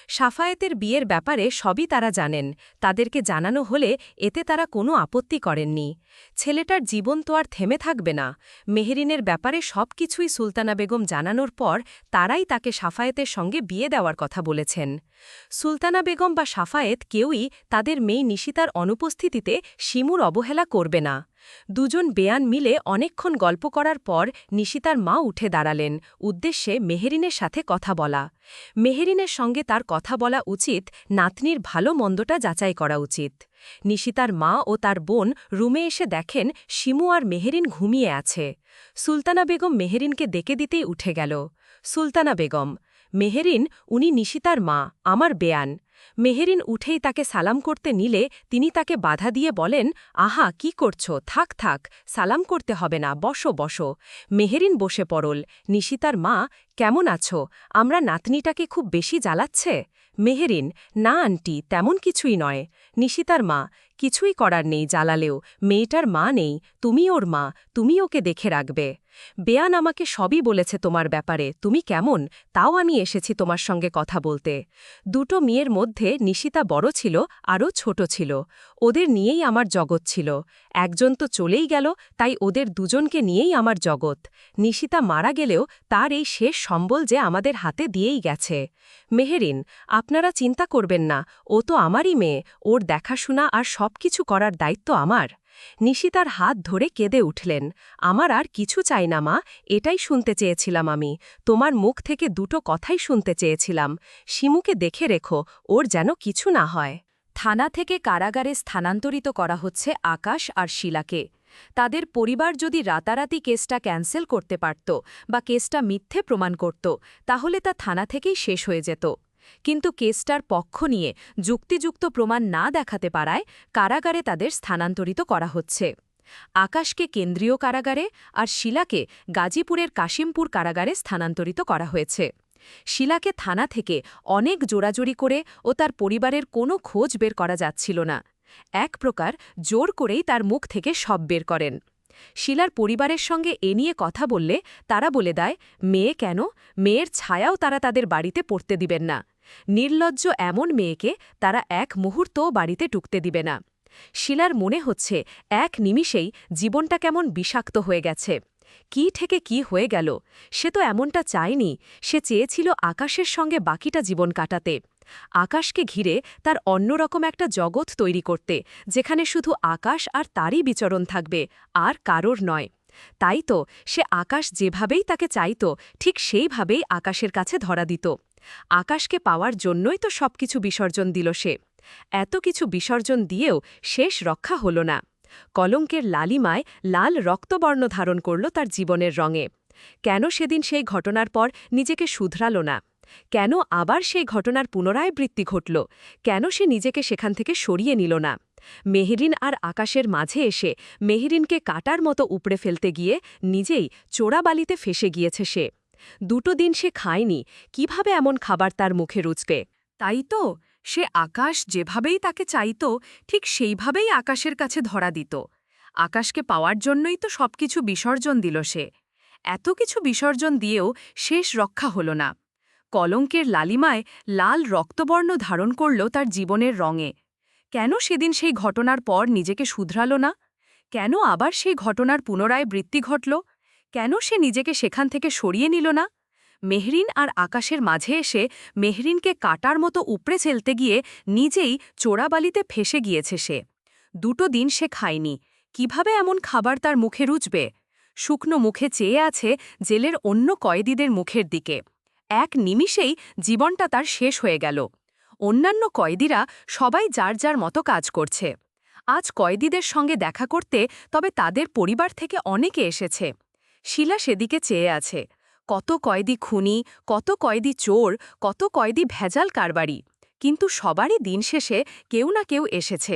সাফায়েতের বিয়ের ব্যাপারে সবই তারা জানেন। তাদেরকে জানানো হলে এতে তারা কোনো আপত্তি করেননি। ছেলেটার জীবন তো আর থেমে থাকবে না। মেহেরিনের ব্যাপারে সব কিছুই সুলতানা বেগম জানানোর পর তারাই তাকে সাফায়েতের সঙ্গে বিয়ে দেওয়ার কথা বলেছেন। সুলতানা বেগম বা সাফায়েত কেউই তাদের মেয়ে নিশিতার অনুপস্থিতিতে শিমুর অবহেলা করবে না। দুজন বেয়ান মিলে অনেকক্ষণ গল্প করার পর নিশিতার মা উঠে দাঁড়ালেন, উদ্দেশ্যে মেহেরিনের সাথে কথা বলা। মেহেরিনের সঙ্গে তার কথা বলা উচিত, নাতনির ভালো মন্দটা যাচাই করা উচিত। নিশিতার মা ও তার বোন রুমে এসে দেখেন শিমু আর মেহেরিন ঘুমিয়ে আছে। সুলতানা বেগম মেহেরিনকে ডেকে দিতেই উঠে গেল। সুলতানা বেগম: মেহেরিন, উনি নিশিতার মা, আমার বেয়ান। মেহেরিন উঠেই তাকে সালাম করতে নিলে তিনি তাকে বাধা দিয়ে বলেন, আহা, কি করছো, থাক থাক, সালাম করতে হবে না, বসো বসো। মেহেরিন বসে পড়ল। নিশিতার মা: কেমন আছো? আমরা নাতনিটাকে খুব বেশি জ্বালাচ্ছে? মেহেরিন: না আন্টি, তেমন কিছুই নয়। নিশিতার মা: কিছুই করার নেই জ্বালালেও, মেয়েটার মা নেই, তুমি ওর মা, তুমি ওকে দেখে রাখবে। বেয়ান আমাকে সবই বলেছে তোমার ব্যাপারে, তুমি কেমন, তাও আমি এসেছি তোমার সঙ্গে কথা বলতে। দুটো মেয়ের মধ্যে নিশিতা বড় ছিল, আরও ছোট ছিল। ওদের নিয়েই আমার জগৎ ছিল। একজন তো চলেই গেল, তাই ওদের দুজনকে নিয়েই আমার জগৎ। নিশিতা মারা গেলেও তার এই শেষ সম্বল যে আমাদের হাতে দিয়েই গেছে। মেহেরিন: আপনারা চিন্তা করবেন না, ও তো আমারই মেয়ে, ওর দেখাশোনা আর সবকিছু করার দায়িত্ব আমার। নিশিতার হাত ধরে কেঁদে উঠলেন। আমার আর কিছু চাই না মা, এটাই শুনতে চেয়েছিলাম আমি, তোমার মুখ থেকে দুটো কথাই শুনতে চেয়েছিলাম। শিমুকে দেখে রেখো, ওর যেন কিছু না হয়। থানা থেকে কারাগারে স্থানান্তরিত করা হচ্ছে আকাশ আর শিলাকে। তাদের পরিবার যদি রাতারাতি কেসটা ক্যান্সেল করতে পারত বা কেসটা মিথ্যে প্রমাণ করত, তাহলে তা থানা থেকেই শেষ হয়ে যেত। কিন্তু কেসটার পক্ষ নিয়ে যুক্তিযুক্ত প্রমাণ না দেখাতে পারায় কারাগারে তাদের স্থানান্তরিত করা হচ্ছে। আকাশকে কেন্দ্রীয় কারাগারে আর শিলাকে গাজীপুরের কাশিমপুর কারাগারে স্থানান্তরিত করা হয়েছে। শিলাকে থানা থেকে অনেক জোরাজোরি করে ও তার পরিবারের কোনো খোঁজ বের করা যাচ্ছিল না। এক প্রকার জোর করেই তার মুখ থেকে সব বের করেন। শিলার পরিবারের সঙ্গে এ নিয়ে কথা বললে তারা বলে দেয়, মেয়ে কেন, মেয়ের ছায়াও তারা তাদের বাড়িতে পড়তে দিবেন না। নির্লজ্জ এমন মেয়েকে তারা এক মুহূর্তও বাড়িতে টুকতে দিবে না। শিলার মনে হচ্ছে এক নিমিষেই জীবনটা কেমন বিষাক্ত হয়ে গেছে। কি থেকে কি হয়ে গেল, সে তো এমনটা চায়নি। সে চেয়েছিল আকাশের সঙ্গে বাকিটা জীবন কাটাতে, আকাশকে ঘিরে তার অন্যরকম একটা জগৎ তৈরি করতে, যেখানে শুধু আকাশ আর তারই বিচরণ থাকবে, আর কারোর নয়। তাই তো সে আকাশ যেভাবেই তাকে চাইত, ঠিক সেইভাবেই আকাশের কাছে ধরা দিত। আকাশকে পাওয়ার জন্যই তো সবকিছু বিসর্জন দিল সে। এত কিছু বিসর্জন দিয়েও শেষ রক্ষা হল না। কলঙ্কের লালিমায় লাল রক্তবর্ণ ধারণ করল তার জীবনের রঙে। কেন সেদিন সেই ঘটনার পর নিজেকে শুধরাল না? কেন আবার সেই ঘটনার পুনরাবৃত্তি ঘটল? কেন সে নিজেকে সেখান থেকে সরিয়ে নিল না? মেহেরিন আর আকাশের মাঝে এসে মেহেরিনকে কাটার মতো উপড়ে ফেলতে গিয়ে নিজেই চোরাবালিতে ফেসে গিয়েছে সে। দুটো দিন সে খায়নি, কিভাবে এমন খাবার তার মুখে রুচবে? তাই তো সে আকাশ যেভাবেই তাকে চাইত, ঠিক সেইভাবেই আকাশের কাছে ধরা দিত। আকাশকে পাওয়ার জন্যই তো সবকিছু বিসর্জন দিল সে। এত কিছু বিসর্জন দিয়েও শেষ রক্ষা হল না। কলঙ্কের লালিমায় লাল রক্তবর্ণ ধারণ করল তার জীবনের রঙে। কেন সেদিন সেই ঘটনার পর নিজেকে শুধরাল না? কেন আবার সেই ঘটনার পুনরাবৃত্তি ঘটল? কেন সে নিজেকে সেখান থেকে সরিয়ে নিল না? মেহরিন আর আকাশের মাঝে এসে মেহরিনকে কাটার মতো উপড়ে ফেলতে গিয়ে নিজেই চোরাবালিতে ফেসে গিয়েছে সে। দুটো দিন সে খায়নি, কিভাবে এমন খাবার তার মুখে রুচবে? শুকনো মুখে চেয়ে আছে জেলের অন্য কয়েদিদের মুখের দিকে। এক নিমিষেই জীবনটা তার শেষ হয়ে গেল। অন্যান্য কয়েদিরা সবাই যার যার মতো কাজ করছে। আজ কয়েদিদের সঙ্গে দেখা করতে তবে তাদের পরিবার থেকে অনেকে এসেছে। শিলা সেদিকে চেয়ে আছে। কত কয়েদি খুনি, কত কয়েদি চোর, কত কয়েদি ভেজাল কারবারি, কিন্তু সবারই দিন শেষে কেউ না কেউ এসেছে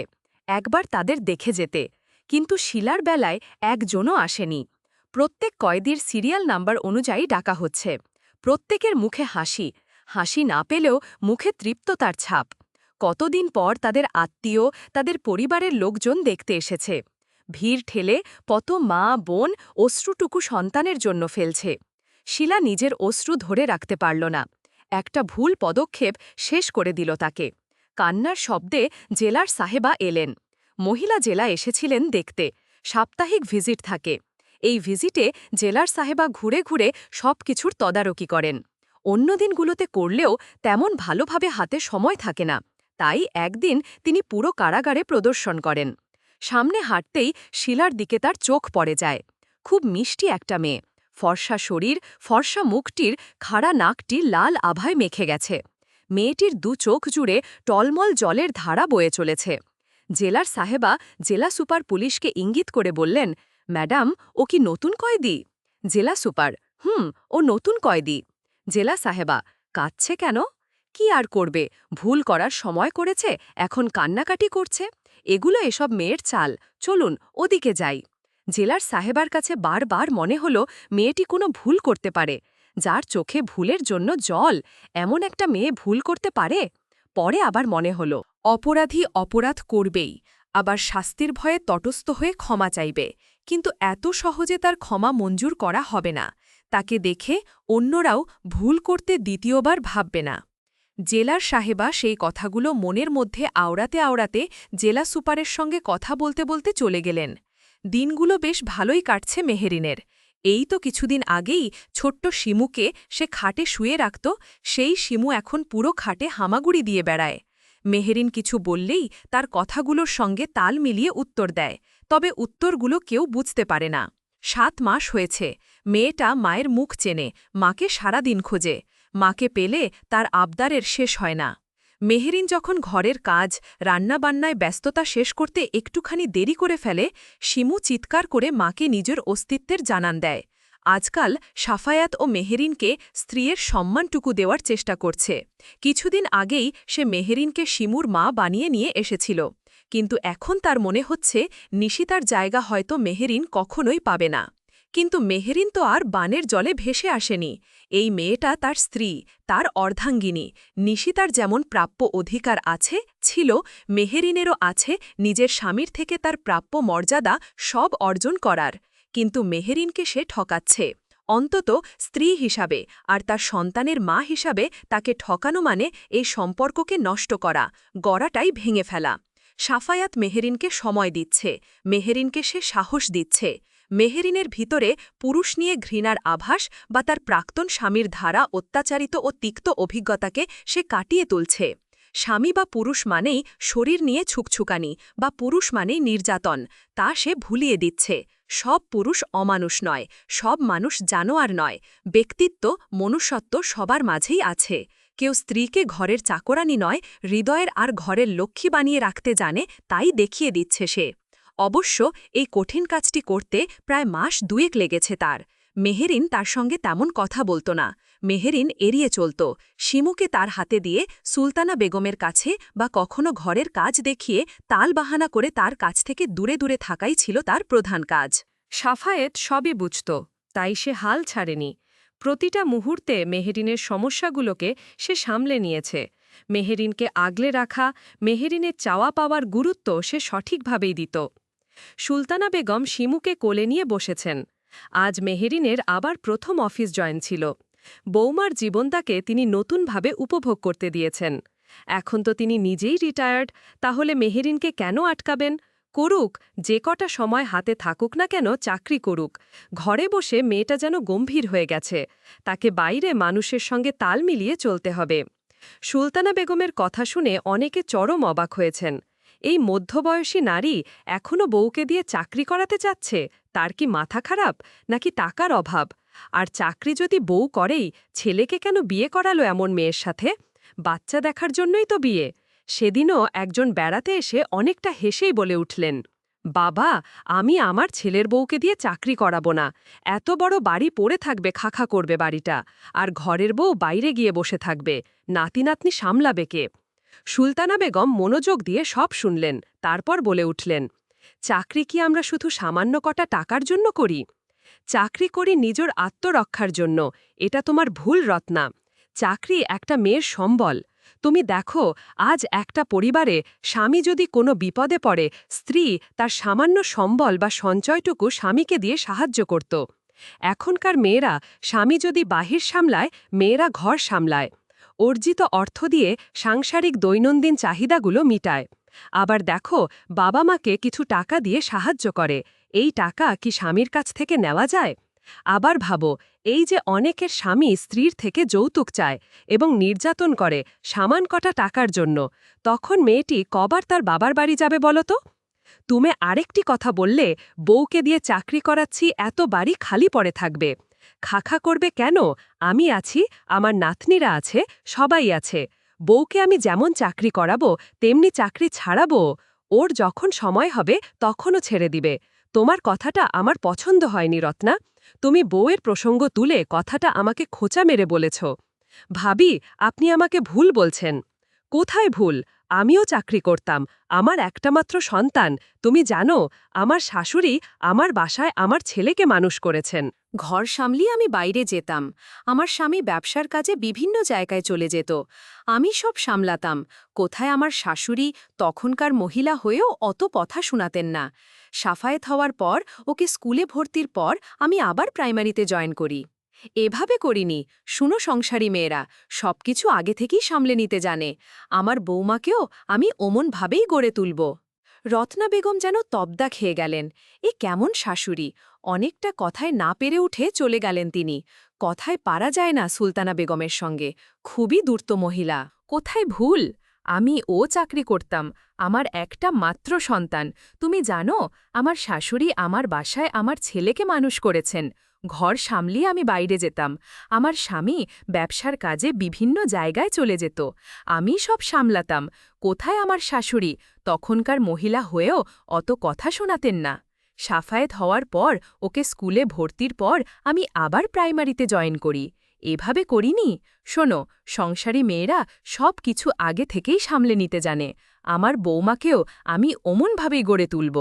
একবার তাদের দেখে যেতে। কিন্তু শিলার বেলায় একজনও আসেনি। প্রত্যেক কয়েদির সিরিয়াল নাম্বার অনুযায়ী ডাকা হচ্ছে। প্রত্যেকের মুখে হাসি, হাসি না পেলেও মুখে তৃপ্ততার ছাপ। কতদিন পর তাদের আত্মীয়, তাদের পরিবারের লোকজন দেখতে এসেছে। ভিড় ঠেলে কত মা বোন অশ্রুটুকু সন্তানের জন্য ফেলছে। শিলা নিজের অশ্রু ধরে রাখতে পারল না। একটা ভুল পদক্ষেপ শেষ করে দিল তাকে। কান্নার শব্দে জেলার সাহেবা এলেন। মহিলা জেলা এসেছিলেন দেখতে, সাপ্তাহিক ভিজিট থাকে। এই ভিজিটে জেলার সাহেবা ঘুরে ঘুরে সব কিছুর তদারকি করেন। অন্য দিনগুলোতে করলেও তেমন ভালোভাবে হাতে সময় থাকে না, তাই একদিন তিনি পুরো কারাগারে প্রদর্শন করেন। সামনে হাঁটতেই শিলার দিকে তার চোখ পড়ে যায়। খুব মিষ্টি একটা মেয়ে, ফর্সা শরীর, ফর্সা মুখটির খাড়া নাকটি লাল আভায় মেখে গেছে। মেয়েটির দু চোখ জুড়ে টলমল জলের ধারা বয়ে চলেছে। জেলার সাহেবা জেলা সুপার পুলিশকে ইঙ্গিত করে বললেন, ম্যাডাম, ও কি নতুন কয়েদি? জেলা সুপার, ও নতুন কয়েদি। জেলা সাহেবা, কাঁদছে কেন? কি আর করবে, ভুল করার সময় করেছে, এখন কান্নাকাটি করছে। এগুলো এসব মেয়ের চাল, চলুন ওদিকে যাই। জেলার সাহেবার কাছে বারবার মনে হলো মেয়েটি কোনো ভুল করতে পারে। যার চোখে ভুলের জন্য জল, এমন একটা মেয়ে ভুল করতে পারে? পরে আবার মনে হলো অপরাধী অপরাধ করবেই, আবার শাস্তির ভয়ে তটস্থ হয়ে ক্ষমা চাইবে, কিন্তু এত সহজে তার ক্ষমা মঞ্জুর করা হবে না। তাকে দেখে অন্যরাও ভুল করতে দ্বিতীয়বার ভাববে না। জেলার সাহেবা সেই কথাগুলো মনের মধ্যে আওড়াতে আওড়াতে জেলা সুপারের সঙ্গে কথা বলতে বলতে চলে গেলেন। দিনগুলো বেশ ভালোই কাটছে মেহেরিনের। এই তো কিছুদিন আগেই ছোট্ট শিমুকে সে খাটে শুয়ে রাখত, সেই শিমু এখন পুরো খাটে হামাগুড়ি দিয়ে বেড়ায়। মেহেরিন কিছু বললেই তার কথাগুলোর সঙ্গে তাল মিলিয়ে উত্তর দেয়, তবে উত্তরগুলো কেউ বুঝতে পারে না। 7 মাস হয়েছে, মেয়েটা মায়ের মুখ চেনে, মাকে সারা দিন খোঁজে। মাকে পেলে তার আবদারের শেষ হয় না। মেহেরিন যখন ঘরের কাজ, রান্নাবান্নায় ব্যস্ততা শেষ করতে একটুখানি দেরি করে ফেলে, শিমু চিৎকার করে মাকে নিজের অস্তিত্বের জানান দেয়। আজকাল সাফায়াত ও মেহেরিনকে স্ত্রীর সম্মানটুকু দেওয়ার চেষ্টা করছে। কিছুদিন আগেই সে মেহেরিনকে শিমুর মা বানিয়ে নিয়ে এসেছিল, কিন্তু এখন তার মনে হচ্ছে নিশিতার জায়গা হয়তো মেহেরিন কখনোই পাবে না। কিন্তু মেহেরিন তো আর বানের জলে ভেসে আসেনি। এই মেয়েটা তার স্ত্রী, তার অর্ধাঙ্গিনী। নিশিতার যেমন প্রাপ্য অধিকার আছে, ছিল, মেহেরিনেরও আছে নিজের স্বামীর থেকে তার প্রাপ্য মর্যাদা সব অর্জন করার। কিন্তু মেহেরিনকে সে ঠকাচ্ছে, অন্তত স্ত্রী হিসাবে, আর তার সন্তানের মা হিসাবে তাকে ঠকানো মানে এই সম্পর্ককে নষ্ট করা, গড়াটাই ভেঙে ফেলা। সাফায়াত মেহেরিনকে সময় দিচ্ছে, মেহেরিনকে সে সাহস দিচ্ছে। মেহেরিনের ভিতরে পুরুষ নিয়ে ঘৃণার আভাস বা তার প্রাক্তন স্বামীর ধারা অত্যাচারিত ও তিক্ত অভিজ্ঞতাকে সে কাটিয়ে তুলছে। স্বামী বা পুরুষ মানেই শরীর নিয়ে ছুকছুকানি, বা পুরুষ মানেই নির্যাতন, তা সে ভুলিয়ে দিচ্ছে। সব পুরুষ অমানুষ নয়, সব মানুষ জানোয়ার নয়, ব্যক্তিত্ব, মনুষ্যত্ব সবার মাঝেই আছে। কেউ স্ত্রীকে ঘরের চাকরানি নয়, হৃদয়ের আর ঘরের লক্ষ্মী বানিয়ে রাখতে জানে, তাই দেখিয়ে দিচ্ছে সে। অবশ্য এই কঠিন কাজটি করতে প্রায় মাস 2 লেগেছে তার। মেহেরিন তার সঙ্গে তেমন কথা বলত না, মেহেরিন এড়িয়ে চলত, শিমুকে তার হাতে দিয়ে সুলতানা বেগমের কাছে বা কখনো ঘরের কাজ দেখিয়ে তাল বাহানা করে তার কাছ থেকে দূরে দূরে থাকাই ছিল তার প্রধান কাজ। সাফায়েত সবই বুঝত, তাই সে হাল ছাড়েনি। প্রতিটা মুহূর্তে মেহেরিনের সমস্যাগুলোকে সে সামলে নিয়েছে। মেহেরিনকে আগলে রাখা, মেহেরিনের চাওয়া পাওয়ার গুরুত্ব সে সঠিকভাবেই দিত। সুলতানা বেগম শিমুকে কোলে নিয়ে বসেছেন। আজ মেহেরিনের আবার প্রথম অফিস জয়েন ছিল। বৌমার জীবনটাকে তিনি নতুনভাবে উপভোগ করতে দিয়েছেন। এখন তো তিনি নিজেই রিটায়ার্ড, তাহলে মেহেরিনকে কেন আটকাবেন? করুক, যে কটা সময় হাতে থাকুক না কেন, চাকরি করুক। ঘরে বসে মেয়েটা যেন গম্ভীর হয়ে গেছে, তাকে বাইরে মানুষের সঙ্গে তাল মিলিয়ে চলতে হবে। সুলতানা বেগমের কথা শুনে অনেকে চরম অবাক হয়েছেন। এই মধ্যবয়সী নারী এখনও বউকে দিয়ে চাকরি করাতে চাচ্ছে, তার কি মাথা খারাপ, নাকি টাকার অভাব? আর চাকরি যদি বউ করেই, ছেলেকে কেন বিয়ে করালো এমন মেয়ের সাথে? বাচ্চা দেখার জন্যই তো বিয়ে। সেদিনও একজন বেড়াতে এসে অনেকটা হেসেই বলে উঠলেন, বাবা, আমি আমার ছেলের বউকে দিয়ে চাকরি করাবো না। এত বড় বাড়ি পড়ে থাকবে, খাখা করবে বাড়িটা, আর ঘরের বউ বাইরে গিয়ে বসে থাকবে, নাতি নাতনি সামলাবে কে? সুলতানা বেগম মনোযোগ দিয়ে সব শুনলেন, তারপর বলে উঠলেন, চাকরি কি আমরা শুধু সামান্য কটা টাকার জন্য করি? চাকরি করি নিজের আত্মরক্ষার জন্য, এটা তোমার ভুল রত্না। চাকরি একটা মেয়ের সম্বল। তুমি দেখো, আজ একটা পরিবারে স্বামী যদি কোনো বিপদে পড়ে, স্ত্রী তার সামান্য সম্বল বা সঞ্চয়টুকু স্বামীকে দিয়ে সাহায্য করত। এখনকার মেয়েরা স্বামী যদি বাহির সামলায়, মেয়েরা ঘর সামলায়। অর্জিত অর্থ দিয়ে সাংসারিক দৈনন্দিন চাহিদাগুলো মিটায়। আবার দেখো, বাবা মাকে কিছু টাকা দিয়ে সাহায্য করে, এই টাকা কি স্বামীর কাছ থেকে নেওয়া যায়? আবার ভাবো, এই যে অনেকের স্বামী স্ত্রীর থেকে যৌতুক চায় এবং নির্যাতন করে সামান কটা টাকার জন্য, তখন মেয়েটি কবার তার বাবার বাড়ি যাবে বলো তো? তুমি আরেকটি কথা বললে, বউকে দিয়ে চাকরি করাচ্ছি, এত বাড়ি খালি পড়ে থাকবে। খাখা করবে কেন? আমি আছি, আমার নাতনিরা আছে, সবাই আছে। বউকে আমি যেমন চাকরি করাবো, তেমনি চাকরি ছাড়াবো। ওর যখন সময় হবে তখনও ছেড়ে দিবে। তোমার কথাটা আমার পছন্দ হয়নি, রত্না। তুমি বউয়ের প্রসঙ্গ তুলে কথাটা আমাকে খোঁচা মেরে বলেছ। ভাবি, আপনি আমাকে ভুল বলছেন। কোথায় ভুল? আমিও চাকরি করতাম, আমার একটামাত্র সন্তান। তুমি জানো, আমার শাশুড়ি আমার বাসায় আমার ছেলেকে মানুষ করেছেন। ঘর সামলিয়ে আমি বাইরে যেতাম। আমার স্বামী ব্যবসার কাজে বিভিন্ন জায়গায় চলে যেত। আমি সব সামলাতাম। কোথায় আমার শাশুড়ি তখনকার মহিলা হয়েও অত কথা শোনাতেন না। সাফায়েত হওয়ার পর, ওকে স্কুলে ভর্তির পর আমি আবার প্রাইমারিতে জয়েন করি। এভাবে করিনি। শুনো সংসারী মেয়েরা, সবকিছু আগে থেকেই সামলে নিতে জানে। আমার বৌমাকেও আমি অমনভাবেই গড়ে তুলব। রত্না বেগম যেন তবদা খেয়ে গেলেন। এ কেমন শাশুড়ি! অনেকটা কথায় না পেরে উঠে চলে গেলেন তিনি। কথায় পারা যায় না সুলতানা বেগমের সঙ্গে। খুবই দূর্ত মহিলা। কোথায় ভুল? আমি চাকরি করতাম, আমার একটা মাত্র সন্তান। তুমি জানো, আমার শাশুড়ি আমার বাসায় আমার ছেলেকে মানুষ করেছেন। ঘর সামলিয়ে আমি বাইরে যেতাম। আমার স্বামী ব্যবসার কাজে বিভিন্ন জায়গায় চলে যেত। আমি সব সামলাতাম। কোথায় আমার শাশুড়ি তখনকার মহিলা হয়েও অত কথা শোনাতেন না। সাফায়েত হওয়ার পর, ওকে স্কুলে ভর্তির পর আমি আবার প্রাইমারিতে জয়েন করি। এভাবে করিনি। শোনো, সংসারী মেয়েরা সব কিছু আগে থেকেই সামলে নিতে জানে। আমার বৌমাকেও আমি অমনভাবেই গড়ে তুলব।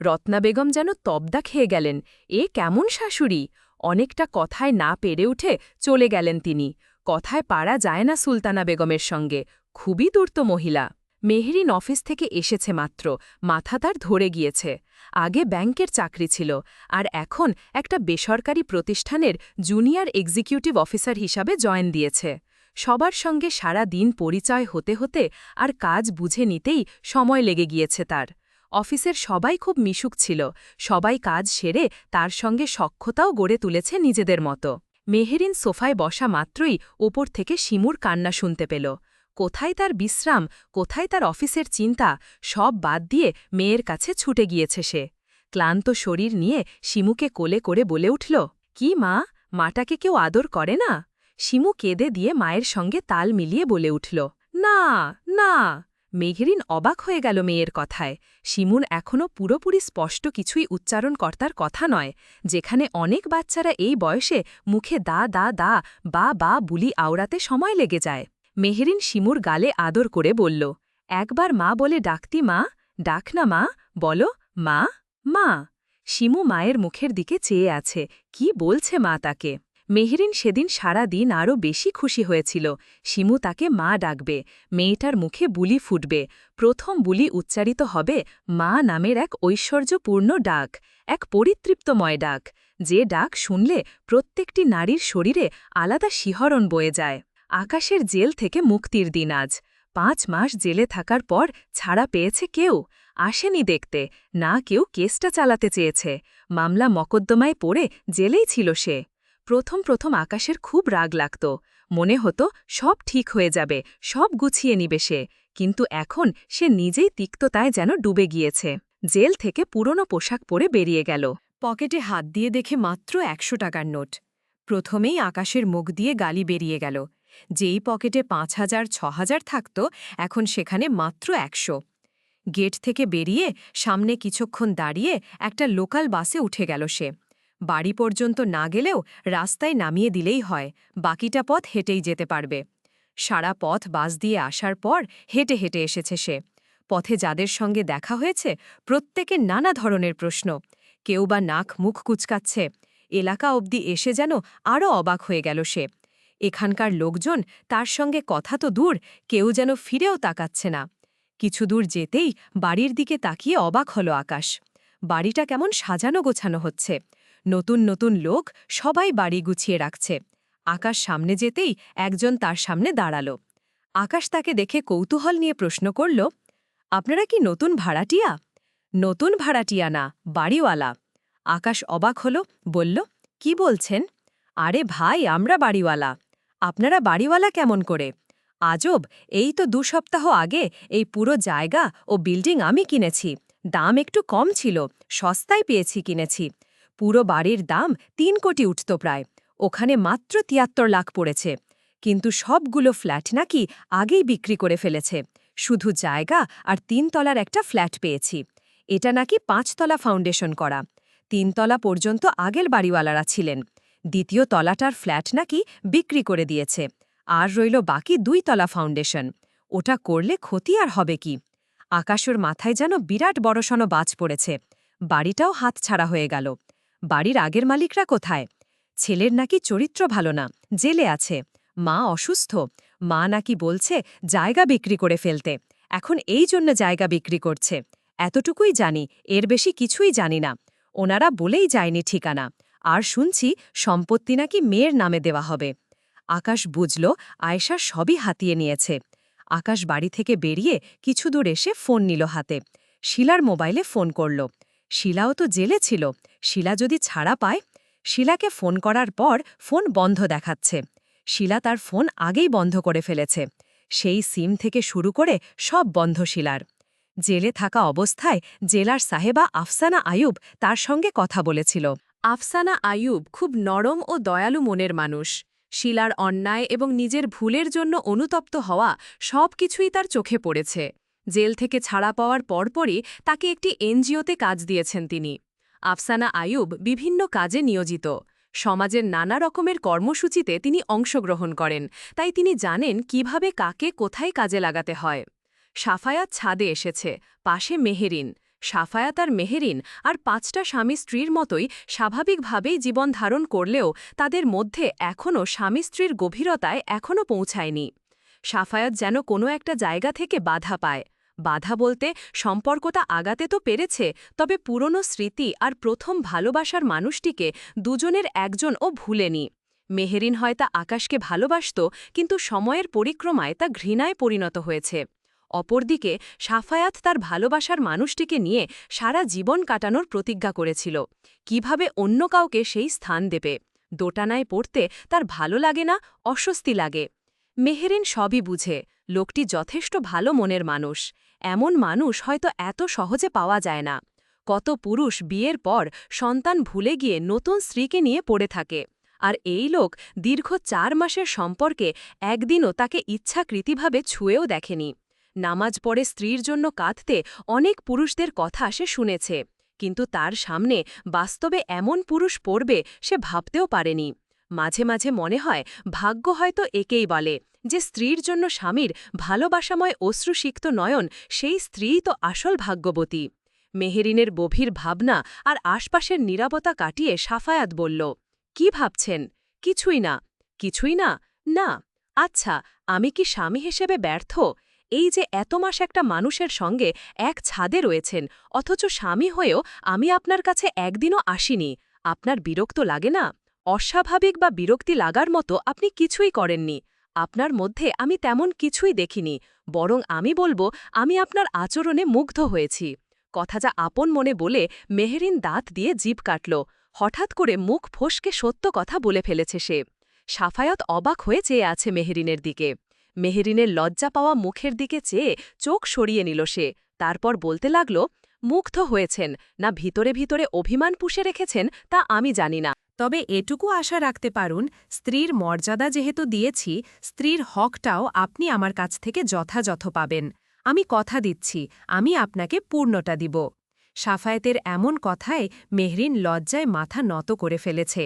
রত্না বেগম যেন তবদা খেয়ে গেলেন। এ কেমন শাশুড়ি! অনেকটা কথায় না পেরে উঠে চলে গেলেন তিনি। কথায় পারা যায় না সুলতানা বেগমের সঙ্গে। খুবই দূর্ত মহিলা। মেহরিন অফিস থেকে এসেছে মাত্র, মাথা তার ধরে গিয়েছে। আগে ব্যাংকের চাকরি ছিল, আর এখন একটা বেসরকারি প্রতিষ্ঠানের জুনিয়র এক্সিকিউটিভ অফিসার হিসাবে জয়েন দিয়েছে। সবার সঙ্গে সারা দিন পরিচয় হতে হতে আর কাজ বুঝে নিতেই সময় লেগে গিয়েছে তার। অফিসের সবাই খুব মিশুক ছিল, সবাই কাজ সেরে তার সঙ্গে সখ্যতাও গড়ে তুলেছে নিজেদের মতো। মেহেরিন সোফায় বসা মাত্রই ওপর থেকে শিমুর কান্না শুনতে পেল। কোথায় তার বিশ্রাম, কোথায় তার অফিসের চিন্তা, সব বাদ দিয়ে মেয়ের কাছে ছুটে গিয়েছে সে। ক্লান্ত শরীর নিয়ে শিমুকে কোলে করে বলে উঠল, কি মা, মাটাকে কেউ আদর করে না? শিমু কেঁদে দিয়ে মায়ের সঙ্গে তাল মিলিয়ে বলে উঠল, না, না। মেঘেরিন অবাক হয়ে গেল মেয়ের কথায়। শিমুর এখনও পুরোপুরি স্পষ্ট কিছুই উচ্চারণ কর্তার কথা নয়, যেখানে অনেক বাচ্চারা এই বয়সে মুখে দা দা দা বা বা বুলি আওড়াতে সময় লেগে যায়। মেহেরিন শিমুর গালে আদর করে বলল, একবার মা বলে ডাকতি মা, ডাক না মা, বলো মা, মা। শিমু মায়ের মুখের দিকে চেয়ে আছে, কি বলছে মা তাকে। মেহেরিন সেদিন সারা দিন আরও বেশি খুশি হয়েছিল। শিমু তাকে মা ডাকবে, মেয়েটার মুখে বুলি ফুটবে, প্রথম বুলি উচ্চারিত হবে মা নামের এক ঐশ্বর্যপূর্ণ ডাক, এক পরিতৃপ্তময় ডাক, যে ডাক শুনলে প্রত্যেকটি নারীর শরীরে আলাদা শিহরণ বয়ে যায়। আকাশের জেল থেকে মুক্তির দিন আজ। 5 মাস জেলে থাকার পর ছাড়া পেয়েছে কেউ? আসেনি দেখতে, না কেউ কেসটা চালাতে চেয়েছে। মামলা মকদ্দমায় পড়ে জেলেই ছিল সে। প্রথম প্রথম আকাশের খুব রাগ লাগত। মনে হতো সব ঠিক হয়ে যাবে, সব গুছিয়ে নিবে সে। কিন্তু এখন সে নিজেই তিক্ততায় যেন ডুবে গিয়েছে। জেল থেকে পুরনো পোশাক পরে বেরিয়ে গেল। পকেটে হাত দিয়ে দেখে মাত্র 100 টাকার নোট। প্রথমেই আকাশের মুখ দিয়ে গালি বেরিয়ে গেল। যেই পকেটে 5,000 6,000 থাকত, এখন সেখানে মাত্র 100। গেট থেকে বেরিয়ে সামনে কিছুক্ষণ দাঁড়িয়ে একটা লোকাল বাসে উঠে গেল সে। বাড়ি পর্যন্ত না গেলেও রাস্তায় নামিয়ে দিলেই হয়, বাকিটা পথ হেঁটেই যেতে পারবে। সারা পথ বাস দিয়ে আসার পর হেঁটে হেঁটে এসেছে সে। পথে যাদের সঙ্গে দেখা হয়েছে প্রত্যেকের নানা ধরনের প্রশ্ন। কেউ বা নাক মুখ কুচকাচ্ছে। এলাকা অবধি এসে যেন আরও অবাক হয়ে গেল সে। এখানকার লোকজন তার সঙ্গে কথা তো দূর, কেউ যেন ফিরেও তাকাচ্ছে না। কিছু দূর যেতেই বাড়ির দিকে তাকিয়ে অবাক হল আকাশ। বাড়িটা কেমন সাজানো গোছানো হচ্ছে। নতুন নতুন লোক সবাই বাড়ি গুছিয়ে রাখছে। আকাশ সামনে যেতেই একজন তার সামনে দাঁড়াল। আকাশ তাকে দেখে কৌতূহল নিয়ে প্রশ্ন করল, আপনারা কি নতুন ভাড়াটিয়া? নতুন ভাড়াটিয়া না, বাড়িওয়ালা। আকাশ অবাক হল, বলল, কি বলছেন? আরে ভাই, আমরা বাড়িওয়ালা। আপনারা বাড়িওয়ালা কেমন করে? আজব, এই তো 2 সপ্তাহ আগে এই পুরো জায়গা ও বিল্ডিং আমি কিনেছি। দাম একটু কম ছিল, সস্তায় পেয়েছি, কিনেছি। পুরো বাড়ির দাম ৩ কোটি উঠত প্রায়। ওখানে মাত্র ৭৩ লাখ পড়েছে। কিন্তু সবগুলো ফ্ল্যাট নাকি আগেই বিক্রি করে ফেলেছে। শুধু জায়গা আর ৩ তলার একটা ফ্ল্যাট পেয়েছি। এটা নাকি ৫ তলা ফাউন্ডেশন করা। ৩ তলা পর্যন্ত আগের বাড়িওয়ালারা ছিলেন। দ্বিতীয় তলাটার ফ্ল্যাট নাকি বিক্রি করে দিয়েছে। আর রইল বাকি ২ তলা ফাউন্ডেশন। ওটা করলে ক্ষতি আর হবে কি? আকাশের মাথায় যেন বিরাট বড়সড় বাজ পড়েছে। বাড়িটাও হাতছাড়া হয়ে গেল। বাড়ির আগের মালিকরা কোথায়? ছেলের নাকি চরিত্র ভালো না, জেলে আছে। মা অসুস্থ। মা নাকি বলছে জায়গা বিক্রি করে ফেলতে। এখন এই জন্য জায়গা বিক্রি করছে। এতটুকুই জানি, এর বেশি কিছুই জানি না। ওনারা বলেই যায়নি ঠিকানা। আর শুনছি সম্পত্তি নাকি মেয়ের নামে দেওয়া হবে। আকাশ বুঝল আয়েশা সবই হাতিয়ে নিয়েছে। আকাশ বাড়ি থেকে বেরিয়ে কিছু দূর এসে ফোন নিল হাতে। শিলার মোবাইলে ফোন করল। শিলাও তো জেলে ছিল। শিলা যদি ছাড়া পায়। শিলাকে ফোন করার পর ফোন বন্ধ দেখাচ্ছে। শিলা তার ফোন আগেই বন্ধ করে ফেলেছে। সেই সিম থেকে শুরু করে সব বন্ধ শিলার। জেলে থাকা অবস্থায় জেলার সাহেবা আফসানা আয়ুব তার সঙ্গে কথা বলেছিল। আফসানা আয়ুব খুব নরম ও দয়ালু মনের মানুষ। শিলার অন্যায় এবং নিজের ভুলের জন্য অনুতপ্ত হওয়া সব কিছুই তার চোখে পড়েছে। জেল থেকে ছাড়া পাওয়ার পরপরই তাকে একটি এনজিওতে কাজ দিয়েছেন তিনি। আফসানা আয়ুব বিভিন্ন কাজে নিয়োজিত। সমাজের নানা রকমের কর্মসূচিতে তিনি অংশগ্রহণ করেন, তাই তিনি জানেন কিভাবে কাকে কোথায় কাজে লাগাতে হয়। সাফায়াত ছাদে এসেছে, পাশে মেহেরিন। সাফায়াত আর মেহেরিন আর ৫টা স্বামী স্ত্রীর মতোই স্বাভাবিকভাবেই জীবন ধারণ করলেও তাদের মধ্যে এখনও স্বামী স্ত্রীর গভীরতায় এখনও পৌঁছায়নি। সাফায়াত যেন কোনো একটা জায়গা থেকে বাধা পায়। বাধা বলতে সম্পর্কটা আগাতে তো পেরেছে, তবে পুরনো স্মৃতি আর প্রথম ভালোবাসার মানুষটিকে দুজনের একজনও ভুলেনি। মেহেরিন হয়তো আকাশকে ভালোবাসত, কিন্তু সময়ের পরিক্রমায় তা ঘৃণায় পরিণত হয়েছে। অপরদিকে সাফায়াত তার ভালোবাসার মানুষটিকে নিয়ে সারা জীবন কাটানোর প্রতিজ্ঞা করেছিল। কিভাবে অন্য কাউকে সেই স্থান দেবে? দোটানায় পড়তে তার ভালো লাগে না, অস্বস্তি লাগে। মেহেরিন সবই বুঝে, লোকটি যথেষ্ট ভালো মনের মানুষ। এমন মানুষ হয়তো এত সহজে পাওয়া যায় না। কত পুরুষ বিয়ের পর সন্তান ভুলে গিয়ে নতুন স্ত্রীকে নিয়ে পড়ে থাকে। আর এই লোক দীর্ঘ ৪ মাসের সম্পর্কে একদিনও তাকে ইচ্ছাকৃতিভাবে ছুঁয়েও দেখেনি। নামাজ পড়ে স্ত্রীর জন্য কাঁদতে অনেক পুরুষদের কথা সে শুনেছে, কিন্তু তার সামনে বাস্তবে এমন পুরুষ পড়বে সে ভাবতেও পারেনি। মাঝে মাঝে মনে হয় ভাগ্য হয়তো একেই বলে যে স্ত্রীর জন্য স্বামীর ভালোবাসাময় অশ্রুসিক্ত নয়ন, সেই স্ত্রীই তো আসল ভাগ্যবতী। মেহেরিনের গভীর ভাবনা আর আশপাশের নীরবতা কাটিয়ে সাফায়াত বলল, কি ভাবছেন? কিছুই না। কিছুই না? না। আচ্ছা, আমি কি স্বামী হিসেবে ব্যর্থ? এই যে এত মাস একটা মানুষের সঙ্গে এক ছাদে রয়েছেন, অথচ স্বামী হয়েও আমি আপনার কাছে একদিনও আসিনি। আপনার বিরক্ত লাগে না? অস্বাভাবিক বা বিরক্তি লাগার মতো আপনি কিছুই করেননি। আপনার মধ্যে আমি তেমন কিছুই দেখিনি, বরং আমি বলবো আমি আপনার আচরণে মুগ্ধ হয়েছি। কথা যা আপন মনে বলে মেহেরিন দাঁত দিয়ে জিভ কাটল। হঠাৎ করে মুখ ফসকে সত্য কথা বলে ফেলেছে সে। সাফায়াত অবাক হয়ে চেয়ে আছে মেহেরিনের দিকে। মেহেরিনের লজ্জা পাওয়া মুখের দিকে চেয়ে চোখ সরিয়ে নিল সে। তারপর বলতে লাগল, মুগ্ধ হয়েছেন না ভিতরে ভিতরে অভিমান পুষে রেখেছেন তা আমি জানি না, তবে এটুকু আশা রাখতে পারুন, স্ত্রীর মর্যাদা যেহেতু দিয়েছি, স্ত্রীর হকটাও আপনি আমার কাছ থেকে যথাযথ পাবেন। আমি কথা দিচ্ছি, আমি আপনাকে পূর্ণটা দিব। সাফায়েতের এমন কথায় মেহরিন লজ্জায় মাথা নত করে ফেলেছে।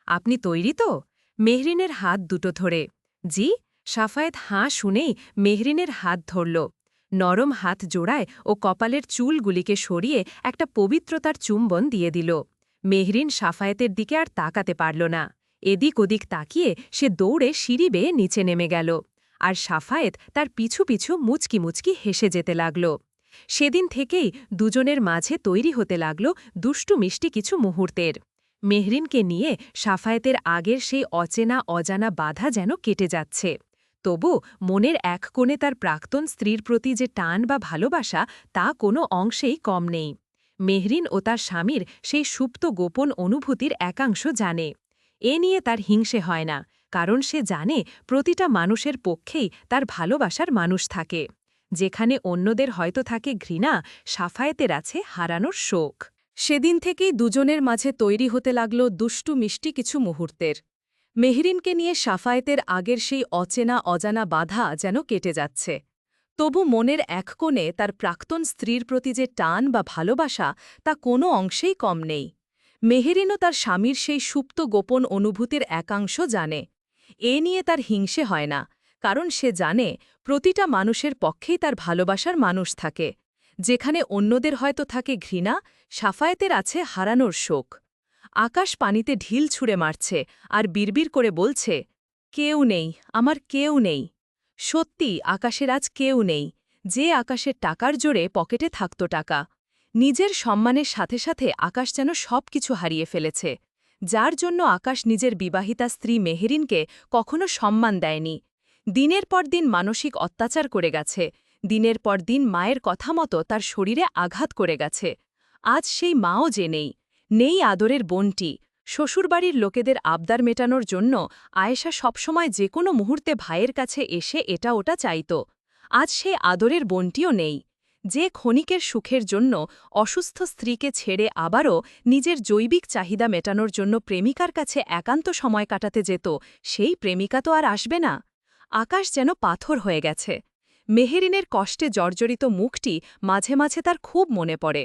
আপনি তৈরি তো? মেহরিনের হাত দুটো ধরে। জি। সাফায়েত হাঁ শুনেই মেহরিনের হাত ধরল। নরম হাত জোড়ায় ও কপালের চুলগুলিকে সরিয়ে একটা পবিত্রতার চুম্বন দিয়ে দিল। মেহরিন সাফায়েতের দিকে আর তাকাতে পারল না। এদিক ওদিক তাকিয়ে সে দৌড়ে সিঁড়ি বেয়ে নিচে নেমে গেল। আর সাফায়েত তার পিছু পিছু মুচকি মুচকি হেসে যেতে লাগল। সেদিন থেকেই দুজনের মাঝে তৈরি হতে লাগল দুষ্টু মিষ্টি কিছু মুহূর্তের। মেহরিনকে নিয়ে সাফায়েতের আগের সেই অচেনা অজানা বাধা যেন কেটে যাচ্ছে। তবু মনের এক কোণে তার প্রাক্তন স্ত্রীর প্রতি যে টান বা ভালোবাসা, তা কোনো অংশেই কম নেই। মেহরিন ও তার স্বামীর সেই সুপ্ত গোপন অনুভূতির একাংশ জানে। এ নিয়ে তার হিংসে হয় না, কারণ সে জানে প্রতিটা মানুষের পক্ষেই তার ভালোবাসার মানুষ থাকে। যেখানে অন্যদের হয়তো থাকে ঘৃণা, সাফায়েতের আছে হারানোর শোক। সেদিন থেকেই দুজনের মাঝে তৈরি হতে লাগল দুষ্টু মিষ্টি কিছু মুহূর্তের। মেহরিনকে নিয়ে সাফায়েতের আগের সেই অচেনা অজানা বাধা যেন কেটে যাচ্ছে। তবু মনের এক কোণে তার প্রাক্তন স্ত্রীর প্রতি যে টান বা ভালোবাসা, তা কোনো অংশেই কম নেই। মেহেরিনও তার স্বামীর সেই সুপ্ত গোপন অনুভূতির একাংশ জানে। এ নিয়ে তার হিংসে হয় না, কারণ সে জানে প্রতিটা মানুষের পক্ষেই তার ভালোবাসার মানুষ থাকে। যেখানে অন্যদের হয়তো থাকে ঘৃণা, সাফায়েতের আছে হারানোর শোক। আকাশ পানিতে ঢিল ছুঁড়ে মারছে আর বিড়বিড় করে বলছে, কেউ নেই, আমার কেউ নেই। সত্যি আকাশের আজ কেউ নেই, যে আকাশের টাকার জোরে পকেটে থাকত টাকা। নিজের সম্মানের সাথে সাথে আকাশ যেন সব কিছু হারিয়ে ফেলেছে, যার জন্য আকাশ নিজের বিবাহিতা স্ত্রী মেহেরিনকে কখনো সম্মান দেয়নি। দিনের পর দিন মানসিক অত্যাচার করে গেছে, দিনের পর দিন মায়ের কথা মতো তার শরীরে আঘাত করে গেছে। আজ সেই মাও যে নেই আদরের বোনটি। শ্বশুরবাড়ির লোকেদের আবদার মেটানোর জন্য আয়েশা সবসময় যে কোনো মুহূর্তে ভাইয়ের কাছে এসে এটা ওটা চাইত। আজ সেই আদরের বোনটিও নেই। যে ক্ষণিকের সুখের জন্য অসুস্থ স্ত্রীকে ছেড়ে আবারও নিজের জৈবিক চাহিদা মেটানোর জন্য প্রেমিকার কাছে একান্ত সময় কাটাতে যেত, সেই প্রেমিকা তো আর আসবে না। আকাশ যেন পাথর হয়ে গেছে। মেহেরিনের কষ্টে জর্জরিত মুখটি মাঝে মাঝে তার খুব মনে পড়ে।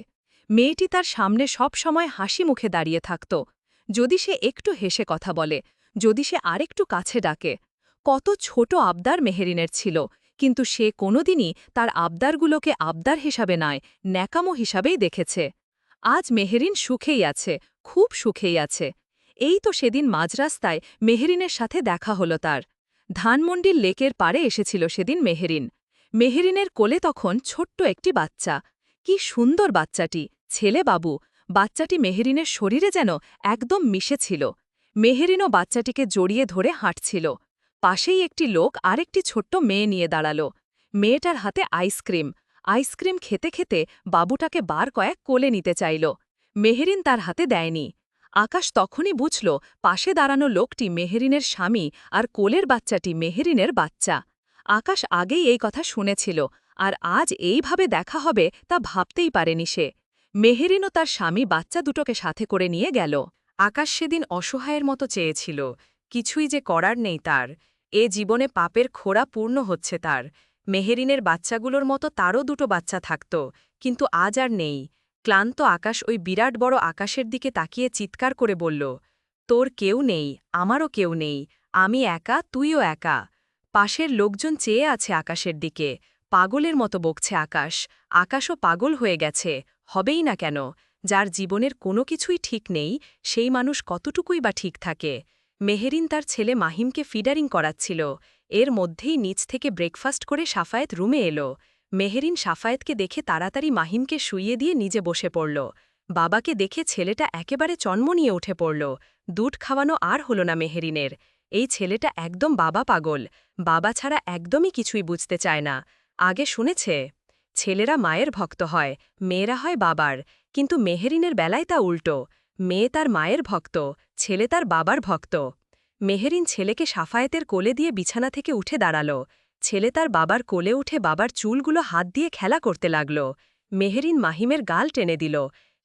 মেয়েটি তার সামনে সব সময় হাসি মুখে দাঁড়িয়ে থাকত। যদি সে একটু হেসে কথা বলে, যদি সে আরেকটু কাছে ডাকে। কত ছোট আবদার মেহেরিনের ছিল, কিন্তু সে কোনোদিনই তার আবদারগুলোকে আবদার হিসাবে নয়, ন্যাকামো হিসাবেই দেখেছে। আজ মেহেরিন সুখেই আছে, খুব সুখেই আছে। এই তো সেদিন মাঝরাস্তায় মেহেরিনের সাথে দেখা হলো তার। ধানমন্ডির লেকের পাড়ে এসেছিল সেদিন মেহেরিন। মেহেরিনের কোলে তখন ছোট্ট একটি বাচ্চা। কি সুন্দর বাচ্চাটি, ছেলে বাবু। বাচ্চাটি মেহেরিনের শরীরে যেন একদম মিশেছিল। মেহেরিনও বাচ্চাটিকে জড়িয়ে ধরে হাঁটছিল। পাশেই একটি লোক আরেকটি ছোট্ট মেয়ে নিয়ে দাঁড়াল। মেয়েটার হাতে আইসক্রিম। আইসক্রিম খেতে খেতে বাবুটাকে বার কয়েক কোলে নিতে চাইল। মেহেরিন তার হাতে দেয়নি। আকাশ তখনই বুঝল পাশে দাঁড়ানো লোকটি মেহেরিনের স্বামী আর কোলের বাচ্চাটি মেহেরিনের বাচ্চা। আকাশ আগেই এই কথা শুনেছিল, আর আজ এইভাবে দেখা হবে তা ভাবতেই পারেনি সে। মেহেরিনও তার স্বামী বাচ্চা দুটোকে সাথে করে নিয়ে গেল। আকাশ সেদিন অসহায়ের মতো চেয়েছিল, কিছুই যে করার নেই তার। এ জীবনে পাপের খোঁড়া পূর্ণ হচ্ছে তার। মেহেরিনের বাচ্চাগুলোর মতো তারও দুটো বাচ্চা থাকত, কিন্তু আজ আর নেই। ক্লান্ত আকাশ ওই বিরাট বড় আকাশের দিকে তাকিয়ে চিৎকার করে বলল, তোর কেউ নেই, আমারও কেউ নেই, আমি একা, তুইও একা। পাশের লোকজন চেয়ে আছে আকাশের দিকে। পাগলের মতো বকছে আকাশ। আকাশও পাগল হয়ে গেছে, হবেই না কেন? যার জীবনের কোনো কিছুই ঠিক নেই, সেই মানুষ কতটুকুই বা ঠিক থাকে। মেহেরিন তার ছেলে মাহিমকে ফিডারিং করাচ্ছিল। এর মধ্যেই নিচ থেকে ব্রেকফাস্ট করে সাফায়েত রুমে এলো। মেহেরিন সাফায়েতকে দেখে তাড়াতাড়ি মাহিমকে শুইয়ে দিয়ে নিজে বসে পড়ল। বাবাকে দেখে ছেলেটা একেবারে চন্মনিয়ে উঠে পড়ল। দুধ খাওয়ানো আর হল না মেহেরিনের। এই ছেলেটা একদম বাবা পাগল। বাবা ছাড়া একদমই কিছুই বুঝতে চায় না। আগে শুনেছে ছেলেরা মায়ের ভক্ত হয়, মেয়েরা হয় বাবার, কিন্তু মেহেরিনের বেলায় তা উল্টো। মেয়ে তার মায়ের ভক্ত, ছেলে তার বাবার ভক্ত। মেহেরিন ছেলেকে সাফায়েতের কোলে দিয়ে বিছানা থেকে উঠে দাঁড়াল। ছেলে তার বাবার কোলে উঠে বাবার চুলগুলো হাত দিয়ে খেলা করতে লাগল। মেহেরিন মাহিমের গাল টেনে দিল।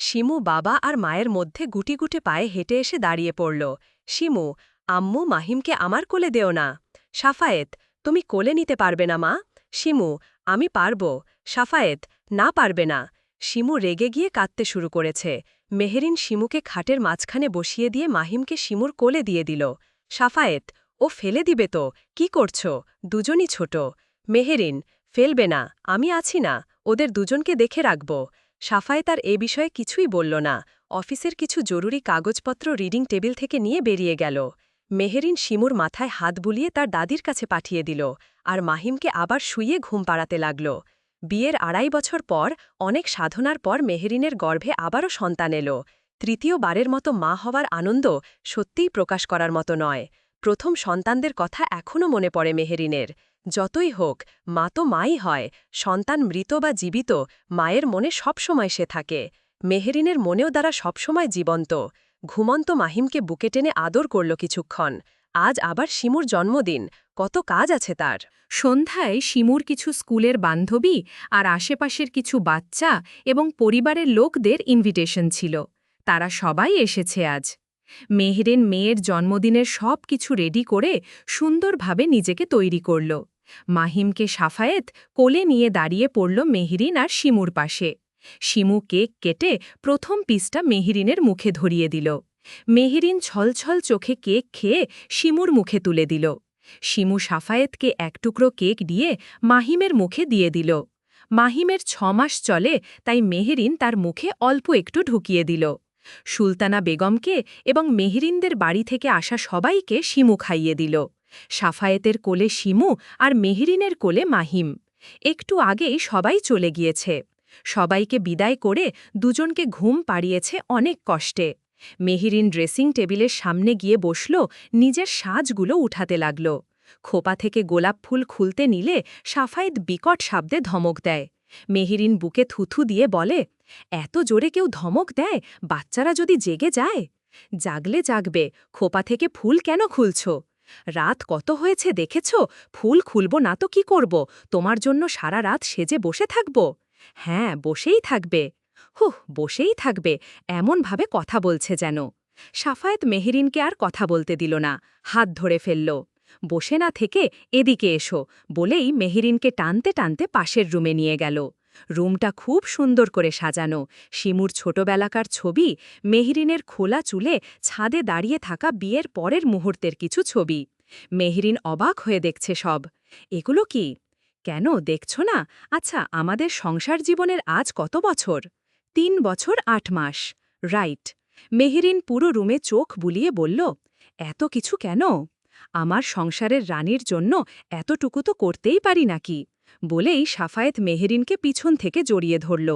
শিমু বাবা আর মায়ের মধ্যে গুটি গুটে পায়ে হেঁটে এসে দাঁড়িয়ে পড়ল। শিমু, আম্মু মাহিমকে আমার কোলে দেও না। সাফায়েত, তুমি কোলে নিতে পারবে না মা। শিমু, আমি পারব। সাফায়েত, না পারবে না। শিমু রেগে গিয়ে কাঁদতে শুরু করেছে। মেহেরিন শিমুকে খাটের মাঝখানে বসিয়ে দিয়ে মাহিমকে শিমুর কোলে দিয়ে দিল। সাফায়েত, ও ফেলে দিবে তো, কি করছ? দুজনই ছোট। মেহেরিন, ফেলবে না, আমি আছি না, ওদের দুজনকে দেখে রাখব। সাফায়েত আর এ বিষয়ে কিছুই বলল না। অফিসের কিছু জরুরি কাগজপত্র রিডিং টেবিল থেকে নিয়ে বেরিয়ে গেল। মেহেরিন শিমুর মাথায় হাত বুলিয়ে তার দাদির কাছে পাঠিয়ে দিল, আর মাহিমকে আবার শুইয়ে ঘুম পাড়াতে লাগল। বিয়ের ২.৫ বছর পর, অনেক সাধনার পর মেহেরিনের গর্ভে আবারও সন্তান এলো। তৃতীয়বারের মতো মা হওয়ার আনন্দ সত্যিই প্রকাশ করার মতো নয়। প্রথম সন্তানদের কথা এখনও মনে পড়ে মেহেরিনের। যতই হোক, মা তো মাই হয়। সন্তান মৃত বা জীবিত, মায়ের মনে সবসময় সে থাকে। মেহেরিনের মনেও দ্বারা সবসময় জীবন্ত। ঘুমন্ত মাহিমকে বুকে টেনে আদর করল কিছুক্ষণ। আজ আবার শিমুর জন্মদিন, কত কাজ আছে তার। সন্ধ্যায় শিমুর কিছু স্কুলের বান্ধবী আর আশেপাশের কিছু বাচ্চা এবং পরিবারের লোকদের ইনভিটেশন ছিল। তারা সবাই এসেছে আজ। মেহেরিন মেয়ের জন্মদিনের সব কিছু রেডি করে সুন্দরভাবে নিজেকে তৈরি করল। মাহিমকে সাফায়েত কোলে নিয়ে দাঁড়িয়ে পড়ল মেহেরিন আর শিমুর পাশে। শিমু কেক কেটে প্রথম পিসটা মেহেরিনের মুখে ধরিয়ে দিল। মেহেরিন ছলছল চোখে কেক খেয়ে শিমুর মুখে তুলে দিল। শিমু সাফায়েতকে এক টুকরো কেক দিয়ে মাহিমের মুখে দিয়ে দিল। মাহিমের 6 মাস চলে, তাই মেহেরিন তার মুখে অল্প একটু ঢুকিয়ে দিল। সুলতানা বেগমকে এবং মেহেরিনদের বাড়ি থেকে আসা সবাইকে শিমু খাইয়ে দিল। সাফায়েতের কোলে শিমু আর মেহেরিনের কোলে মাহিম। একটু আগেই সবাই চলে গিয়েছে। সবাইকে বিদায় করে দুজনকে ঘুম পাড়িয়েছে অনেক কষ্টে। মেহেরিন ড্রেসিং টেবিলের সামনে গিয়ে বসল, নিজের সাজগুলো উঠাতে লাগল। খোপা থেকে গোলাপ ফুল খুলতে নিলে সাফায়েত বিকট শব্দে ধমক দেয়। মেহেরিন বুকে থুথু দিয়ে বলে, এত জোরে কেউ ধমক দেয়, বাচ্চারা যদি জেগে যায়? জাগলে জাগবে, খোপা থেকে ফুল কেন খুলছ? রাত কত হয়েছে দেখেছ? ফুল খুলব না তো কি করব? তোমার জন্য সারা রাত সেজে বসে থাকব? হ্যাঁ, বসেই থাকবে। বসেই থাকবে, এমনভাবে কথা বলছে যেন। সাফায়েত মেহেরিনকে আর কথা বলতে দিল না, হাত ধরে ফেলল। বসে না থেকে এদিকে এসো বলেই মেহেরিনকে টানতে টানতে পাশের রুমে নিয়ে গেল। রুমটা খুব সুন্দর করে সাজানো। শিমুর ছোটবেলাকার ছবি, মেহেরিনের খোলা চুলে ছাদে দাঁড়িয়ে থাকা বিয়ের পরের মুহূর্তের কিছু ছবি। মেহেরিন অবাক হয়ে দেখছে সব। এগুলো কি? কেন দেখছ না? আচ্ছা, আমাদের সংসার জীবনের আজ কত বছর? 3 বছর 8 মাস। রাইট। মেহেরিন পুরো রুমে চোখ বুলিয়ে বলল, এত কিছু কেন? আমার সংসারের রানীর জন্য এতটুকু তো করতেই পারি নাকি? বলেই সাফায়েত মেহেরিনকে পিছন থেকে জড়িয়ে ধরল।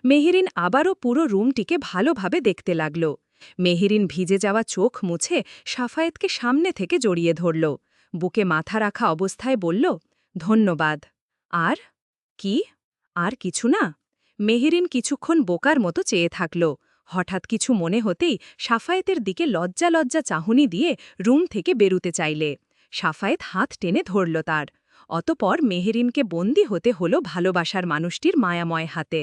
মেহেরিন আবারও পুরো রুমটিকে ভালোভাবে দেখতে লাগল। মেহেরিন ভিজে যাওয়া চোখ মুছে সাফায়েতকে সামনে থেকে জড়িয়ে ধরল। বুকে মাথা রাখা অবস্থায় বলল, ধন্যবাদ। আর কি? আর কিছু না? মেহেরিন কিছুক্ষণ বোকার মতো চেয়ে থাকল। হঠাৎ কিছু মনে হতেই সাফায়েতের দিকে লজ্জা লজ্জা চাহনি দিয়ে রুম থেকে বেরুতে চাইলে সাফায়েত হাত টেনে ধরল তার। অতপর মেহেরিনকে বন্দী হতে হল ভালোবাসার মানুষটির মায়াময় হাতে।